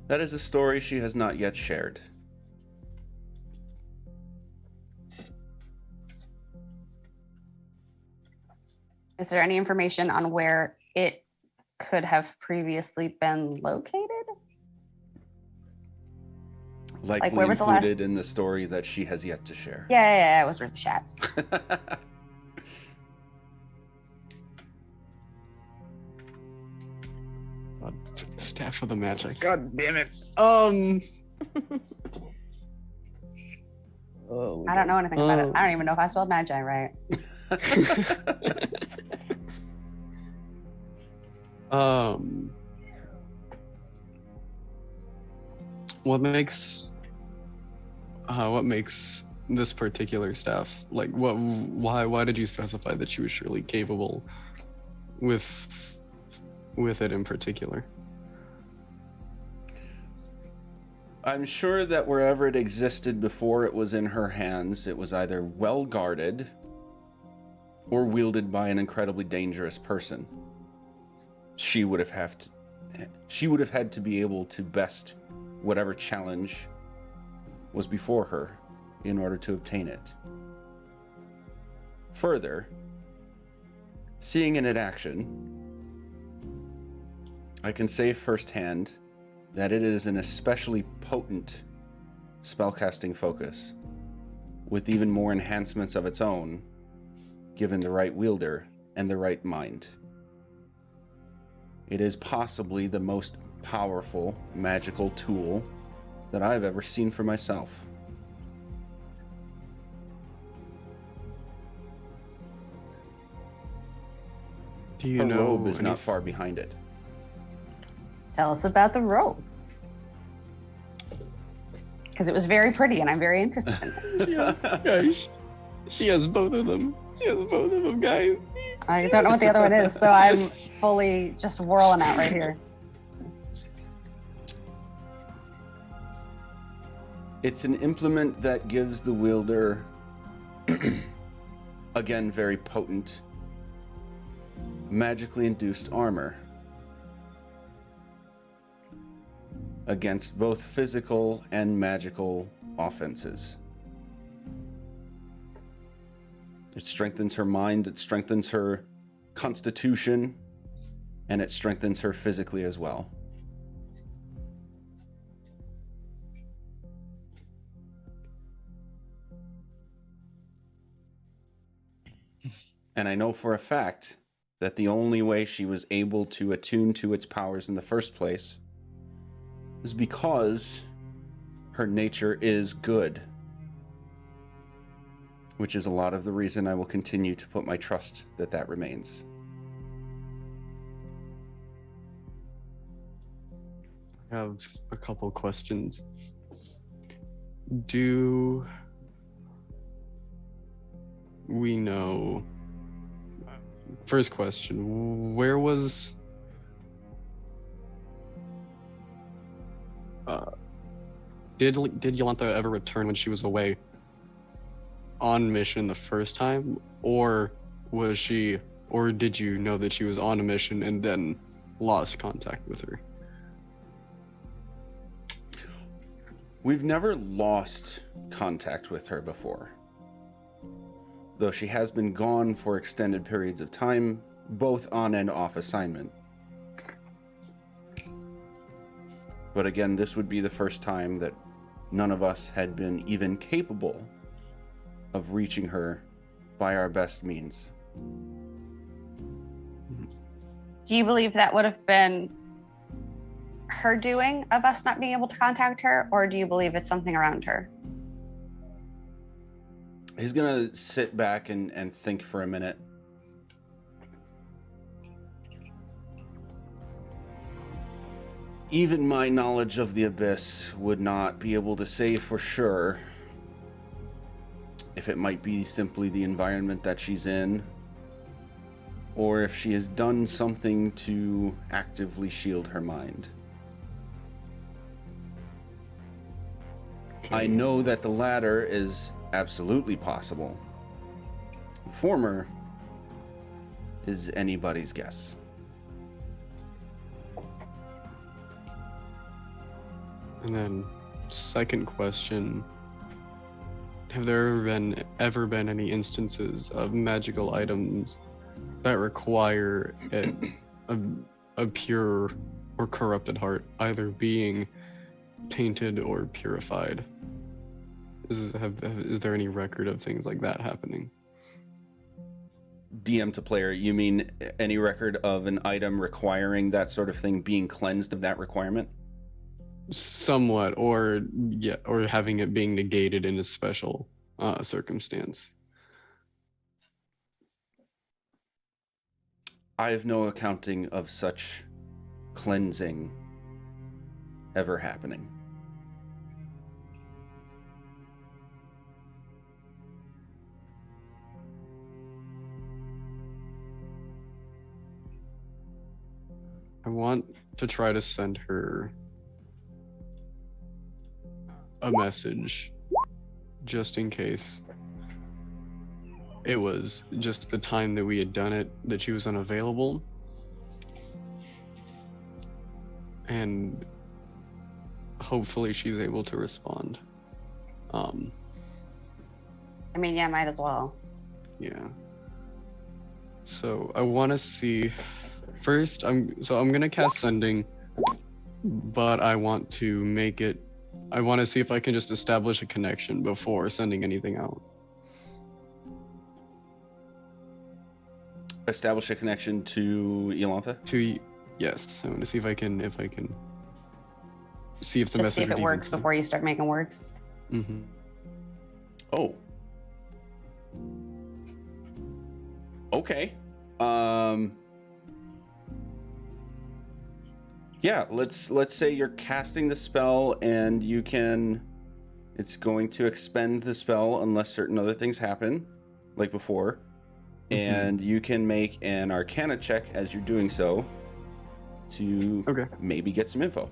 That is a story she has not yet shared. Is there any information on where it could have previously been located? Likely where was the included in the story that she has yet to share. Yeah, it was worth a shot. God, Staff of the Magic. God damn it. Oh, I don't know anything about it. I don't even know if I spelled magi right. What makes this particular staff like why did you specify that she was surely capable with it in particular? I'm sure that wherever it existed before it was in her hands, it was either well guarded or wielded by an incredibly dangerous person. She would have had to be able to best whatever challenge was before her in order to obtain it. Further, seeing it in action, I can say firsthand that it is an especially potent spellcasting focus, with even more enhancements of its own, given the right wielder and the right mind. It is possibly the most powerful magical tool that I've ever seen for myself. Do you Her know robe is not far behind it. Tell us about the robe. Because it was very pretty and I'm very interested in it. Guys, she has both of them. She has both of them, guys. I don't know what the other one is, so I'm fully just whirling out right here. It's an implement that gives the wielder, again, very potent, magically induced armor against both physical and magical offenses. It strengthens her mind, it strengthens her constitution, and it strengthens her physically as well. And I know for a fact that the only way she was able to attune to its powers in the first place is because her nature is good. Which is a lot of the reason I will continue to put my trust that that remains. I have a couple questions. Do we know... First question, where was... Did Yolantha ever return when she was away on mission the first time? Or did you know that she was on a mission and then lost contact with her? We've never lost contact with her before. Though she has been gone for extended periods of time, both on and off assignment. But again, this would be the first time that none of us had been even capable of reaching her by our best means. Do you believe that would have been her doing of us not being able to contact her, or do you believe it's something around her? He's gonna sit back and think for a minute. Even my knowledge of the Abyss would not be able to say for sure if it might be simply the environment that she's in, or if she has done something to actively shield her mind. I know that the latter is absolutely possible. The former is anybody's guess. And then, second question: have there ever been any instances of magical items that require a pure or corrupted heart, either being tainted or purified? Is there any record of things like that happening? DM to player, you mean any record of an item requiring that sort of thing being cleansed of that requirement? Somewhat, or having it being negated in a special circumstance. I have no accounting of such cleansing ever happening. I want to try to send her a message, just in case it was just the time that we had done it that she was unavailable, and hopefully she's able to respond. I mean, yeah, might as well. Yeah. So I want to see. First, I'm gonna cast sending, but I want to make it. I want to see if I can just establish a connection before sending anything out. Establish a connection to Yolantha? Yes, I want to see if I can see if the Just message. see if it works before you start making words. Mm-hmm. Oh. Okay. Yeah, let's say you're casting the spell and it's going to expend the spell unless certain other things happen, like before. And you can make an Arcana check as you're doing so to maybe get some info.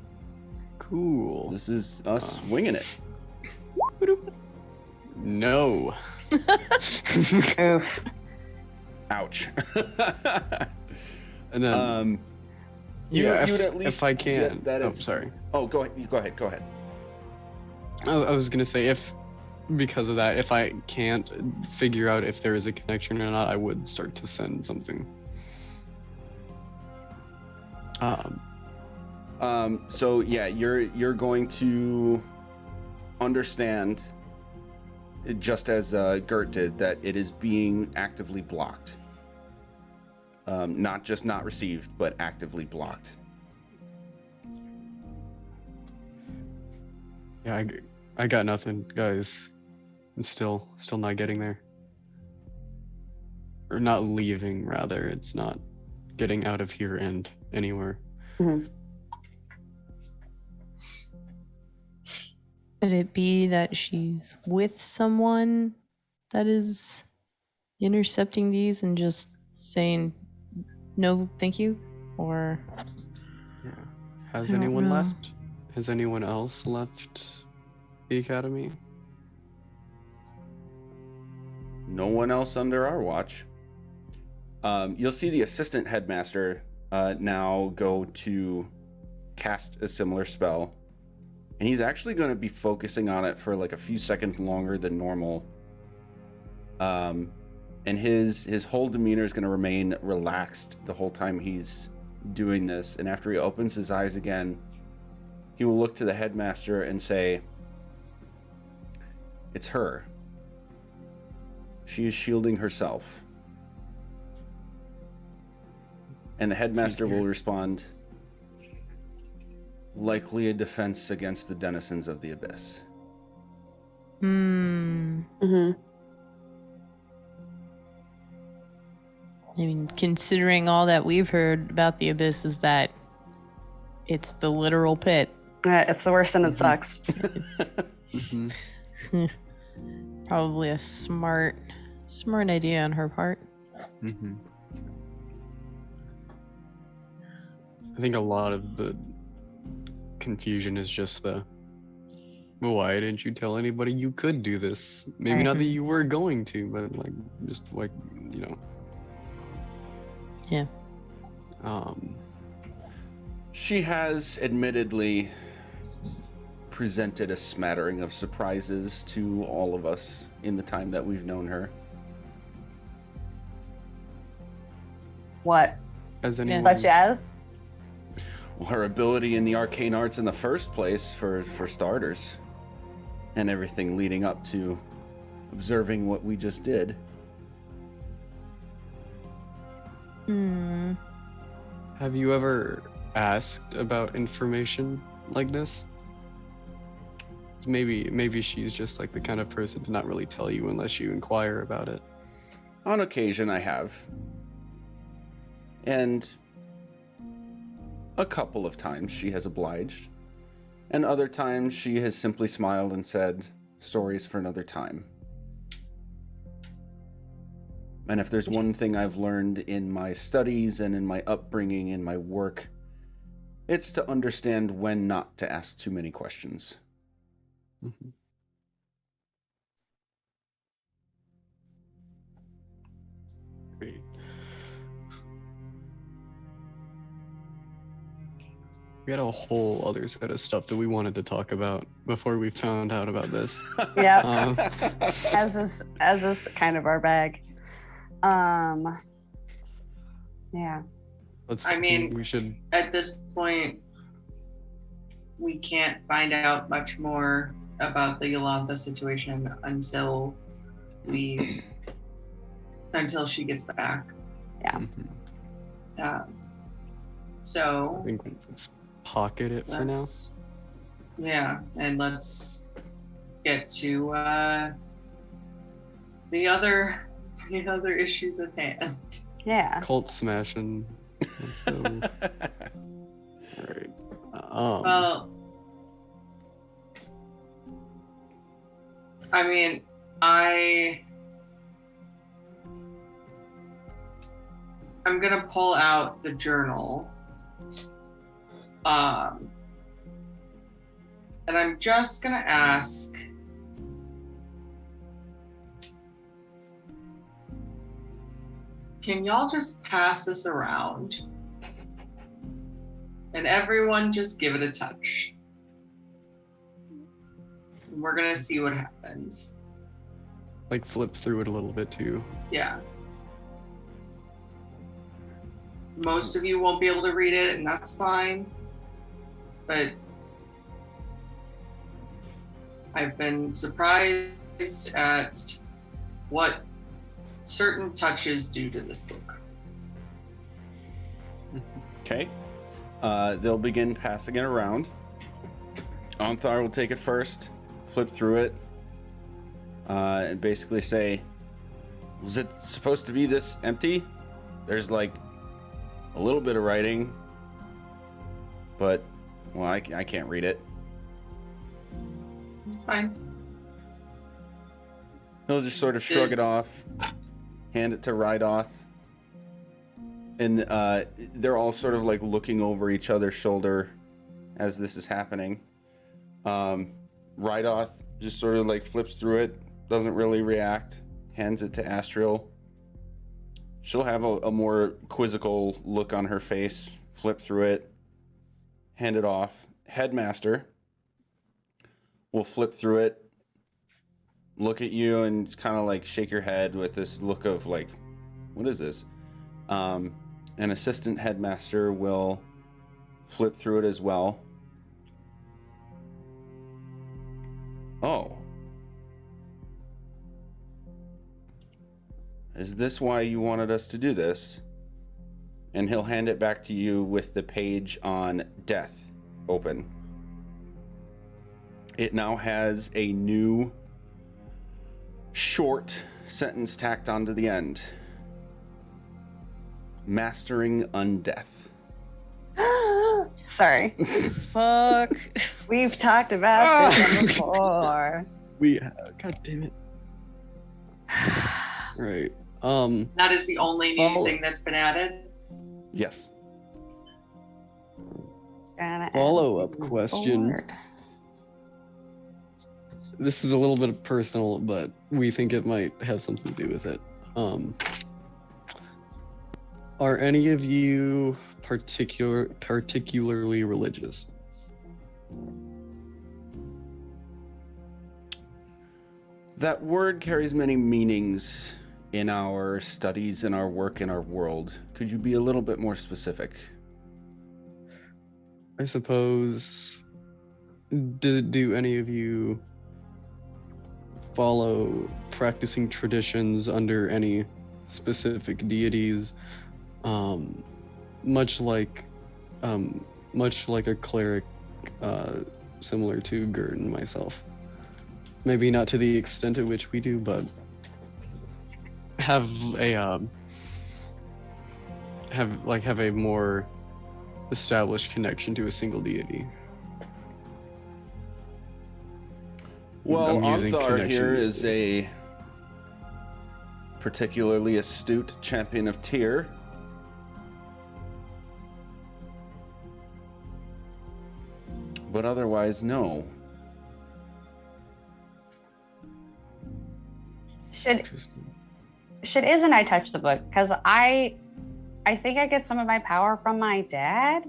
Cool. This is us winging it. No. Oof. Ouch. And then you yeah, would at least if I can. get that. Sorry. Oh, go ahead. I was gonna say, because of that, if I can't figure out if there is a connection or not, I would start to send something. So yeah, you're going to understand, just as Gert did, that it is being actively blocked. Not just not received, but actively blocked. Yeah, I got nothing, guys. I'm still not getting there. Or not leaving, rather. It's not getting out of here and anywhere. Mm-hmm. Could it be that she's with someone that is intercepting these and just saying no, thank you? Or Yeah. Has I don't anyone know. left? Has anyone else left the academy? No one else under our watch. You'll see the assistant headmaster now go to cast a similar spell, and he's actually going to be focusing on it for like a few seconds longer than normal. And his whole demeanor is going to remain relaxed the whole time he's doing this. And after he opens his eyes again, he will look to the headmaster and say, "It's her. She is shielding herself." And the headmaster will respond, "Likely a defense against the denizens of the abyss." Mm-hmm. I mean, considering all that we've heard about the abyss is that it's the literal pit. It's the worst and it sucks. Mm-hmm. Probably a smart idea on her part. Mm-hmm. I think a lot of the confusion is just well, why didn't you tell anybody you could do this? Maybe Right. not that you were going to, but like just like Yeah. She has admittedly presented a smattering of surprises to all of us in the time that we've known her. What? As anyone Such as? Her ability in the arcane arts in the first place, for starters, and everything leading up to observing what we just did. Hmm. Have you ever asked about information like this? Maybe she's just like the kind of person to not really tell you unless you inquire about it. On occasion, I have. And a couple of times she has obliged. And other times she has simply smiled and said, stories for another time. And if there's one thing I've learned in my studies and in my upbringing, in my work, it's to understand when not to ask too many questions. Mm-hmm. Great. We had a whole other set of stuff that we wanted to talk about before we found out about this. Yeah. As is kind of our bag. Yeah. I mean, we should. At this point, we can't find out much more about the Yolantha situation until she gets back. Yeah. Mhm. So I think let's pocket it for now. Yeah, and let's get to the other issues at hand. Yeah. Cult smashing. So, all right. Well, I mean, I'm gonna pull out the journal. And I'm just gonna ask, can y'all just pass this around? And everyone just give it a touch. And we're gonna see what happens. Like flip through it a little bit too. Yeah. Most of you won't be able to read it, and that's fine. But I've been surprised at what certain touches do to this book. Okay. They'll begin passing it around. Onthar will take it first, flip through it, and basically say, was it supposed to be this empty? There's like a little bit of writing, but, well, I can't read it. It's fine. He'll just sort of shrug it off, hand it to Rydoth, and they're all sort of like looking over each other's shoulder as this is happening. Rydoth just sort of like flips through it, doesn't really react, hands it to Astriel. She'll have a more quizzical look on her face, flip through it, hand it off. Headmaster will flip through it, look at you, and kind of like shake your head with this look of like, what is this? An assistant headmaster will flip through it as well. Oh. Is this why you wanted us to do this? And he'll hand it back to you with the page on death open. It now has a new short sentence tacked onto the end. Mastering undeath. Sorry. Fuck. We've talked about this before. God damn it. Right. That is the only new Well- thing that's been added. Yes. Gonna add Follow-up to the question. board. This is a little bit personal, but we think it might have something to do with it. Are any of you particularly religious? That word carries many meanings in our studies, in our work, in our world. Could you be a little bit more specific? I suppose. Do any of you follow practicing traditions under any specific deities? Much like a cleric, similar to Gert and myself. Maybe not to the extent at which we do, but have a more established connection to a single deity. Well, I'm using Ogthar here connections is to- a particularly astute champion of Tyr. But otherwise, no. Should Iz and I touch the book? Because I think I get some of my power from my dad.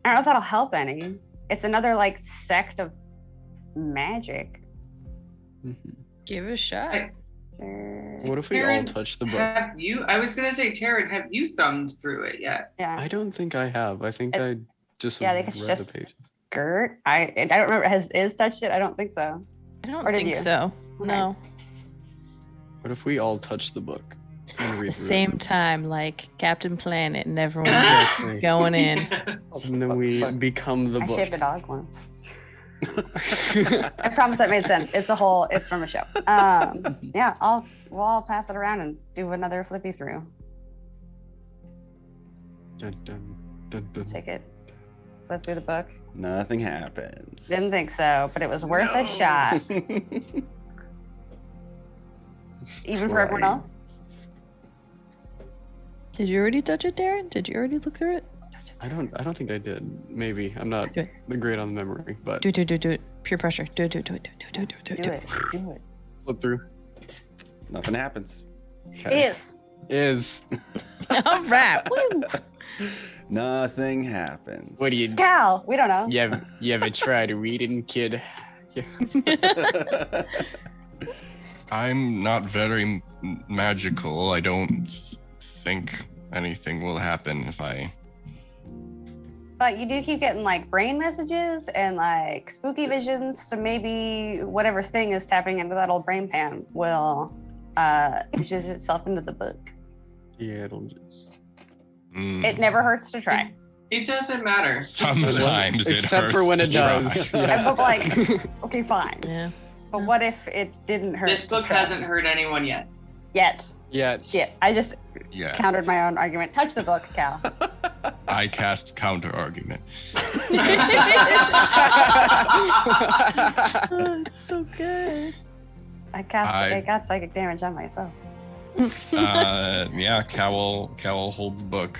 I don't know if that'll help any. It's another like sect of magic. Mhm. Give it a shot. Sure. What if we all Karen, touch the book? Have you? I was gonna say, Taryn, have you thumbed through it yet? Yeah. I don't think I have. I think I just Yeah, I think it's read just- the pages. Gert? I don't remember. Has Iz touched it? I don't think so. I don't Or did think you? so. Okay. No. What if we all touch the book and read The through same it? time, like Captain Planet, and everyone Exactly. going in. And then we become the I book. shaved a dog once. I promise that made sense. It's from a show. Yeah, we'll all pass it around and do another flippy through. Dun, dun, dun, dun. Take it. Flip through the book. Nothing happens. Didn't think so, but it was worth a No. shot. Even for everyone Try. else. Did you already touch it, Darren? Did you already look through it? I don't think I did. Maybe. I'm not Do it. great on memory, but Do it. Pure pressure. Do it. Do it. flip through. Nothing happens. Okay. Is. All right. Woo. Nothing happens. What do you Cal, we don't know. you ever tried reading, kid? I'm not very magical. I don't think anything will happen if I. But you do keep getting like brain messages and like spooky visions, so maybe whatever thing is tapping into that old brain pan will pushes itself into the book. Yeah, it'll just. It never hurts to try. It doesn't matter. Sometimes it Except hurts for when to it does. try. And but like, okay, fine. Yeah. But what if it didn't hurt? This book to try? hasn't hurt anyone yet. Yet. Yeah. Shit. I just Yeah, countered my own argument. Touch the book, Cal. I cast counter argument. Oh, it's so good. I I- got psychic damage on myself. Yeah, Cowl holds the book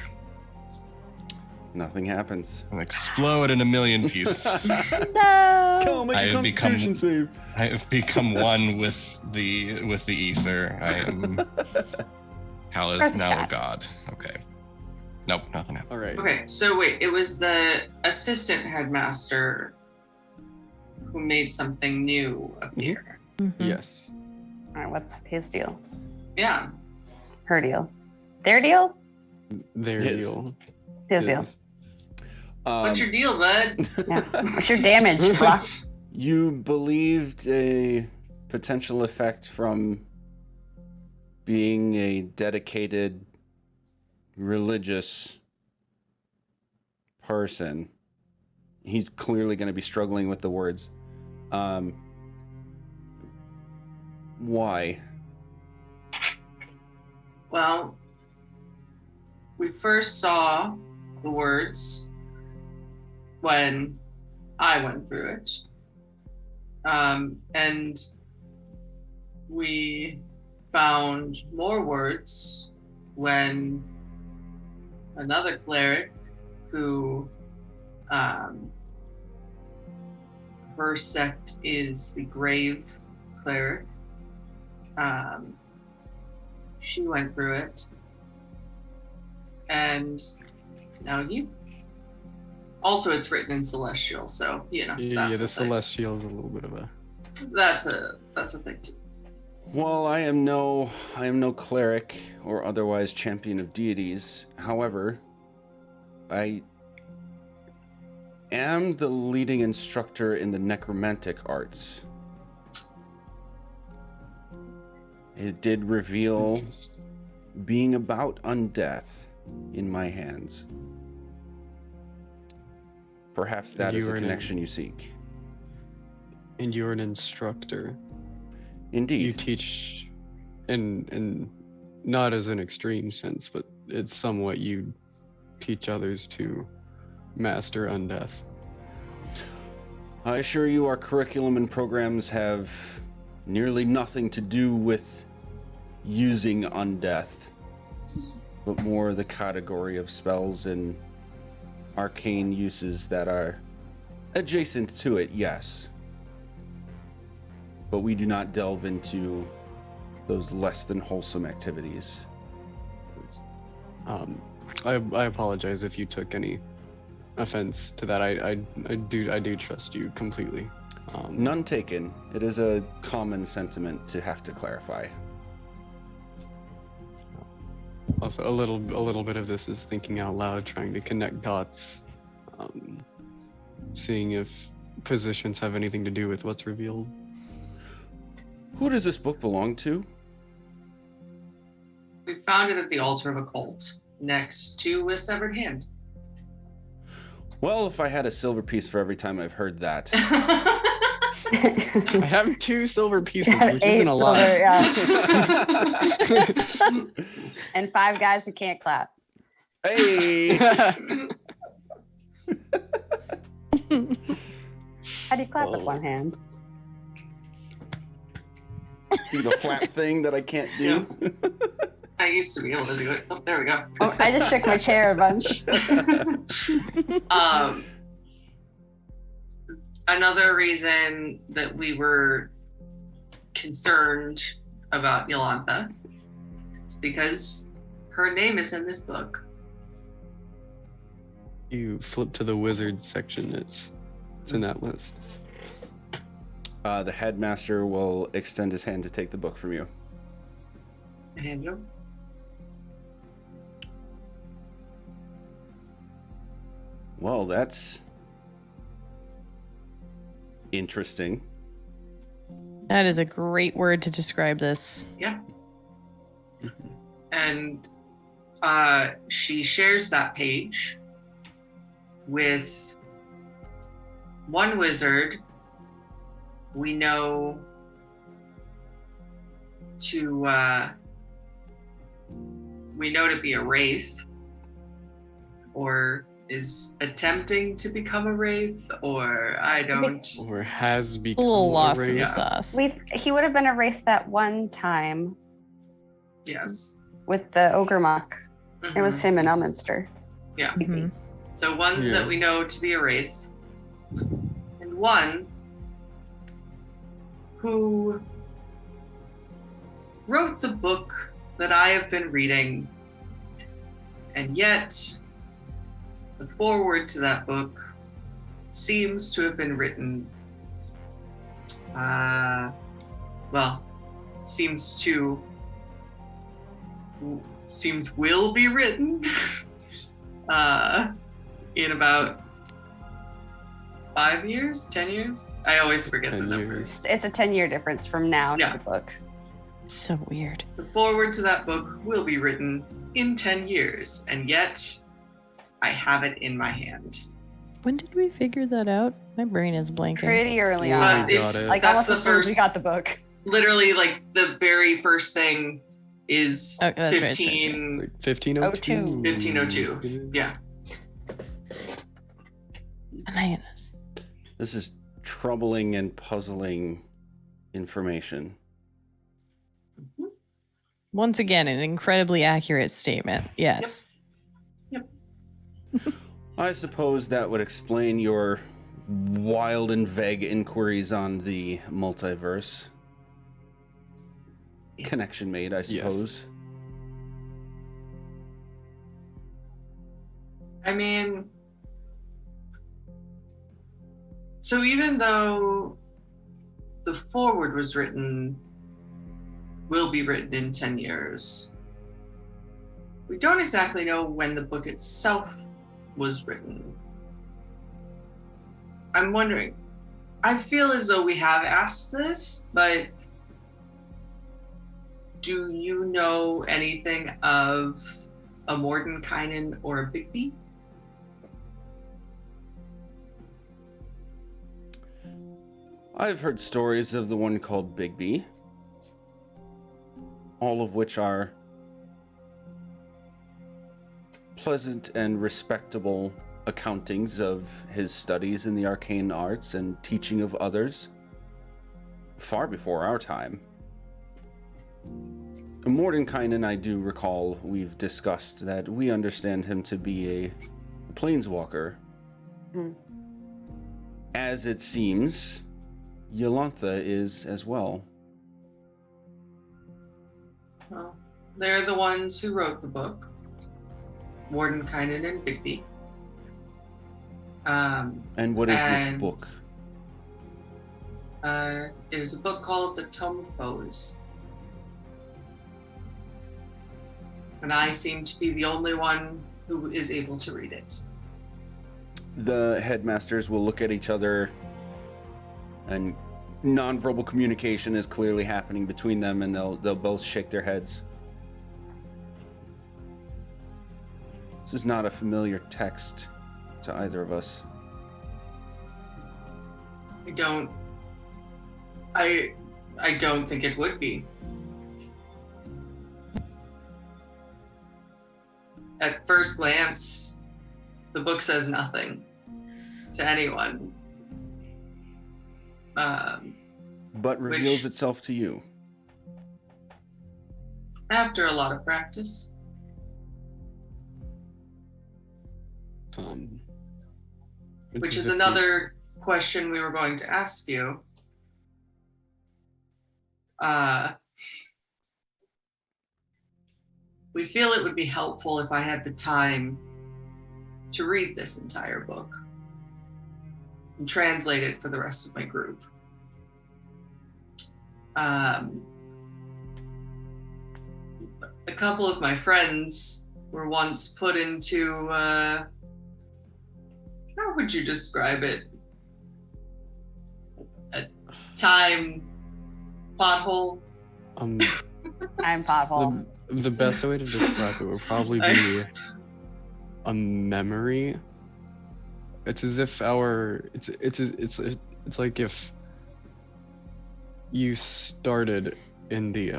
Nothing happens. and explode in a million pieces. No. Cal, make I a have become- constitution save. I have become one with the ether. I am. Cal is Perfect now a shot. god. Okay. Nope, nothing happened. All right. Okay, so wait, it was the assistant headmaster who made something new appear. Mhm. Yes. All right, what's his deal? Yeah. Her deal? Their deal? Their His. deal. His deal. What's your deal, bud? Yeah. What's your damage, Brock? You believed a potential effect from being a dedicated religious person. He's clearly going to be struggling with the words. Why? Well, we first saw the words when I went through it. And we found more words when another cleric who her sect is the Grave Cleric. She went through it. And now you. Also, it's written in Celestial, so Yeah, that's the a thing. Celestial is a little bit of a. That's a thing too. Well, I am no cleric or otherwise champion of deities. However, I am the leading instructor in the necromantic arts. It did reveal being about undeath in my hands. Perhaps that is a connection you seek. And you're an instructor. Indeed. You teach, and not as an extreme sense, but it's somewhat you teach others to master undeath. I assure you our curriculum and programs have nearly nothing to do with using undeath, but more the category of spells and arcane uses that are adjacent to it, yes. But we do not delve into those less than wholesome activities. I apologize if you took any offense to that. I do trust you completely. None taken. It is a common sentiment to have to clarify. Also, a little bit of this is thinking out loud, trying to connect dots, seeing if positions have anything to do with what's revealed. Who does this book belong to? We found it at the altar of a cult, next to a severed hand. Well, if I had a silver piece for every time I've heard that. I have 2 silver pieces, Yeah, which 8 isn't a lot. silver, yeah. And 5 guys who can't clap. Hey! How do you clap with Oh. one hand? Do the flat thing that I can't do. I used to be able to do it. Oh, there we go. Oh, I just shook my chair a bunch. Another reason that we were concerned about Yolantha is because her name is in this book. You flip to the wizard section. It's in that list. The headmaster will extend his hand to take the book from you. And Well, that's interesting. That is a great word to describe this. yeah. And she shares that page with one wizard we know to be a wraith, or is attempting to become a wraith, or I don't. Or has A become little lost in the wraith. sauce. He would have been a wraith that one time Yes. with the ogre muck. It was Mhm. him in Elminster. Yeah. Mhm. So one Yeah. that we know to be a wraith, and one who wrote the book that I have been reading, and yet the foreword to that book seems to have been written, will be written in about 5 years, 10 years. I always forget the 10 numbers. It's a 10-year difference from now Yeah. to the book. So weird. The foreword to that book will be written in 10 years, and yet I have it in my hand. When did we figure that out? My brain is blanking. Pretty early Oh, on. we got it. Like that's almost the as soon as we first, got the book. literally like the very first thing is Oh, that's right, 15. Like 1502. 1502. Yeah. Bananas. This is troubling and puzzling information. Once again, an incredibly accurate statement. Yes. I suppose that would explain your wild and vague inquiries on the multiverse. Yes. Connection made, I suppose. I mean, so even though the forward will be written in 10 years, we don't exactly know when the book itself was written. I'm wondering, I feel as though we have asked this, but do you know anything of a Mordenkainen or a Bigby? I've heard stories of the one called Bigby, all of which are pleasant and respectable accountings of his studies in the arcane arts and teaching of others, far before our time. Mordenkainen, I do recall we've discussed that we understand him to be a planeswalker. As it seems, Yolantha is as well. Well, they're the ones who wrote the book, Mordenkainen and Bigby. And what is this book? It is a book called The Tome of Foes. And I seem to be the only one who is able to read it. The headmasters will look at each other, and nonverbal communication is clearly happening between them, and they'll both shake their heads. This is not a familiar text to either of us. I don't think it would be. At first glance, the book says nothing to anyone. But reveals itself to you. After a lot of practice. Which is another question we were going to ask you. We feel it would be helpful if I had the time to read this entire book and translate it for the rest of my group. A couple of my friends were once put into, how would you describe it? A time pothole? I'm pothole. The best way to describe it would probably be a memory. It's as if it's like if you started in the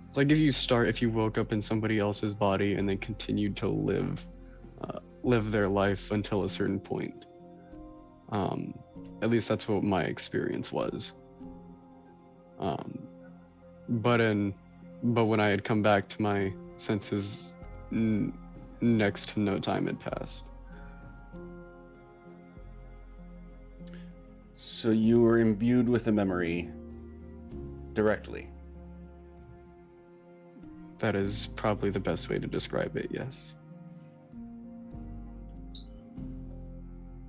it's like if you woke up in somebody else's body and they continued to live their life until a certain point. At least that's what my experience was. But when I had come back to my senses, next to no time had passed. So you were imbued with a memory directly. That is probably the best way to describe it, yes.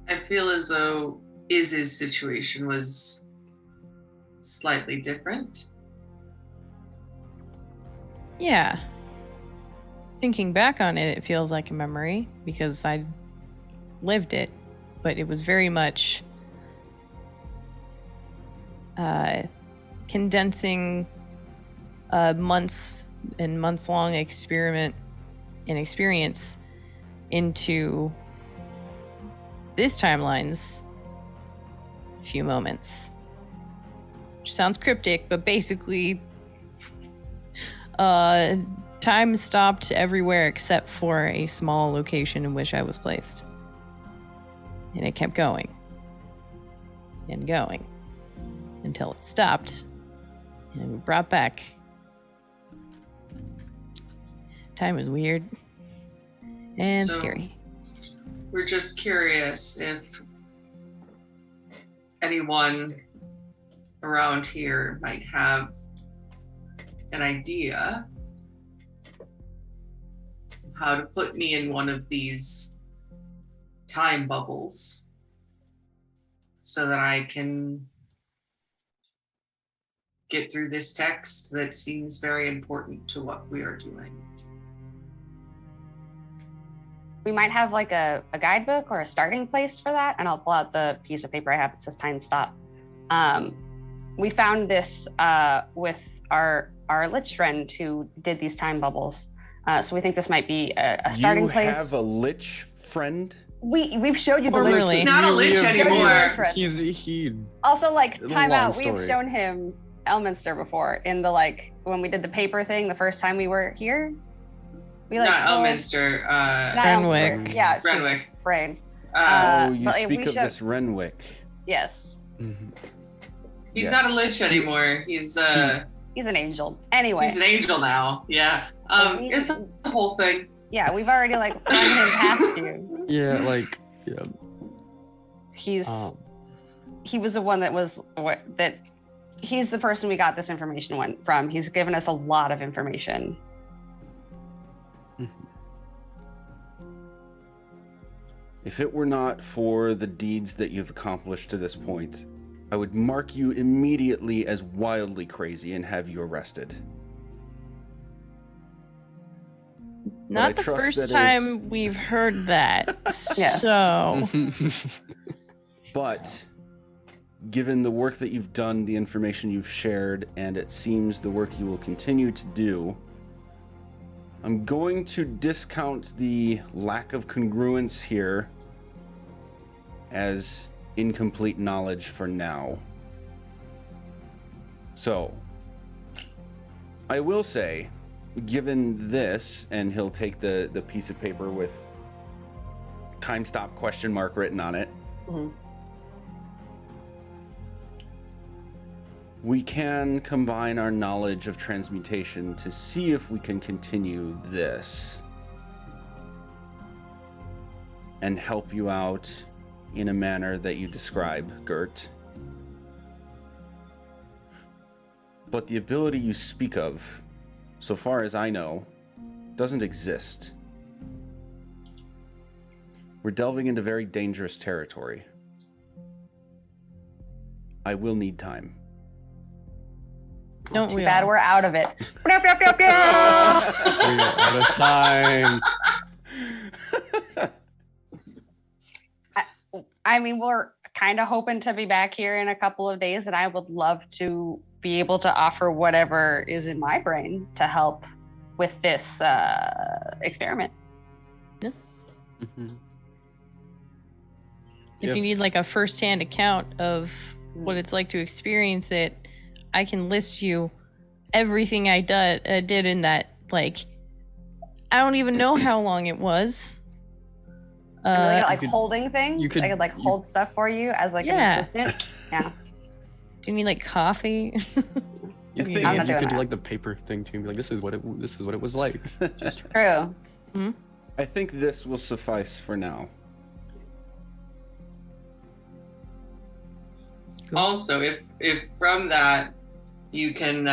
I feel as though Iz's situation was slightly different. Yeah. Thinking back on it, it feels like a memory because I lived it, but it was very much condensing months and months long experiment and experience into this timeline's few moments. Which sounds cryptic, but basically time stopped everywhere except for a small location in which I was placed. And it kept going and going until it stopped and we brought back. Time was weird and So- scary. we're just curious if anyone around here might have an idea of how to put me in one of these time bubbles so that I can get through this text that seems very important to what we are doing. We might have like a guidebook or a starting place for that. And I'll pull out the piece of paper I have. It says time stop. We found this with our Lich friend who did these time bubbles. So we think this might be a starting place. You have a Lich friend? We've showed you the Formerly. Lich. He's not a Lich anymore. He Also, like, It's a time long out. story. We've shown him Elminster before in the when we did the paper thing the first time we were here. We Not told- Elminster, not Renwick. Elminster. Yeah, Renwick. brain. Oh, you but if speak we of showed- this Renwick. Yes, He's Yes. not a Lich anymore. He's he's an angel. Anyway, he's an angel now. Yeah. It's a whole thing. yeah, we've already run him past you. Yeah, He's he was the one that he's the person we got this information from. He's given us a lot of information. If it were not for the deeds that you've accomplished to this point, I would mark you immediately as wildly crazy and have you arrested. I Not the trust that first it's- time we've heard that. Yeah. So, But given the work that you've done, the information you've shared, and it seems the work you will continue to do, I'm going to discount the lack of congruence here as incomplete knowledge for now. So, I will say, given this, and he'll take the piece of paper with time stop question mark written on it, Mhm. we can combine our knowledge of transmutation to see if we can continue this and help you out in a manner that you describe, Gert. But the ability you speak of, so far as I know, doesn't exist. We're delving into very dangerous territory. I will need time. don't Too we bad all? we're out of it. We're out of time. I mean, we're kind of hoping to be back here in a couple of days, and I would love to be able to offer whatever is in my brain to help with this experiment. If you need like a first-hand account of what it's like to experience it, I can list you everything I did in that. Like, I don't even know how long it was. I'm really good at, like could- holding things. you could- I could like hold stuff for you as like Yeah. an assistant. Yeah. Do you need like coffee? You think I'm not you doing could do that. like the paper thing too, and be like, this is what it was like. Just True. I think this will suffice for now. Also, if from that you can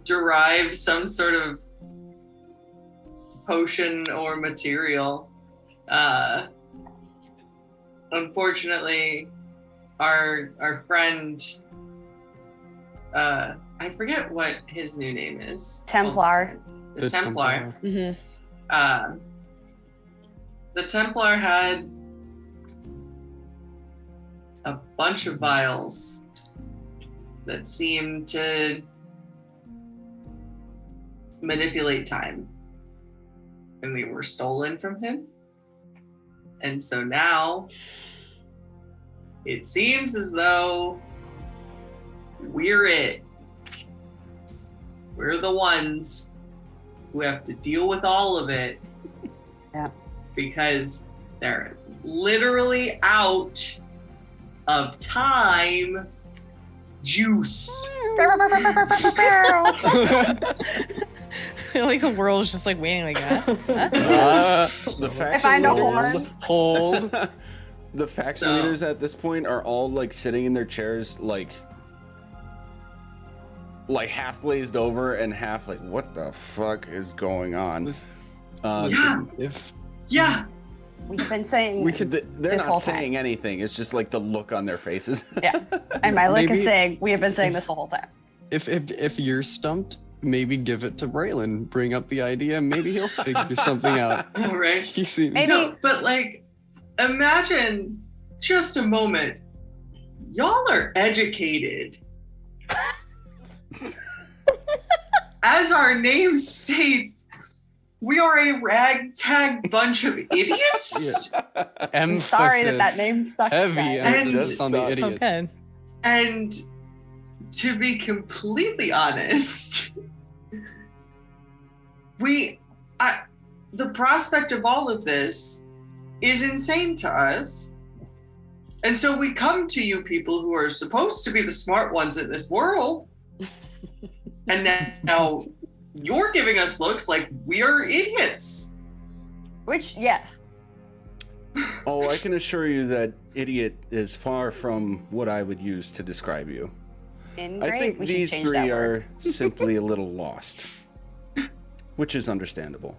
derive some sort of potion or material, unfortunately, our friend, I forget what his new name is. Templar. The Templar. Mm-hmm. The Templar had a bunch of vials that seemed to manipulate time, and they were stolen from him. And so now it seems as though we're it. We're the ones who have to deal with all of it. Yeah. Because they're literally out of time juice. Like the world's just like waiting like that. The faction If I know leaders, horn. Hold. the faction No. leaders at this point are all like sitting in their chairs, like half glazed over and half like, what the fuck is going on? Listen, Yeah. if Yeah. We've been saying We could- They're this whole not time. saying anything. It's just like the look on their faces. Yeah. And my lick is Maybe- saying we have been saying this the whole time. if you're stumped, maybe give it to Braylon. Bring up the idea. Maybe he'll figure something out. All right. He seems. Maybe- No, but like, imagine just a moment. Y'all are educated. As our name states, we are a ragtag bunch of idiots. I'm sorry that name stuck. Heavy guys. emphasis on the Just idiot. Okay. And to be completely honest, the prospect of all of this is insane to us. And so we come to you people who are supposed to be the smart ones in this world. And now you're giving us looks like we're idiots. Which, yes. Oh, I can assure you that idiot is far from what I would use to describe you. In I great, think we should these change three that are word. simply a little lost, which is understandable.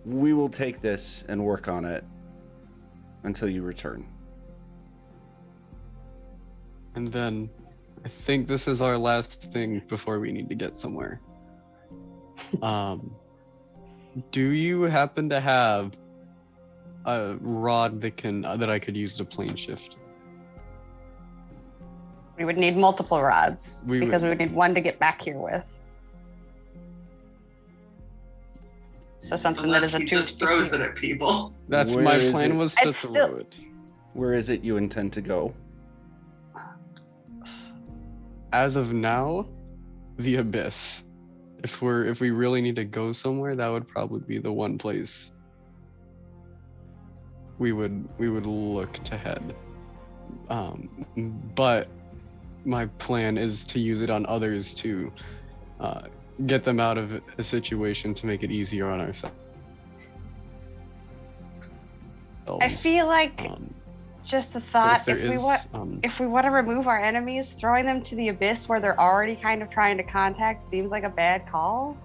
We will take this and work on it until you return. And then, I think this is our last thing before we need to get somewhere. Do you happen to have a rod that I could use to plane shift? We would need multiple rods We because would. we would need one to get back here with. So something that Unless is a he two just throws it at people. That's Where my is plan it? was to It's throw still- it. Where is it you intend to go? As of now, the abyss. If we really need to go somewhere, that would probably be the one place we would look to head. But my plan is to use it on others to get them out of a situation to make it easier on ourselves. I feel like just a thought. there If we is, want, um, if we want to remove our enemies, throwing them to the abyss where they're already kind of trying to contact seems like a bad call.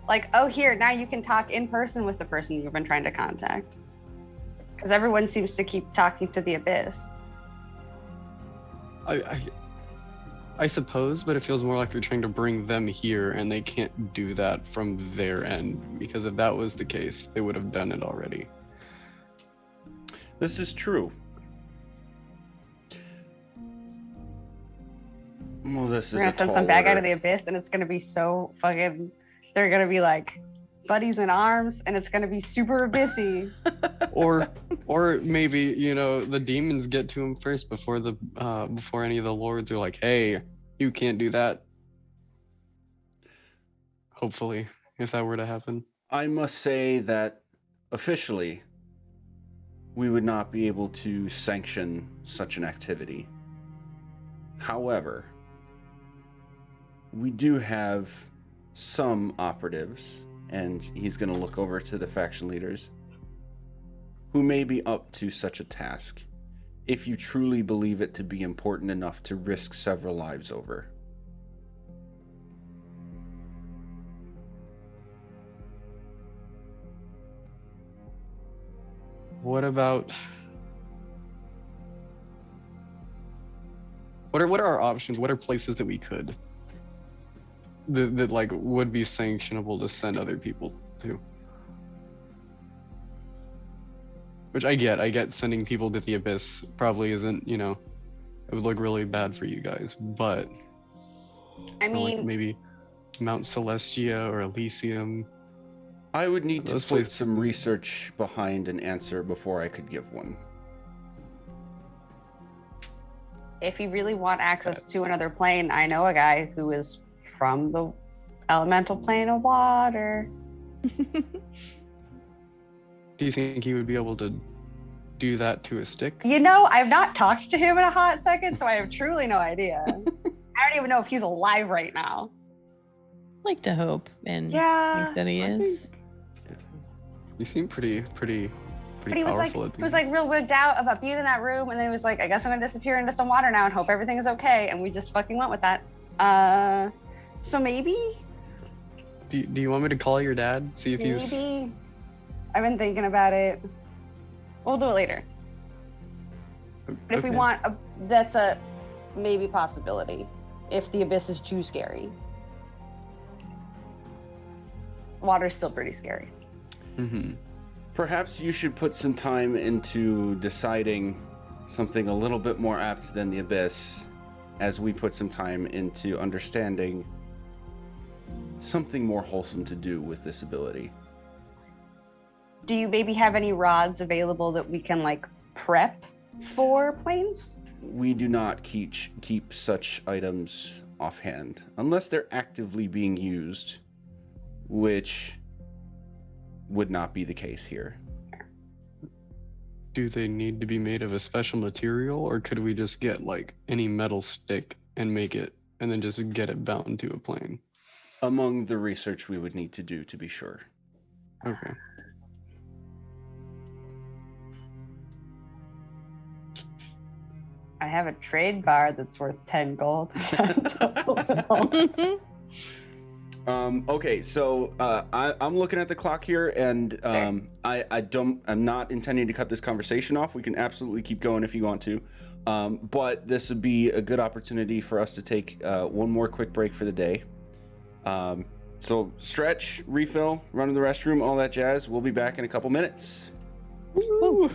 Like, oh, here, now you can talk in person with the person you've been trying to contact. Because everyone seems to keep talking to the abyss. I suppose, but it feels more like you're trying to bring them here, and they can't do that from their end. Because if that was the case, they would have done it already. This is true. Well, this We're is gonna a send tall some bad guy to order. the abyss, and it's gonna be so fucking. They're gonna be like buddies in arms, and it's gonna be super abyssy. Or maybe the demons get to him first before any of the lords are like, hey, you can't do that. Hopefully, if that were to happen. I must say that officially, we would not be able to sanction such an activity. However, we do have some operatives, and he's going to look over to the faction leaders, who may be up to such a task, if you truly believe it to be important enough to risk several lives over. What about? What are our options? What are places that we could that like would be sanctionable to send other people to? Which I get sending people to the abyss probably isn't, it would look really bad for you guys, but I or, like, mean, maybe Mount Celestia or Elysium. I would need to Those put places- some research behind an answer before I could give one. if you really want access to another plane, I know a guy who is from the elemental plane of water. Do you think he would be able to do that to a stick? I've not talked to him in a hot second, so I have truly no idea. I don't even know if he's alive right now. like to hope and Yeah, think that he I is. You seem pretty But he was like, powerful at he was like real wigged out about being in that room, and then he was like, I guess I'm gonna disappear into some water now and hope everything's okay. And we just fucking went with that. So maybe, Do you want me to call your dad? See if he's maybe. I've been thinking about it. We'll do it later. But if we okay. want, that's a maybe possibility. If the abyss is too scary, water's still pretty scary. Mm-hmm. Perhaps you should put some time into deciding something a little bit more apt than the abyss, as we put some time into understanding something more wholesome to do with this ability. Do you maybe have any rods available that we can like prep for planes? We do not keep such items offhand unless they're actively being used, which would not be the case here. Do they need to be made of a special material, or could we just get like any metal stick and make it, and then just get it bound to a plane? Among the research we would need to do, to be sure. Okay. I have a trade bar that's worth 10 gold. Okay, so I'm looking at the clock here, and I'm not intending to cut this conversation off. We can absolutely keep going if you want to, but this would be a good opportunity for us to take one more quick break for the day. So stretch, refill, run to the restroom, all that jazz. We'll be back in a couple minutes. Woo!